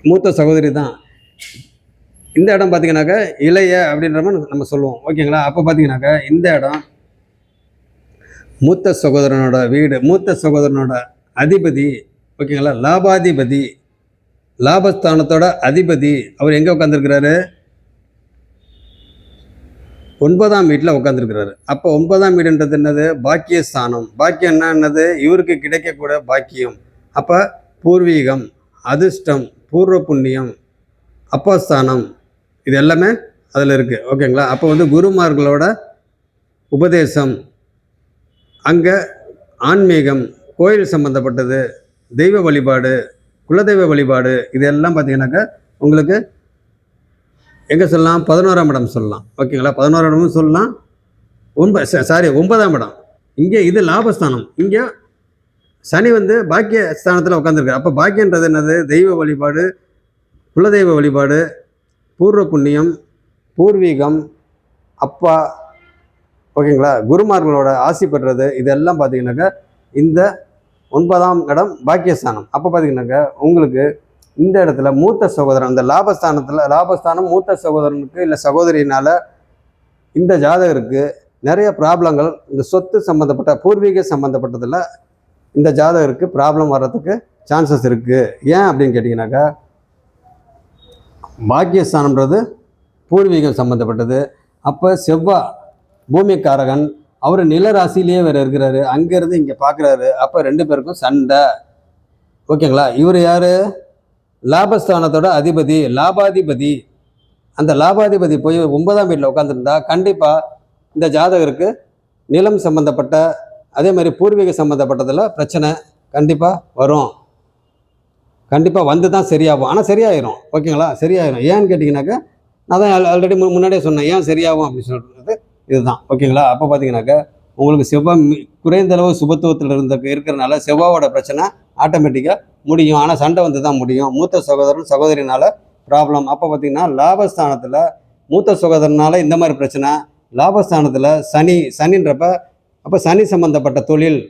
மூத்த சகோதரி தான். இந்த இடம் பார்த்தீங்கன்னாக்கா இளைய அப்படின்ற மாதிரி நம்ம சொல்லுவோம். ஓகேங்களா? அப்போ பார்த்தீங்கன்னாக்கா இந்த இடம் மூத்த சகோதரனோட வீடு, மூத்த சகோதரனோட அதிபதி. ஓகேங்களா? லாபாதிபதி, லாபஸ்தானத்தோட அதிபதி அவர் எங்கே உட்காந்துருக்கிறாரு? 9ஆம் வீட்டில் உட்காந்துருக்கிறாரு. அப்போ 9ஆம் வீடுன்றது என்னது? பாக்கியஸ்தானம். பாக்கியம் என்னது? இவருக்கு கிடைக்கக்கூட பாக்கியம். அப்போ பூர்வீகம், அதிர்ஷ்டம், பூர்வ புண்ணியம், அப்பஸ்தானம், இது எல்லாமே அதில் இருக்குது. ஓகேங்களா? அப்போ வந்து குருமார்களோட உபதேசம், அங்கே ஆன்மீகம், கோயில் சம்மந்தப்பட்டது, தெய்வ வழிபாடு, குலதெய்வ வழிபாடு, இதெல்லாம் பார்த்தீங்கன்னாக்கா உங்களுக்கு எங்கே சொல்லலாம்? 11ஆம் இடம் சொல்லலாம். ஓகேங்களா? 11ஆம் இடமும் சொல்லலாம். 9ஆம் இடம் இங்கே இது லாபஸ்தானம். இங்கே சனி வந்து பாக்கிய ஸ்தானத்தில் உட்காந்துருக்கு. அப்போ பாக்கியன்றது என்னது? தெய்வ வழிபாடு, குலதெய்வ வழிபாடு, பூர்வ புண்ணியம், பூர்வீகம், அப்பா. ஓகேங்களா? குருமார்களோட ஆசி பெறுறது, இதெல்லாம் பார்த்தீங்கன்னாக்கா இந்த 9ஆம் இடம் பாக்கியஸ்தானம். அப்போ பார்த்தீங்கன்னாக்கா உங்களுக்கு இந்த இடத்துல மூத்த சகோதரன், இந்த லாபஸ்தானம் மூத்த சகோதரனுக்கு இல்லை சகோதரியினால் இந்த ஜாதகருக்கு நிறைய ப்ராப்ளங்கள், இந்த சொத்து சம்மந்தப்பட்ட பூர்வீக சம்மந்தப்பட்டதில் இந்த ஜாதகருக்கு ப்ராப்ளம் வர்றதுக்கு சான்சஸ் இருக்குது. ஏன் அப்படின்னு கேட்டிங்கனாக்கா, பாக்கியஸ்தானம்ன்றது பூர்வீகம் சம்மந்தப்பட்டது. அப்போ செவ்வாய் பூமிக்காரகன், அவர் நில ராசியிலேயே வேறு இருக்கிறாரு, அங்கேருந்து இங்கே பார்க்குறாரு. அப்போ 2 பேருக்கும் சண்டை. ஓகேங்களா. இவர் யார்? லாபஸ்தானத்தோட அதிபதி, லாபாதிபதி. அந்த லாபாதிபதி போய் 9ஆம் வீட்டில் உட்காந்துருந்தா கண்டிப்பாக இந்த ஜாதகருக்கு நிலம் சம்மந்தப்பட்ட அதே மாதிரி பூர்வீக சம்மந்தப்பட்டதில் பிரச்சனை கண்டிப்பாக வரும். கண்டிப்பாக வந்து தான் சரியாகும். ஆனால் சரியாயிரும். ஓகேங்களா, சரியாயிரும். ஏன்னு கேட்டிங்கனாக்கா நான் தான் ஆல்ரெடி முன்னாடியே சொன்னேன் ஏன் சரியாகும் அப்படின்னு சொல்கிறது இதுதான். ஓகேங்களா. அப்போ பார்த்தீங்கன்னாக்கா உங்களுக்கு செவ்வாய் குறைந்த அளவு சுபத்துவத்தில் இருக்கிறனால செவ்வாயோட பிரச்சனை ஆட்டோமேட்டிக்காக முடியும். ஆனால் சண்டை வந்து தான் முடியும். மூத்த சகோதரன் சகோதரினால ப்ராப்ளம். அப்போ பார்த்தீங்கன்னா லாபஸ்தானத்தில் மூத்த சகோதரனால இந்த மாதிரி பிரச்சனை, லாபஸ்தானத்தில் சனின்றப்ப அப்போ சனி சம்மந்தப்பட்ட தொழில்,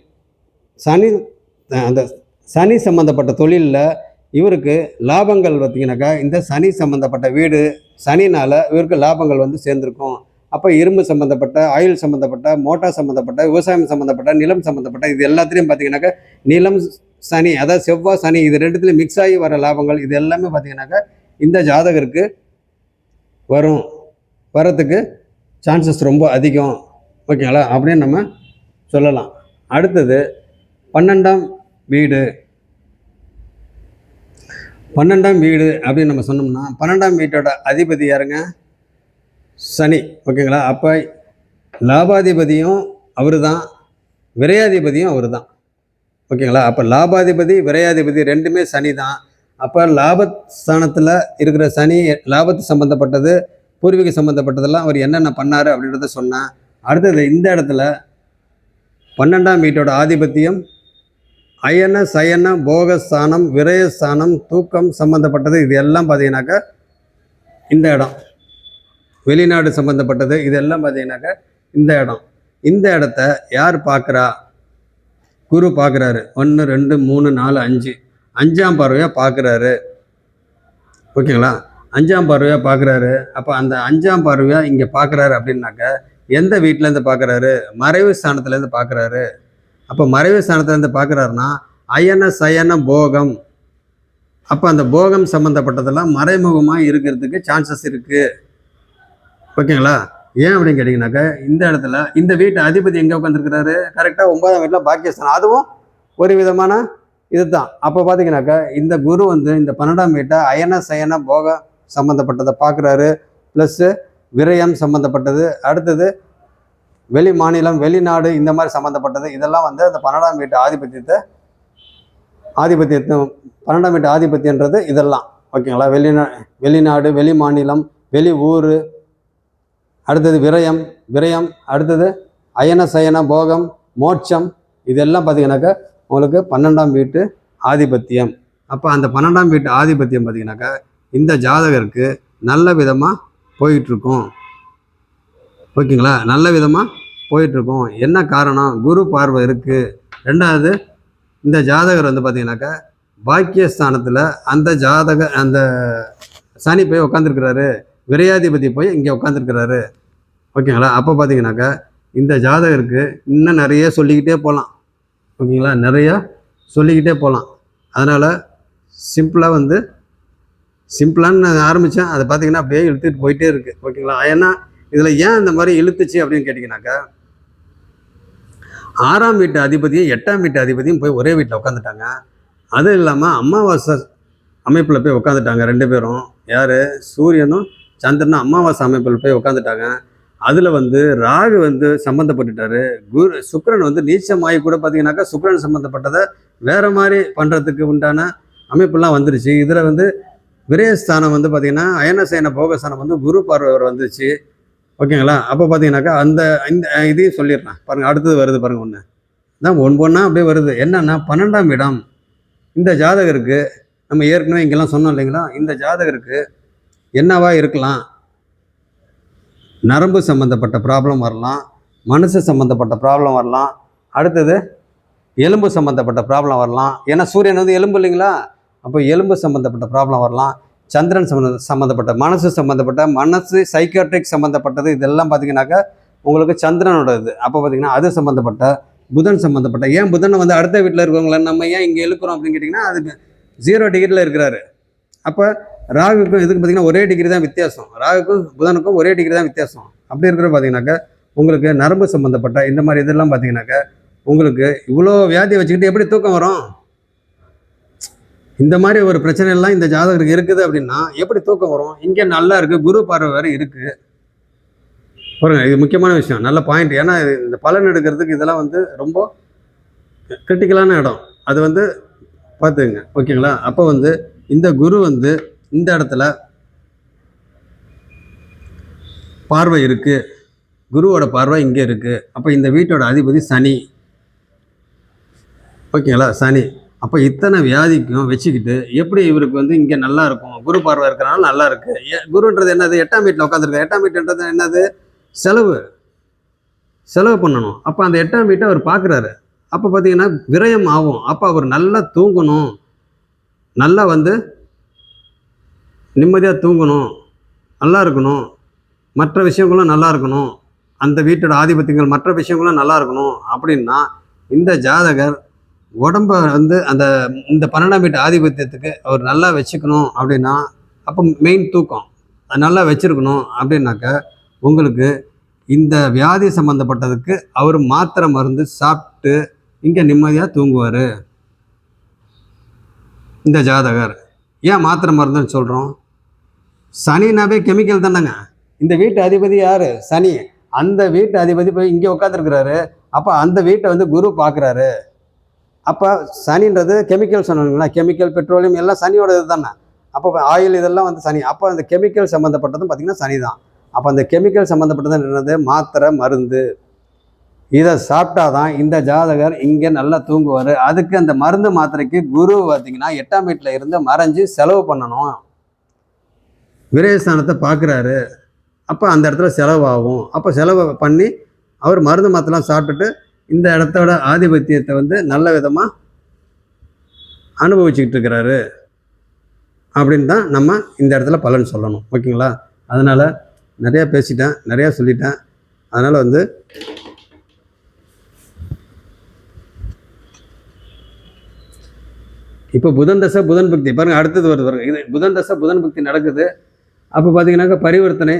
அந்த சனி சம்மந்தப்பட்ட தொழிலில் இவருக்கு லாபங்கள் பார்த்தீங்கன்னாக்கா இந்த சனி சம்மந்தப்பட்ட வீடு சனினால் இவருக்கு லாபங்கள் வந்து சேர்ந்துருக்கும். அப்போ இரும்பு சம்மந்தப்பட்ட, ஆயில் சம்மந்தப்பட்ட, மோட்டார் சம்மந்தப்பட்ட, விவசாயம் சம்மந்தப்பட்ட, நிலம் சம்மந்தப்பட்ட இது எல்லாத்துலேயும் பார்த்தீங்கன்னாக்கா நிலம் சனி, அதாவது செவ்வாய் சனி இது ரெண்டுத்துலேயும் மிக்ஸ் ஆகி வர லாபங்கள் இது எல்லாமே பார்த்தீங்கன்னாக்கா இந்த ஜாதகருக்கு வரத்துக்கு சான்சஸ் ரொம்ப அதிகம். ஓகேங்களா, அப்படின்னு நம்ம சொல்லலாம். அடுத்தது 12ஆம் வீடு. 12ஆம் வீடு அப்படின்னு நம்ம சொன்னோம்னா 12ஆம் வீட்டோட அதிபதி யாருங்க? சனி. ஓகேங்களா. அப்போ லாபாதிபதியும் அவர் தான், விரையாதிபதியும் அவர் தான். ஓகேங்களா. அப்போ லாபாதிபதி விரையாதிபதி ரெண்டுமே சனி தான். அப்போ லாபஸ்தானத்தில் இருக்கிற சனி லாபத்து சம்மந்தப்பட்டது பூர்வீக சம்மந்தப்பட்டதெல்லாம் அவர் என்னென்ன பண்ணார் அப்படின்றத சொன்னேன். அடுத்தது இந்த இடத்துல 12ஆம் வீட்டோட ஆதிபத்தியம் அயன சயன போகஸ்தானம், விரயஸ்தானம், தூக்கம் சம்மந்தப்பட்டது இது எல்லாம் பார்த்தீங்கன்னாக்கா இந்த இடம், வெளிநாடு சம்மந்தப்பட்டது இதெல்லாம் பார்த்தீங்கன்னாக்கா இந்த இடத்த யார் பார்க்குறா? குரு பார்க்குறாரு. 1 2 3 4 5 5ஆம் பார்வையாக பார்க்குறாரு. ஓகேங்களா, 5ஆம் பார்வையாக பார்க்குறாரு. அப்போ அந்த 5ஆம் பார்வையாக இங்கே பார்க்குறாரு அப்படின்னாக்க எந்த வீட்டிலேருந்து பார்க்குறாரு? மறைவு ஸ்தானத்துலேருந்து பார்க்குறாரு. அப்போ மறைவு ஸ்தானத்துலேருந்து பார்க்குறாருன்னா அயன சயன போகம். அப்போ அந்த போகம் சம்மந்தப்பட்டதெல்லாம் மறைமுகமாக இருக்கிறதுக்கு சான்சஸ் இருக்குது. ஓகேங்களா. ஏன் அப்படின்னு கேட்டிங்கனாக்கா இந்த இடத்துல இந்த வீட்டு அதிபதி எங்கே உட்காந்துருக்கிறாரு? கரெக்டாக 9ஆம் வீட்டில் பாக்கியஸ்தானம். அதுவும் ஒரு விதமான இதுதான். அப்போ பார்த்தீங்கன்னாக்கா இந்த குரு வந்து இந்த 12ஆம் வீட்டை அயன சயன போக சம்மந்தப்பட்டதை பார்க்குறாரு. ப்ளஸ்ஸு விரயம் சம்மந்தப்பட்டது, அடுத்தது வெளி மாநிலம் வெளிநாடு இந்த மாதிரி சம்மந்தப்பட்டது இதெல்லாம் வந்து அந்த 12ஆம் வீட்டு ஆதிபத்தியத்தை 12ஆம் வீட்டு ஆதிபத்தியன்றது இதெல்லாம். ஓகேங்களா. வெளிநாடு வெளி மாநிலம் வெளி ஊர், அடுத்தது விரயம், அடுத்தது அயன சயன போகம் மோட்சம் இதெல்லாம் பார்த்தீங்கன்னாக்கா உங்களுக்கு 12ஆம் வீட்டு ஆதிபத்தியம். அப்போ அந்த 12ஆம் வீட்டு ஆதிபத்தியம் பார்த்தீங்கன்னாக்கா இந்த ஜாதகருக்கு நல்ல விதமாக போயிட்டுருக்கும். ஓகேங்களா, நல்ல விதமாக போயிட்டுருக்கும். என்ன காரணம்? குரு பார்வை இருக்குது. ரெண்டாவது இந்த ஜாதகர் வந்து பார்த்தீங்கன்னாக்கா பாக்கியஸ்தானத்தில் அந்த சனி போய் உட்காந்துருக்கிறாரு, விரையாதிபதி போய் இங்கே உட்காந்துருக்கிறாரு. ஓகேங்களா. அப்போ பார்த்தீங்கன்னாக்கா இந்த ஜாதகருக்கு இன்னும் நிறைய சொல்லிக்கிட்டே போகலாம். ஓகேங்களா, நிறையா சொல்லிக்கிட்டே போகலாம். அதனால் சிம்பிளான்னு நான் ஆரம்பித்தேன். அதை பார்த்தீங்கன்னா அப்படியே இழுத்துட்டு போயிட்டே இருக்குது. ஓகேங்களா. ஏன்னா இதில் ஏன் இந்த மாதிரி இழுத்துச்சு அப்படின்னு கேட்டிங்கனாக்கா 6ஆம் வீட்டு அதிபதியும் 8ஆம் வீட்டு அதிபதியும் போய் ஒரே வீட்டில் உட்காந்துட்டாங்க. அதுவும் இல்லாமல் அமாவாசை அமைப்பில் போய் உட்காந்துட்டாங்க ரெண்டு பேரும். யார்? சூரியனும் சந்திரனும் அமாவாசை அமைப்பில் போய் உட்காந்துட்டாங்க. அதில் வந்து ராகு வந்து சம்மந்தப்பட்டுட்டாரு. சுக்கிரன் வந்து நீச்சமாகி கூட பார்த்தீங்கன்னாக்கா சுக்கிரன் சம்மந்தப்பட்டதை வேறு மாதிரி பண்ணுறதுக்கு உண்டான அமைப்புலாம் வந்துருச்சு. இதில் வந்து விரயஸ்தானம் வந்து பார்த்திங்கன்னா அயனசயன போகஸ்தானம் வந்து குரு பார்வை வந்துச்சு. ஓகேங்களா. அப்போ பார்த்தீங்கன்னாக்கா இந்த இதையும் சொல்லிடுறேன் பாருங்கள். அடுத்தது வருது பாருங்கள், ஒன்று தான் ஒன்றா அப்படியே வருது. என்னன்னா 12ஆம் இடம் இந்த ஜாதகருக்கு நம்ம ஏற்கனவே இங்கெல்லாம் சொன்னோம் இல்லைங்களா. இந்த ஜாதகருக்கு என்னவா இருக்கலாம்? நரம்பு சம்மந்தப்பட்ட ப்ராப்ளம் வரலாம், மனசு சம்மந்தப்பட்ட ப்ராப்ளம் வரலாம், அடுத்தது எலும்பு சம்மந்தப்பட்ட ப்ராப்ளம் வரலாம். ஏன்னா சூரியன் வந்து எலும்பு இல்லைங்களா. அப்போ எலும்பு சம்மந்தப்பட்ட ப்ராப்ளம் வரலாம். சந்திரன் சம்மந்தப்பட்ட மனசு சைக்காட்ரிக் சம்மந்தப்பட்டது இதெல்லாம் பார்த்தீங்கன்னாக்கா உங்களுக்கு சந்திரனோட இது. அப்போ பார்த்தீங்கன்னா அது சம்மந்தப்பட்ட புதன் சம்மந்தப்பட்ட. ஏன் புதனை வந்து அடுத்த வீட்டில் இருக்கவங்கள நம்ம ஏன் இங்கே இழுக்கிறோம் அப்படின்னு கேட்டிங்கன்னா அது 0 டிகிரியில் இருக்கிறாரு. அப்போ ராகுக்கும் இதுக்கு பார்த்தீங்கன்னா ஒரே டிகிரி தான் வித்தியாசம். ராகுக்கும் புதனுக்கும் ஒரே டிகிரி தான் வித்தியாசம். அப்படி இருக்கிற பார்த்தீங்கன்னாக்கா உங்களுக்கு நரம்பு சம்மந்தப்பட்ட இந்த மாதிரி இதெல்லாம் பார்த்தீங்கன்னாக்கா உங்களுக்கு இவ்வளோ வியாதியை வச்சுக்கிட்டு எப்படி தூக்கம் வரும்? இந்த மாதிரி ஒரு பிரச்சனை எல்லாம் இந்த ஜாதகருக்கு இருக்குது அப்படின்னா எப்படி தூக்கம் வரும்? இங்கே நல்லா இருக்குது, குரு பார்வை வேறு இருக்குது பாருங்க. இது முக்கியமான விஷயம், நல்ல பாயிண்ட். ஏன்னா இந்த பலன் எடுக்கிறதுக்கு இதெல்லாம் வந்து ரொம்ப கிரிட்டிக்கலான இடம். அது வந்து பார்த்துக்குங்க, ஓகேங்களா? அப்போ வந்து இந்த குரு வந்து இந்த இடத்துல பார்வை இருக்குது, குருவோட பார்வை இங்கே இருக்குது. அப்போ இந்த வீட்டோட அதிபதி சனி, ஓகேங்களா? சனி. அப்போ இத்தனை வியாதிக்கும் வச்சுக்கிட்டு எப்படி இவருக்கு வந்து இங்கே நல்லா இருக்கும்? குரு பார்வை இருக்கிறனால நல்லா இருக்கு. குருன்றது என்னது? 8ஆம் வீட்டில் உட்காந்துருக்கு. 8ஆம் வீட்டுன்றது என்னது? செலவு பண்ணணும். அப்போ அந்த 8ஆம் வீட்டை அவர் பார்க்குறாரு. அப்போ பார்த்தீங்கன்னா விரயம் ஆகும். அப்போ அவர் நல்லா தூங்கணும், நல்லா வந்து நிம்மதியாக தூங்கணும், நல்லா இருக்கணும், மற்ற விஷயங்களும் நல்லா இருக்கணும், அந்த வீட்டோட ஆதிபத்தியங்கள் மற்ற விஷயங்களும் நல்லா இருக்கணும் அப்படின்னா இந்த ஜாதகர் உடம்ப வந்து இந்த 12ஆம் வீட்டு ஆதிபத்தியத்துக்கு அவர் நல்லா வச்சுக்கணும் அப்படின்னா, அப்போ மெயின் தூக்கம் அது நல்லா வச்சுருக்கணும் அப்படின்னாக்க உங்களுக்கு இந்த வியாதி சம்மந்தப்பட்டதுக்கு அவர் மாத்திரை மருந்து சாப்பிட்டு இங்கே நிம்மதியாக தூங்குவார் இந்த ஜாதகர். ஏன் மாத்திரை மருந்துன்னு சொல்கிறோம்? சனினாவே கெமிக்கல் தானேங்க. இந்த வீட்டு அதிபதி யார்? சனி. அந்த வீட்டு அதிபதி போய் இங்கே உட்காந்துருக்கிறாரு. அப்போ அந்த வீட்டை வந்து குரு பார்க்குறாரு. அப்போ சனின்றது கெமிக்கல் சொன்னீங்களா? கெமிக்கல், பெட்ரோலியம் எல்லாம் சனியோட இது தானே. அப்போ ஆயில் இதெல்லாம் வந்து சனி. அப்போ அந்த கெமிக்கல் சம்மந்தப்பட்டதும் பார்த்திங்கன்னா சனி தான். அப்போ அந்த கெமிக்கல் சம்மந்தப்பட்டது என்னது? மாத்திரை மருந்து. இதை சாப்பிட்டா தான் இந்த ஜாதகர் இங்கே நல்லா தூங்குவார். அதுக்கு அந்த மருந்து மாத்திரைக்கு குரு பார்த்திங்கன்னா 8ஆம் வீட்டில் இருந்து மறைஞ்சு செலவு பண்ணணும். விரயஸ்தானத்தை பார்க்குறாரு. அப்போ அந்த இடத்துல செலவாகும். அப்போ செலவு பண்ணி அவர் மருந்து மாத்திரைலாம் சாப்பிட்டுட்டு இந்த இடத்தோட ஆதிபத்தியத்தை வந்து நல்ல விதமாக அனுபவிச்சுக்கிட்டு இருக்கிறாரு அப்படின்னு தான் நம்ம இந்த இடத்துல பலன் சொல்லணும், ஓகேங்களா? அதனால் நிறையா பேசிட்டேன், நிறையா சொல்லிட்டேன். அதனால் வந்து இப்போ புதன் தசை புதன் பக்தி பாருங்கள், அடுத்தது வருது பாருங்கள். இது புதன் தசை புதன் பக்தி நடக்குது. அப்போ பார்த்தீங்கன்னாக்கா பரிவர்த்தனை,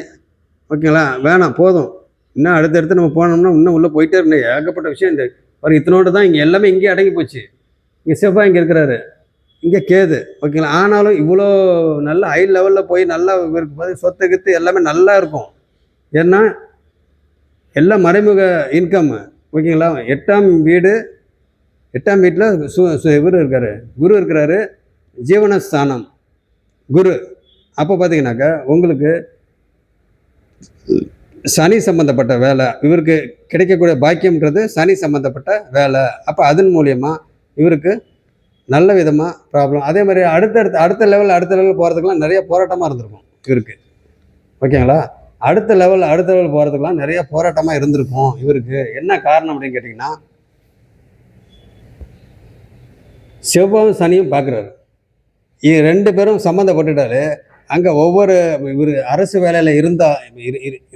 ஓகேங்களா? வேணாம், போதும். இன்னும் அடுத்தடுத்து நம்ம போனோம்னா இன்னும் உள்ளே போயிட்டே இருந்தேன். ஏகப்பட்ட விஷயம். இந்த ஒரு இத்தனோடு தான் இங்கே எல்லாமே இங்கே அடங்கி போச்சு. இங்கே செவ்வாய் இங்கே இருக்கிறாரு, இங்கே கேது, ஓகேங்களா? ஆனாலும் இவ்வளோ நல்ல ஹை லெவலில் போய் நல்லா இருக்கு, சொத்து கித்து எல்லாமே நல்லா இருக்கும். ஏன்னா எல்லாம் மறைமுக இன்கம், ஓகேங்களா? 8ஆம் வீடு, 8ஆம் வீட்டில் இவர் இருக்கார், குரு இருக்கிறாரு, ஜீவனஸ்தானம் குரு. அப்போ பார்த்தீங்கன்னாக்கா உங்களுக்கு சனி சம்மந்தப்பட்ட வேலை, இவருக்கு கிடைக்கக்கூடிய பாக்கியம்ன்றது சனி சம்மந்தப்பட்ட வேலை. அப்போ அதன் மூலியமாக இவருக்கு நல்ல விதமாக ப்ராப்ளம். அதே மாதிரி அடுத்த லெவல் போகிறதுக்கெலாம் நிறைய போராட்டமாக இருந்திருக்கும் இவருக்கு, ஓகேங்களா? அடுத்த லெவல் போகிறதுக்கெலாம் நிறைய போராட்டமாக இருந்திருக்கும் இவருக்கு. என்ன காரணம் அப்படின்னு கேட்டிங்கன்னா, செவ்வாயும் சனியும் பார்க்குறாரு. இது 2 பேரும் சம்மந்தப்பட்டுட்டாரு. அங்கே ஒவ்வொரு இவர் அரசு வேலையில் இருந்தால்,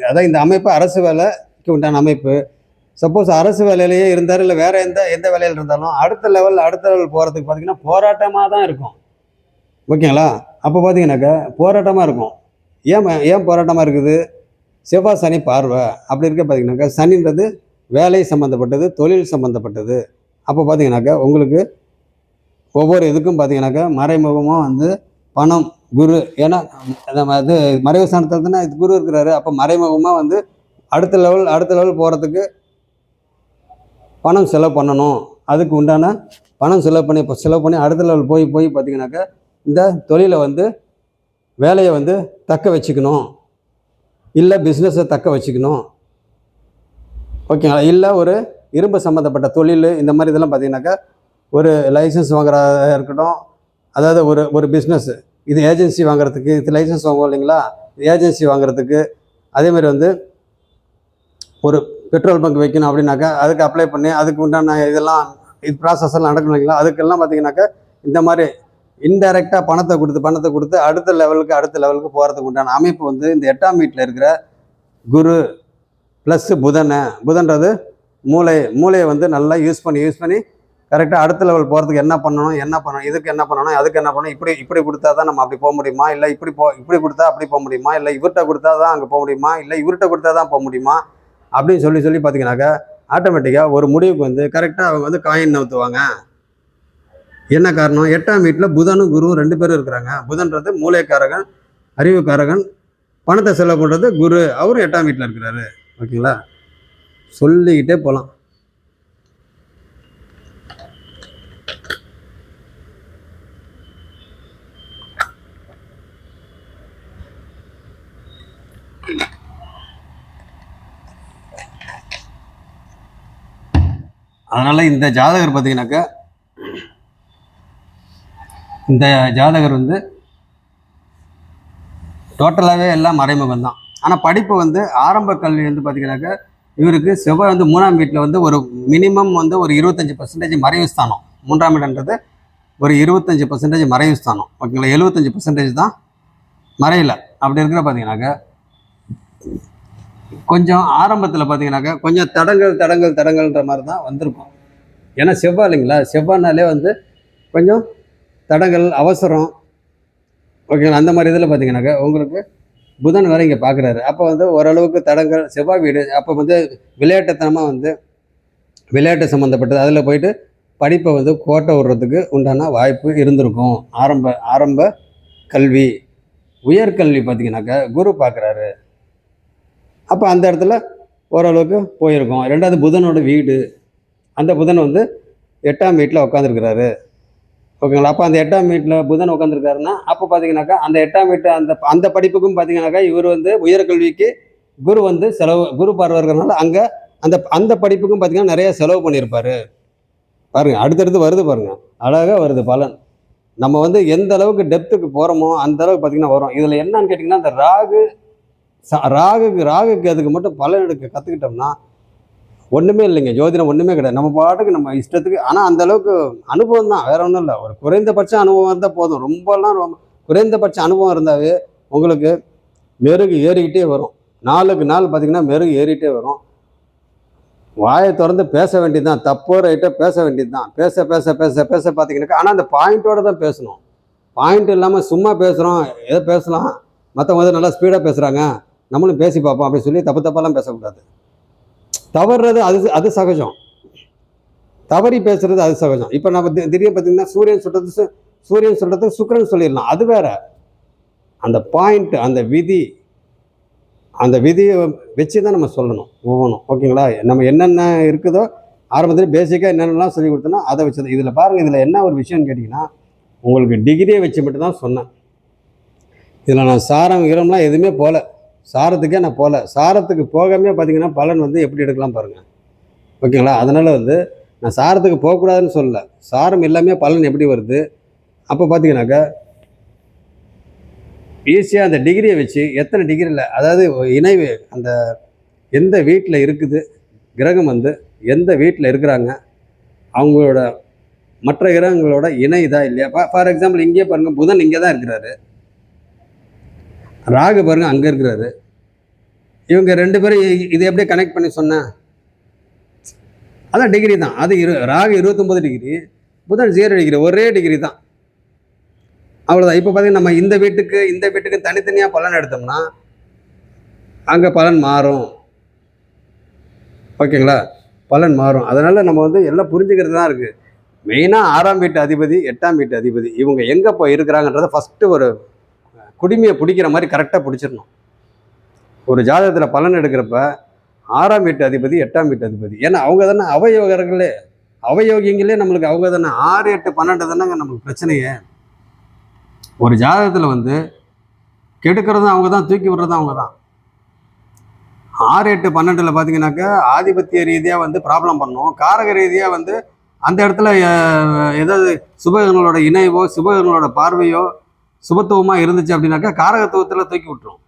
அதான் இந்த அமைப்பு அரசு வேலைக்கு உண்டான அமைப்பு. சப்போஸ் அரசு வேலையிலேயே இருந்தார், இல்லை வேறு எந்த வேலையில் இருந்தாலும் அடுத்த லெவல் போகிறதுக்கு பார்த்திங்கன்னா போராட்டமாக தான் இருக்கும், ஓகேங்களா? அப்போ பார்த்தீங்கன்னாக்கா போராட்டமாக இருக்கும். ஏன் போராட்டமாக இருக்குது? செவ்வாய் சனி பார்வை அப்படி இருக்க பார்த்தீங்கன்னாக்கா, சனின்றது வேலை சம்மந்தப்பட்டது, தொழில் சம்மந்தப்பட்டது. அப்போ பார்த்தீங்கன்னாக்கா உங்களுக்கு ஒவ்வொரு இதுக்கும் பார்த்தீங்கன்னாக்கா மறைமுகமாக வந்து பணம், குரு. ஏன்னா நம்ம இது மறைவு ஸ்தானத்தில் தானே குரு இருக்கிறாரு. அப்போ மறைமுகமாக வந்து அடுத்த லெவல் போகிறதுக்கு பணம் செலவு பண்ணணும். அதுக்கு உண்டான பணம் செலவு பண்ணி அடுத்த லெவல் போய் பார்த்தீங்கன்னாக்கா இந்த தொழிலை வந்து வேலையை வந்து தக்க வச்சுக்கணும், இல்லை பிஸ்னஸை தக்க வச்சுக்கணும், ஓகேங்களா? இல்லை ஒரு இரும்பு சம்மந்தப்பட்ட தொழில், இந்த மாதிரி இதெல்லாம் பார்த்தீங்கன்னாக்கா ஒரு லைசன்ஸ் வாங்குறதா இருக்கட்டும், அதாவது ஒரு பிஸ்னஸ், இது ஏஜென்சி வாங்குறதுக்கு, இது லைசன்ஸ் வாங்குவோம் இல்லைங்களா, ஏஜென்சி வாங்குறதுக்கு. அதேமாதிரி வந்து ஒரு பெட்ரோல் பங்க் வைக்கணும் அப்படின்னாக்கா அதுக்கு அப்ளை பண்ணி அதுக்கு உண்டான இதெல்லாம் ப்ராசஸ் எல்லாம் நடக்கணும் இல்லைங்களா? அதுக்கெல்லாம் பார்த்தீங்கன்னாக்கா இந்த மாதிரி இன்டைரக்டாக பணத்தை கொடுத்து அடுத்த லெவலுக்கு போகிறதுக்கு உண்டான அமைப்பு வந்து இந்த 8ஆம் வீட்டில் இருக்கிற குரு ப்ளஸ் புதன்றது மூளையை வந்து நல்லா யூஸ் பண்ணி கரெக்டாக அடுத்த லெவல் போகிறதுக்கு என்ன பண்ணணும், இதுக்கு என்ன பண்ணணும், அதுக்கு என்ன பண்ணணும், இப்படி கொடுத்தா தான் நம்ம அப்படி போக முடியுமா, இல்லை இப்படி கொடுத்தா அப்படி போக முடியுமா, இல்லை இவர்கிட்ட கொடுத்தா தான் அங்கே போக முடியுமா, இல்லை இவர்கிட்ட கொடுத்தா தான் போக முடியுமா அப்படின்னு சொல்லி பார்த்தீங்கன்னாக்கா ஆட்டோமேட்டிக்காக ஒரு முடிவுக்கு வந்து கரெக்டாக அவங்க வந்து காயின் நவுத்துவாங்க. என்ன காரணம்? 8ஆம் வீட்டில் புதனும் குருவும் 2 பேரும் இருக்கிறாங்க. புதன்றது மூளைக்காரகன், அறிவுக்காரகன், பணத்தை செலவு பண்ணுறது குரு. அவரும் 8ஆம் வீட்டில் இருக்கிறாரு. ஓகேங்களா? சொல்லிக்கிட்டே போகலாம். அதனால் இந்த ஜாதகர் பார்த்தீங்கன்னாக்கா, இந்த ஜாதகர் வந்து டோட்டலாகவே எல்லாம் மறைமுகம் தான். ஆனால் படிப்பு வந்து ஆரம்ப கல்வி வந்து பார்த்தீங்கன்னாக்கா, இவருக்கு செவ்வாய் வந்து 3ஆம் வீட்டில் வந்து ஒரு மினிமம் வந்து ஒரு 25% மறைவு ஸ்தானம். 3ஆம் இடன்றது ஒரு 25% மறைவு ஸ்தானம். ஓகேங்களா? 75% தான் மறையல. அப்படி இருக்கிற பார்த்தீங்கன்னாக்கா, கொஞ்சம் ஆரம்பத்தில் பார்த்தீங்கன்னாக்கா கொஞ்சம் தடங்கள்ன்ற மாதிரி தான் வந்திருக்கும். ஏன்னா செவ்வாய் இல்லைங்களா? செவ்வாய்னாலே வந்து கொஞ்சம் தடங்கள், அவசரம். ஓகேங்களா? அந்த மாதிரி இதில் பார்த்தீங்கன்னாக்கா உங்களுக்கு புதன் வேறு இங்கே பார்க்குறாரு. அப்போ வந்து ஓரளவுக்கு தடங்கள், செவ்வாய் வீடு. அப்போ வந்து விளையாட்டுத்தனமாக வந்து விளையாட்டு சம்மந்தப்பட்டது அதில் போயிட்டு படிப்பை வந்து கோட்டை விடுறதுக்கு உண்டான வாய்ப்பு இருந்திருக்கும். ஆரம்ப கல்வி. உயர்கல்வி பார்த்தீங்கன்னாக்கா குரு பார்க்குறாரு. அப்போ அந்த இடத்துல ஓரளவுக்கு போயிருக்கும். 2வது புதனோட வீடு. அந்த புதன் வந்து 8ஆம் வீட்டில் உட்காந்துருக்கிறாரு. ஓகேங்களா? அப்போ அந்த 8ஆம் வீட்டில் புதன் உட்காந்துருக்காருன்னா அப்போ பார்த்தீங்கன்னாக்கா அந்த 8ஆம் வீட்டு அந்த படிப்புக்கும் பார்த்தீங்கன்னாக்கா இவர் வந்து உயர்கல்விக்கு குரு வந்து குரு பார்வை இருக்கிறதுனால அங்கே அந்த படிப்புக்கும் பார்த்தீங்கன்னா நிறைய செலவு பண்ணியிருப்பாரு. பாருங்கள், அடுத்தடுத்து வருது பாருங்கள், அழகாக வருது பலன். நம்ம வந்து எந்த அளவுக்கு டெப்த்துக்கு போகிறோமோ அந்த அளவுக்கு பார்த்தீங்கன்னா வரும். இதில் என்னன்னு கேட்டிங்கன்னா, இந்த ராகுக்கு அதுக்கு மட்டும் பலன் எடுக்க கற்றுக்கிட்டோம்னா ஒன்றுமே இல்லைங்க. ஜோதிடம் ஒன்றுமே கிடையாது. நம்ம பாட்டுக்கு நம்ம இஷ்டத்துக்கு. ஆனால் அந்த அளவுக்கு அனுபவம் தான், வேற ஒன்றும் இல்லை. ஒரு குறைந்தபட்ச அனுபவம் இருந்தால் போதும். ரொம்ப குறைந்தபட்ச அனுபவம் இருந்தாவே உங்களுக்கு மெருகு ஏறிக்கிட்டே வரும். நாளுக்கு நாள் பார்த்தீங்கன்னா மெருகு ஏறிட்டே வரும். வாயை திறந்து பேச வேண்டியது தான். தப்போ ரைட்டோ பேச வேண்டியது தான். பேச பேச பேச பேச பார்த்தீங்கன்னாக்கா, ஆனால் அந்த பாயிண்ட்டோட தான் பேசணும். பாயிண்ட் இல்லாமல் சும்மா பேசுகிறோம், ஏதோ பேசலாம், மற்றவங்க வந்து நல்லா ஸ்பீடாக பேசுகிறாங்க, நம்மளும் பேசி பார்ப்போம் அப்படின்னு சொல்லி தப்பாலாம் பேசக்கூடாது. தவறுறது அது சகஜம். தவறி பேசுறது அது சகஜம். இப்போ நம்ம திடீர்னு பார்த்தீங்கன்னா சூரியன் சொல்றது சுக்கிரன் சொல்லிடலாம், அது வேற. அந்த பாயிண்ட், அந்த விதியை வச்சு தான் நம்ம சொல்லணும் ஒவ்வொன்றும். ஓகேங்களா? நம்ம என்னென்ன இருக்குதோ ஆரம்பத்தில் பேசிக்காக என்னென்னலாம் சொல்லி கொடுத்தோன்னா அதை வச்சு. இதில் பாருங்கள், இதில் என்ன ஒரு விஷயம்னு கேட்டிங்கன்னா, உங்களுக்கு டிகிரியை வச்சு மட்டும் தான் சொன்னேன். இதில் நான் சாரம் ஈரம்லாம் எதுவுமே போகல. சாரத்துக்கே நான் போகல. சாரத்துக்கு போகாமே பார்த்தீங்கன்னா பலன் வந்து எப்படி எடுக்கலாம் பாருங்கள். ஓகேங்களா? அதனால் வந்து நான் சாரத்துக்கு போகக்கூடாதுன்னு சொல்லலை. சாரம் எல்லாமே பலன் எப்படி வருது. அப்போ பார்த்தீங்கன்னாக்கா ஈஸியாக அந்த டிகிரியை வச்சு எத்தனை டிகிரியில், அதாவது இணைவு அந்த எந்த வீட்டில் இருக்குது கிரகம் வந்து எந்த வீட்டில் இருக்கிறாங்க, அவங்களோட மற்ற கிரகங்களோட இணைதா இல்லையா. ஃபார் எக்ஸாம்பிள் இங்கே பாருங்கள், புதன் இங்கே தான் இருக்கிறாரு, ராகு பாருங்கள் அங்கே இருக்கிறாரு. இவங்க 2 பேரும் இதை எப்படியே கனெக்ட் பண்ணி சொன்னேன். அதான் டிகிரி தான். அது ராகு 29 டிகிரி, புதன் 0 டிகிரி, ஒரே டிகிரி தான், அவ்வளோதான். இப்போ பார்த்தீங்கன்னா நம்ம இந்த வீட்டுக்கு தனித்தனியாக பலன் எடுத்தோம்னா அங்கே பலன் மாறும். ஓகேங்களா? பலன் மாறும். அதனால் நம்ம வந்து எல்லாம் புரிஞ்சுக்கிறது தான் இருக்குது. மெயினாக 6ஆம் வீட்டு அதிபதி, 8ஆம் வீட்டு அதிபதி, இவங்க எங்கே போய் இருக்கிறாங்கன்றதை ஃபஸ்ட்டு ஒரு குடிமையை பிடிக்கிற மாதிரி கரெக்டாக பிடிச்சிடணும். ஒரு ஜாதகத்தில் பலன் எடுக்கிறப்ப 6ஆம் வீட்டு அதிபதி, 8ஆம் வீட்டு அதிபதி, ஏன்னா அவங்க தானே அவயோகியங்களே நம்மளுக்கு. அவங்க தானே 6, 8, 12 தானேங்க நம்மளுக்கு பிரச்சனையே. ஒரு ஜாதகத்தில் வந்து கெடுக்கிறதும் அவங்க தான், தூக்கி விடுறதும் அவங்க தான். 6, 8, 12 பார்த்தீங்கன்னாக்கா ஆதிபத்திய ரீதியாக வந்து ப்ராப்ளம் பண்ணும். காரக ரீதியாக வந்து அந்த இடத்துல ஏதாவது சுபகங்களோட இணைவோ சுபகங்களோட பார்வையோ சுபத்துவமாக இருந்துச்சு அப்படின்னாக்கா காரகத்துவத்தில் தூக்கி விட்டுரும்.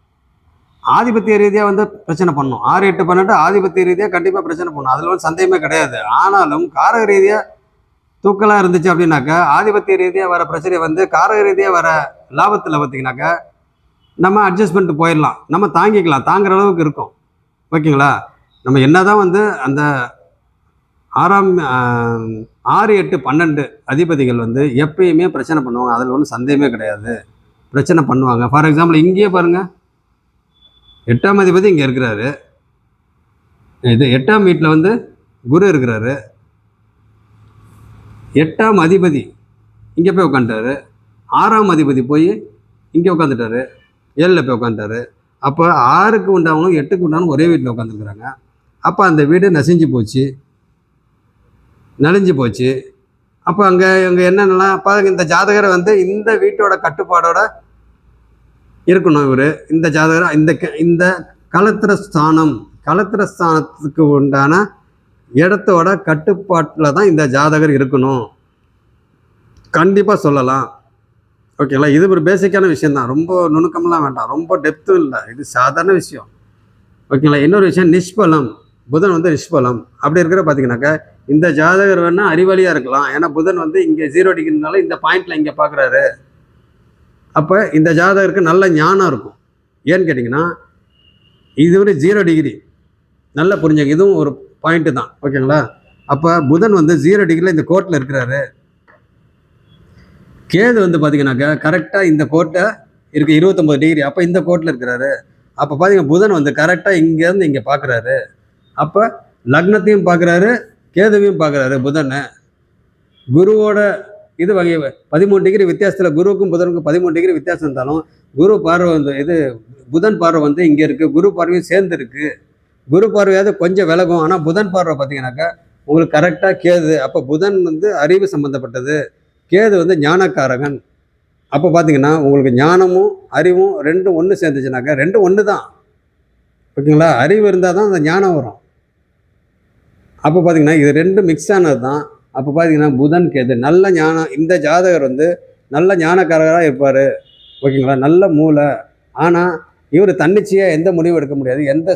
ஆதிபத்திய ரீதியாக வந்து பிரச்சனை பண்ணும். 6, 8, 12 ஆதிபத்திய ரீதியாக கண்டிப்பாக பிரச்சனை பண்ணும். அதில் வந்து சந்தேகமே கிடையாது. ஆனாலும் காரக ரீதியாக தூக்கலாக இருந்துச்சு அப்படின்னாக்கா ஆதிபத்திய ரீதியாக வர பிரச்சனை வந்து காரக ரீதியாக வர லாபத்தில் பார்த்தீங்கன்னாக்கா நம்ம அட்ஜஸ்ட் பண்ணிட்டு போயிடலாம், நம்ம தாங்கிக்கலாம், தாங்குற அளவுக்கு இருக்கும். ஓகேங்களா? நம்ம என்னதான் வந்து அந்த 6, 8, 12 அதிபதிகள் வந்து எப்பயுமே பிரச்சனை பண்ணுவாங்க. அதில் ஒன்றும் சந்தேகமே கிடையாது, பிரச்சனை பண்ணுவாங்க. ஃபார் எக்ஸாம்பிள் இங்கேயே பாருங்கள், 8ஆம் அதிபதி இங்கே இருக்கிறாரு, இது 8ஆம் வீட்டில் வந்து குரு இருக்கிறாரு. 8ஆம் அதிபதி இங்கே போய் உட்காந்துட்டாரு. 6ஆம் அதிபதி போய் இங்கே உட்காந்துட்டாரு, 7ல் போய் உட்காந்துட்டாரு. அப்போ 6க்கு உண்டானவங்களும் 8க்கு உண்டானவங்க ஒரே வீட்டில் உட்காந்துருக்குறாங்க. அப்போ அந்த வீடு நசிஞ்சு போச்சு, நலிஞ்சு போச்சு. அப்போ அங்கே என்னென்னலாம் அப்போ இந்த ஜாதகரை வந்து இந்த வீட்டோட கட்டுப்பாடோட இருக்கணும். இவர் இந்த ஜாதகரை இந்த கலத்திரஸ்தானத்துக்கு உண்டான இடத்தோட கட்டுப்பாட்டில் தான் இந்த ஜாதகர் இருக்கணும், கண்டிப்பாக சொல்லலாம். ஓகேங்களா? இது ஒரு பேசிக்கான விஷயந்தான், ரொம்ப நுணுக்கம்லாம் வேண்டாம், ரொம்ப டெப்த்தும் இல்லை, இது சாதாரண விஷயம். ஓகேங்களா? இன்னொரு விஷயம், நிஷ்பலம். புதன் வந்து நிஷ்பலம். அப்படி இருக்கிற பார்த்தீங்கன்னாக்கா இந்த ஜாதகர் வேணால் அறிவாளியாக இருக்கலாம். ஏன்னா புதன் வந்து இங்கே 0 டிகிரினால இந்த பாயிண்டில் இங்கே பார்க்குறாரு. அப்போ இந்த ஜாதகருக்கு நல்ல ஞானம் இருக்கும். ஏன்னு கேட்டிங்கன்னா இது ஒரு 0 டிகிரி, நல்லா புரிஞ்சுங்க, இதுவும் ஒரு பாயிண்ட்டு தான். ஓகேங்களா? அப்போ புதன் வந்து 0 டிகிரியில் இந்த கோட்டில் இருக்கிறாரு. கேது வந்து பார்த்தீங்கன்னாக்கா கரெக்டாக இந்த கோட்டை இருக்குது 29 டிகிரி, அப்போ இந்த கோட்டில் இருக்கிறாரு. அப்போ பார்த்தீங்கன்னா புதன் வந்து கரெக்டாக இங்கேருந்து இங்கே பார்க்குறாரு. அப்போ லக்னத்தையும் பார்க்குறாரு, கேதுவையும் பார்க்குறாரு. புதன் குருவோட இது வகை 13 டிகிரி வித்தியாசத்தில், குருவுக்கும் புதனுக்கும் 13 டிகிரி வித்தியாசம் இருந்தாலும் குரு பார்வை வந்து இது புதன் பார்வை வந்து இங்கே இருக்குது, குரு பார்வையும் சேர்ந்து இருக்குது. குரு பார்வையாவது கொஞ்சம் விலகும், ஆனால் புதன் பார்வை பார்த்தீங்கன்னாக்கா உங்களுக்கு கரெக்டாக கேது. அப்போ புதன் வந்து அறிவு சம்மந்தப்பட்டது, கேது வந்து ஞானக்காரகன். அப்போ பார்த்தீங்கன்னா உங்களுக்கு ஞானமும் அறிவும் ரெண்டும் ஒன்று சேர்ந்துச்சுனாக்கா ரெண்டும் ஒன்று தான். ஓகேங்களா? அறிவு இருந்தால் தான் அந்த ஞானம் வரும். அப்போ பார்த்தீங்கன்னா இது ரெண்டும் மிக்ஸ் ஆனது தான். அப்போ பார்த்தீங்கன்னா புதன் கேது நல்ல ஞானம், இந்த ஜாதகர் வந்து நல்ல ஞானக்காரராக இருப்பார். ஓகேங்களா? நல்ல மூளை. ஆனால் இவர் தன்னிச்சையாக எந்த முடிவும் எடுக்க முடியாது. எந்த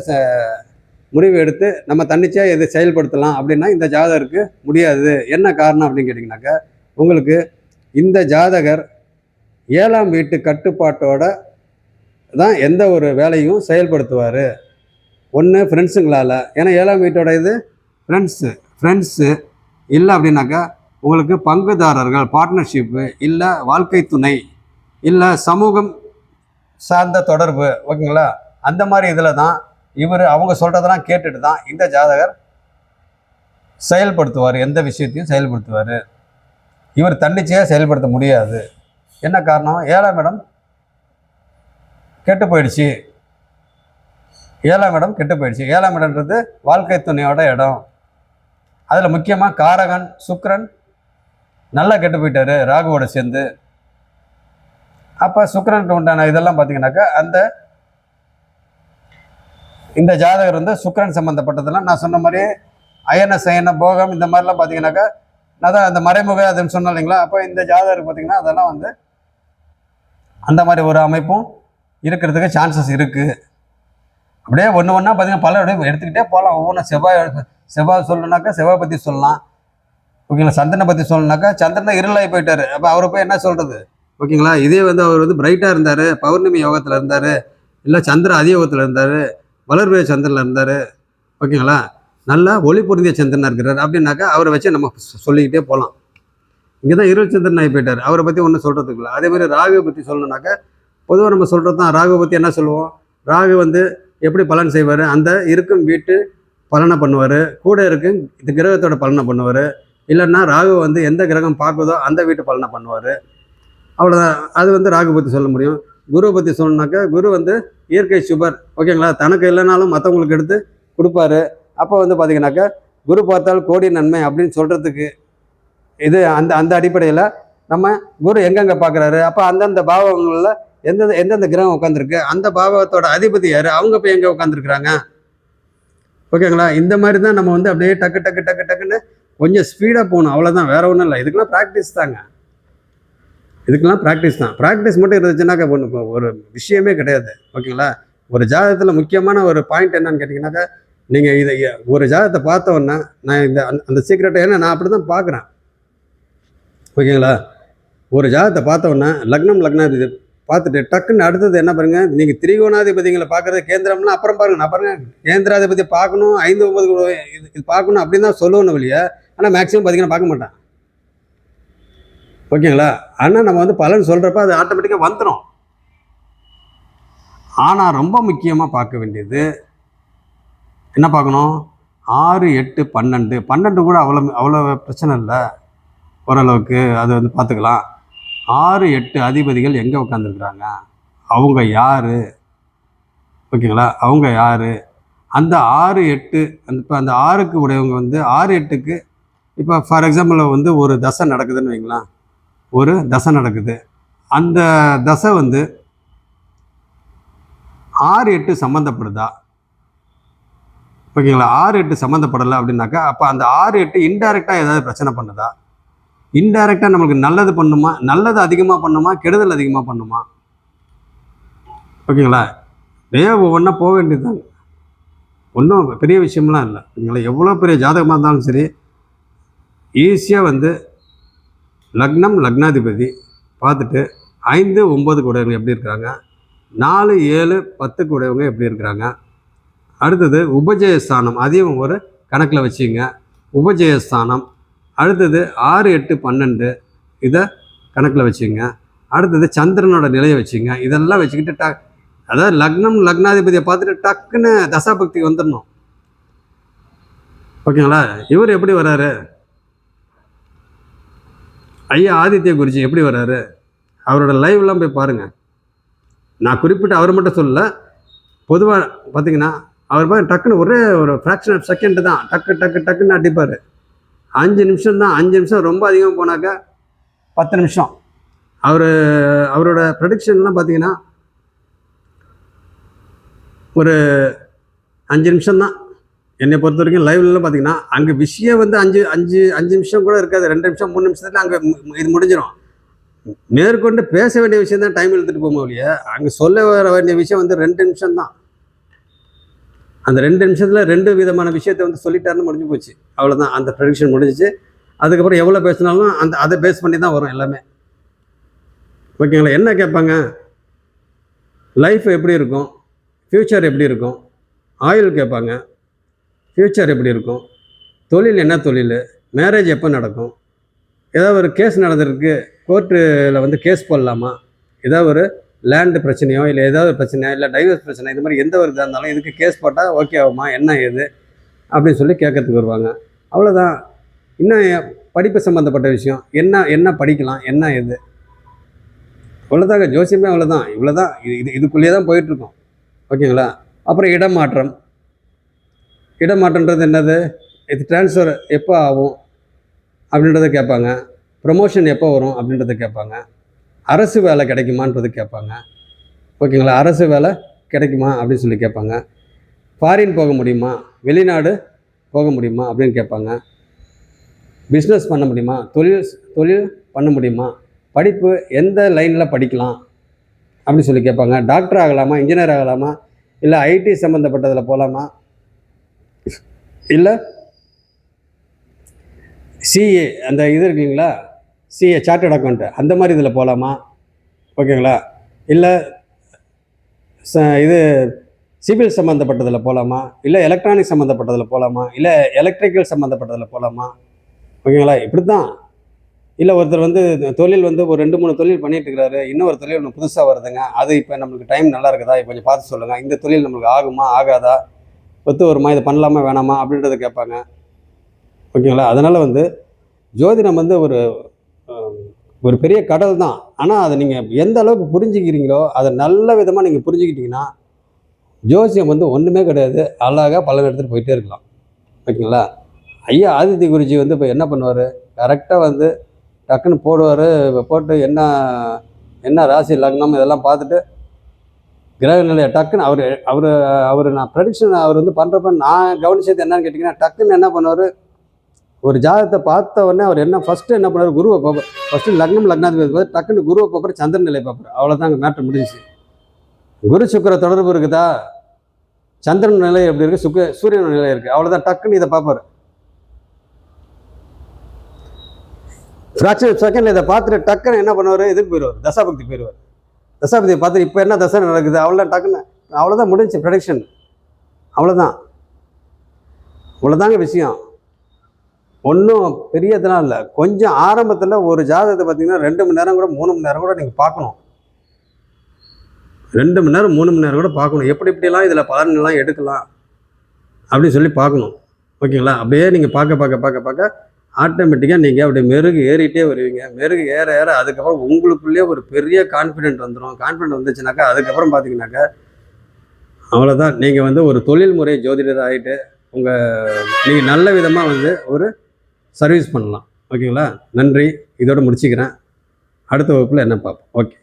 முடிவு எடுத்து நம்ம தன்னிச்சையாக எது செயல்படுத்தலாம் அப்படின்னா இந்த ஜாதகருக்கு முடியாது. என்ன காரணம் அப்படின்னு கேட்டிங்கனாக்கா உங்களுக்கு இந்த ஜாதகர் 7ஆம் வீட்டு கட்டுப்பாட்டோட தான் எந்த ஒரு வேலையும் செயல்படுத்துவார். ஒன்று ஃப்ரெண்ட்ஸுங்களால், ஏன்னா 7ஆம் வீட்டோட இது ஃப்ரெண்ட்ஸு இல்லை அப்படின்னாக்கா உங்களுக்கு பங்குதாரர்கள், பார்ட்னர்ஷிப்பு, இல்லை வாழ்க்கை துணை, இல்லை சமூகம் சார்ந்த தொடர்பு. ஓகேங்களா? அந்த மாதிரி இதில் தான் இவர் அவங்க சொல்கிறதெல்லாம் கேட்டுட்டு தான் இந்த ஜாதகர் செயல்படுத்துவார், எந்த விஷயத்தையும் செயல்படுத்துவார். இவர் தன்னிச்சையாக செயல்படுத்த முடியாது. என்ன காரணம்? 7ஆம் இடம் கெட்டு போயிடுச்சு. 7ஆம் இடம் கெட்டு போயிடுச்சு. 7ஆம் இடம்ன்றது வாழ்க்கை துணையோட இடம். அதில் முக்கியமாக காரகன் சுக்கிரன் நல்லா கெட்டு போயிட்டாரு ராகுவோட சேர்ந்து. அப்போ சுக்கிரனுக்கு உண்டான இதெல்லாம் பார்த்தீங்கன்னாக்கா இந்த ஜாதகர் வந்து சுக்கிரன் சம்மந்தப்பட்டதெல்லாம் நான் சொன்ன மாதிரி அயன சயன போகம் இந்த மாதிரிலாம் பார்த்தீங்கன்னாக்கா நான் தான் அந்த மறைமுக அதுன்னு சொன்னேன் இல்லைங்களா? அப்போ இந்த ஜாதகருக்கு பார்த்தீங்கன்னா அதெல்லாம் வந்து அந்த மாதிரி ஒரு அமைப்பும் இருக்கிறதுக்கு சான்சஸ் இருக்குது. அப்படியே ஒன்று ஒன்றா பார்த்தீங்கன்னா பல அப்படியே எடுத்துக்கிட்டே போகலாம். ஒவ்வொன்றும் செவ்வாய் சொல்லணுனாக்கா செவ்வாய் பற்றி சொல்லலாம். ஓகேங்களா? சந்திரனை பற்றி சொல்லணுனாக்கா சந்திரனை இருளாகி போயிட்டார். அப்போ அவரை போய் என்ன சொல்கிறது? ஓகேங்களா? இதே வந்து அவர் வந்து பிரைட்டாக இருந்தார், பௌர்ணமி யோகத்தில் இருந்தார், இல்லை சந்திர அதியோகத்தில் இருந்தார், வளர்பிறை சந்திரனில் இருந்தார். ஓகேங்களா? நல்லா ஒளி பொருந்திய சந்திரனாக இருக்கிறார் அப்படின்னாக்கா அவரை வச்சு நம்ம சொல்லிக்கிட்டே போகலாம். இங்கே தான் இருள் சந்திரன் ஆகி போயிட்டார், அவரை பற்றி ஒன்றும் சொல்கிறதுக்குள்ள. அதே மாதிரி ராகுவை பற்றி சொல்லணுனாக்கா பொதுவாக நம்ம சொல்கிறது தான். ராகுவை பற்றி என்ன சொல்லுவோம்? ராகு வந்து எப்படி பலன் செய்வார்? அந்த இருக்கும் வீட்டு பலனை பண்ணுவார், கூட இருக்கும் இந்த கிரகத்தோட பலனை பண்ணுவார். இல்லைன்னா ராகு வந்து எந்த கிரகம் பார்க்குதோ அந்த வீட்டு பலனை பண்ணுவார். அவ்வளோதான். அது வந்து ராகு பற்றி சொல்ல முடியும். குருவை பற்றி சொல்லணுனாக்கா குரு வந்து இயற்கை சுபர். ஓகேங்களா? தனக்கு இல்லைனாலும் மற்றவங்களுக்கு எடுத்து கொடுப்பாரு. அப்போ வந்து பார்த்தீங்கன்னாக்கா குரு பார்த்தால் கோடி நன்மை அப்படின்னு சொல்கிறதுக்கு இது அந்த அடிப்படையில் நம்ம குரு எங்கெங்கே பார்க்குறாரு, அப்போ அந்தந்த பாவங்களில் எந்தெந்த கிரகம் உட்காந்துருக்கு, அந்த பாவத்தோட அதிபதி யார், அவங்க போய் எங்கே உட்காந்துருக்குறாங்க. ஓகேங்களா? இந்த மாதிரி தான் நம்ம வந்து அப்படியே டக்குன்னு கொஞ்சம் ஸ்பீடாக போகணும், அவ்வளோதான், வேற ஒன்றும் இல்லை. இதுக்கெல்லாம் ப்ராக்டிஸ் தாங்க. இதுக்கெல்லாம் ப்ராக்டிஸ் தான். ப்ராக்டிஸ் மட்டும் இருந்துச்சுன்னாக்கா ஒரு விஷயமே கிடையாது. ஓகேங்களா? ஒரு ஜாதகத்தில் முக்கியமான ஒரு பாயிண்ட் என்னன்னு கேட்டிங்கன்னாக்கா நீங்கள் இதை ஒரு ஜாதகத்தை பார்த்தோன்னா நான் அந்த சீக்ரெட்டை ஏன்னா நான் அப்படி தான் பார்க்குறேன். ஓகேங்களா? ஒரு ஜாதகத்தை பார்த்தோன்னா லக்னாதிபதி பார்த்துட்டு டக்குன்னு அடுத்தது என்ன பாருங்கள், நீங்கள் திரிகோணாதிபதிகளை பார்க்குறது கேந்திரம்லாம் அப்புறம் பாருங்கள். நான் பாருங்கள் கேந்திராதிபதி பார்க்கணும், 5, 9 இது பார்க்கணும் அப்படின்னு தான் சொல்லுவோன்னு வெளியே. ஆனால் மேக்ஸிமம் பார்த்தீங்கன்னா பார்க்க மாட்டேன். ஓகேங்களா? ஆனால் நம்ம வந்து பலன் சொல்கிறப்ப அது ஆட்டோமேட்டிக்காக வந்துடும். ஆனால் ரொம்ப முக்கியமாக பார்க்க வேண்டியது என்ன பார்க்கணும்? 6, 8, 12 கூட அவ்வளோ பிரச்சனை இல்லை, ஓரளவுக்கு அது வந்து பார்த்துக்கலாம். 6 8 அதிபதிகள் எங்கே உட்காந்துருக்குறாங்க, அவங்க யார், ஓகேங்களா, அவங்க யார், அந்த 6 8 அந்த இப்போ அந்த 6க்கு உடையவங்க வந்து 6 8க்கு இப்போ ஃபார் எக்ஸாம்பிள் வந்து ஒரு தசை நடக்குதுன்னு வைங்களேன், ஒரு தசை நடக்குது, அந்த தசை வந்து 6 8 சம்மந்தப்படுதா, ஓகேங்களா, 6 8 சம்மந்தப்படலை அப்படின்னாக்கா அப்போ அந்த 6 8 இன்டைரக்டாக ஏதாவது பிரச்சனை பண்ணுதா, இன்டைரக்டாக நம்மளுக்கு நல்லது பண்ணுமா, நல்லது அதிகமாக பண்ணுமா, கெடுதல் அதிகமாக பண்ணுமா, ஓகேங்களா, ஒவ்வொன்றா போக வேண்டியதுதாங்க, ஒன்றும் பெரிய விஷயம்லாம் இல்லை, ஓகேங்களா. எவ்வளோ பெரிய ஜாதகமாக இருந்தாலும் சரி ஈஸியாக வந்து லக்னம் லக்னாதிபதி பார்த்துட்டு 5 9 கூடையவங்க எப்படி இருக்கிறாங்க, 4 7 10 கூடையவங்க எப்படி இருக்கிறாங்க, அடுத்தது உபஜயஸ்தானம் அதையும் ஒரு கணக்கில் வச்சுங்க, உபஜயஸ்தானம், அடுத்தது 6 8 12 இதை கணக்கில் வச்சுங்க, அடுத்தது சந்திரனோட நிலையை வச்சுங்க, இதெல்லாம் வச்சுக்கிட்டு அதாவது லக்னம் லக்னாதிபதியை பார்த்துட்டு டக்குன்னு தசாபக்தி வந்துடணும், ஓகேங்களா. இவர் எப்படி வர்றாரு, ஐயா ஆதித்ய குருஜி எப்படி வர்றாரு, அவரோட லைவ்லாம் போய் பாருங்கள். நான் குறிப்பிட்டு அவர் மட்டும் சொல்லலை, பொதுவாக பார்த்தீங்கன்னா அவர் பாருங்க டக்குன்னு ஒரே ஒரு ஃப்ராக்ஷன் ஆஃப் செகண்டு தான் டக்கு டக்கு டக்குன்னு அடிப்பார். 5 நிமிஷம் தான், 5 நிமிஷம் ரொம்ப அதிகமாக போனாக்கா 10 நிமிஷம். அவரோட ப்ரெடிக்ஷன்லாம் பார்த்தீங்கன்னா ஒரு 5 நிமிஷம் தான். என்னை பொறுத்த வரைக்கும் லைவ்லலாம் பார்த்தீங்கன்னா அங்கே விஷயம் வந்து 5 நிமிஷம் கூட இருக்காது, 2 நிமிஷம் 3 நிமிஷத்துல அங்கே இது முடிஞ்சிடும். மேற்கொண்டு பேச வேண்டிய விஷயம் தான் டைம் எடுத்துகிட்டு போக முடியல, அங்கே சொல்ல வர வேண்டிய விஷயம் வந்து 2 நிமிஷம் தான். அந்த 2 நிமிஷத்தில் 2 விதமான விஷயத்தை வந்து சொல்லிட்டாருன்னு முடிஞ்சு போச்சு, அவ்வளோதான். அந்த ப்ரெடிக்ஷன் முடிஞ்சிச்சு. அதுக்கப்புறம் எவ்வளோ பேசினாலும் அதை பேஸ் பண்ணி தான் வரும் எல்லாமே, ஓகேங்களா. என்ன கேட்பாங்க, லைஃப் எப்படி இருக்கும், ஃப்யூச்சர் எப்படி இருக்கும், ஆயுள் கேட்பாங்க, ஃப்யூச்சர் எப்படி இருக்கும், தொழில் என்ன தொழில், மேரேஜ் எப்போ நடக்கும், ஏதாவது ஒரு கேஸ் நடந்திருக்கு கோர்ட்டில் வந்து கேஸ் போடலாமா, ஏதாவது ஒரு லேண்டு பிரச்சனையோ இல்லை ஏதாவது ஒரு பிரச்சனையோ இல்லை டைவர்ஸ் பிரச்சனை, இது மாதிரி எந்த ஒரு இதாக இருந்தாலும் இதுக்கு கேஸ் போட்டால் ஓகே ஆகுமா, என்ன ஏது அப்படின்னு சொல்லி கேட்கறதுக்கு வருவாங்க, அவ்வளோதான். இன்னும் படிப்பு சம்மந்தப்பட்ட விஷயம், என்ன படிக்கலாம், என்ன ஏது, அவ்வளோதாங்க. ஜோசியமே அவ்வளோதான், இவ்வளோதான். இதுக்குள்ளேயே தான் போயிட்டுருக்கோம், ஓகேங்களா. அப்புறம் இடமாற்றன்றது என்னது, இது ட்ரான்ஸ்ஃபர் எப்போ ஆகும் அப்படின்றத கேட்பாங்க, ப்ரொமோஷன் எப்போ வரும் அப்படின்றத கேட்பாங்க, அரசு வேலை கிடைக்குமான்றது கேட்பாங்க, ஓகேங்களா. அரசு வேலை கிடைக்குமா அப்படின்னு சொல்லி கேட்பாங்க, ஃபாரின் போக முடியுமா, வெளிநாடு போக முடியுமா அப்படின்னு கேட்பாங்க, பிஸ்னஸ் பண்ண முடியுமா, தொழில் பண்ண முடியுமா, படிப்பு எந்த லைனில் படிக்கலாம் அப்படின்னு சொல்லி கேட்பாங்க, டாக்டர் ஆகலாமா, இன்ஜினியர் ஆகலாமா, இல்லை ஐடி சம்மந்தப்பட்டதில் போகலாமா, இல்லை சிஏ அந்த இது இருக்குங்களா, சிஏ சார்ட்டர்ட் அக்கௌண்ட்டு அந்த மாதிரி இதில் போகலாமா, ஓகேங்களா, இல்லை இது சிவில் சம்மந்தப்பட்டதில் போகலாமா, இல்லை எலக்ட்ரானிக் சம்மந்தப்பட்டதில் போகலாமா, இல்லை எலக்ட்ரிக்கல் சம்மந்தப்பட்டதில் போகலாமா, ஓகேங்களா. இப்படி தான். இல்லை ஒருத்தர் வந்து தொழில் வந்து ஒரு 2 3 தொழில் பண்ணிகிட்டு இருக்கிறாரு, இன்னொரு தொழில் ஒன்று புதுசாக வருதுங்க, அது இப்போ நம்மளுக்கு டைம் நல்லா இருக்குதா, இப்போ கொஞ்சம் பார்த்து சொல்லுங்கள், இந்த தொழில் நம்மளுக்கு ஆகுமா ஆகாதா, ஒத்து வருமா, இது பண்ணலாமா வேணாமா அப்படின்றத கேட்பாங்க, ஓகேங்களா. அதனால் வந்து ஜோதிடம் வந்து ஒரு பெரிய கடல் தான். ஆனால் அதை நீங்கள் எந்த அளவுக்கு புரிஞ்சுக்கிறீங்களோ அதை நல்ல விதமாக நீங்கள் புரிஞ்சுக்கிட்டீங்கன்னா ஜோசியம் வந்து ஒன்றுமே கிடையாது, அழகாக பலன் எடுத்துகிட்டு போயிட்டே இருக்கலாம், ஓகேங்களா. ஐயா ஆதித்ய குருஜி வந்து இப்போ என்ன பண்ணுவார், கரெக்டாக வந்து டக்குன்னு போடுவார், போட்டு என்ன ராசி லக்னம் இதெல்லாம் பார்த்துட்டு கிரக நிலையை டக்குன்னு அவர் நான் ப்ரெடிக்ஷன் அவர் வந்து பண்ணுறப்ப நான் கவனிச்சது என்னன்னு கேட்டிங்கன்னா, டக்குன்னு என்ன பண்ணுவார், ஒரு ஜாதகத்தை பார்த்த உடனே அவர் ஃபஸ்ட்டு என்ன பண்ணுவார், குருவை பார்ப்பார். ஃபஸ்ட்டு லக்னம் லக்னாதிபதி பார்த்து டக்குன்னு குருவை பார்ப்பார், சந்திரன் நிலை பார்ப்பார், அவ்வளோதான் அங்கே மேட்ரு முடிஞ்சிச்சு. குரு சுக்கிர தொடர்பு இருக்குதா, சந்திரன் நிலை எப்படி இருக்குது, சூரியன் நிலை இருக்குது, அவ்வளோதான். டக்குன்னு இதை பார்ப்பார், ஃப்ராக்ஷன் செகண்ட் இதை பார்த்துட்டு டக்குன்னு என்ன பண்ணுவார், இதுக்கு போயிடுவார், தசாபக்தி போயிடுவார். தசாபதியை பார்த்துட்டு இப்போ என்ன தசை நடக்குது, டக்குன்னு அவ்வளோதான் முடிஞ்சு ப்ரெடிக்ஷன், அவ்வளோதாங்க விஷயம். ஒன்றும் பெரியதெல்லாம் இல்லை. கொஞ்சம் ஆரம்பத்தில் ஒரு ஜாதகத்தை பார்த்தீங்கன்னா 2 மணி நேரம் கூட 3 மணி நேரம் கூட நீங்கள் பார்க்கணும், 2 மணி நேரம் 3 மணி நேரம் கூட பார்க்கணும், எப்படிலாம் இதில் பலன்கள்லாம் எடுக்கலாம் அப்படின்னு சொல்லி பார்க்கணும், ஓகேங்களா. அப்படியே நீங்கள் பார்க்க ஆட்டோமேட்டிக்காக நீங்கள் அப்படி மெருகு ஏறிட்டே வருவீங்க. மெருகு ஏற ஏற அதுக்கப்புறம் உங்களுக்குள்ளேயே ஒரு பெரிய கான்ஃபிடென்ட் வந்துடும். கான்ஃபிடென்ட் வந்துச்சுனாக்கா அதுக்கப்புறம் பார்த்தீங்கன்னாக்கா அவ்வளோதான். நீங்கள் வந்து ஒரு தொழில்முறை ஜோதிடர் ஆகிட்டு நீங்கள் நல்ல விதமாக ஒரு சர்வீஸ் பண்ணலாம். ஓகேங்களா? நன்றி. இதோட முடிச்சுக்கிறேன். அடுத்த வகுப்பில் என்ன பார்ப்போம். ஓகே.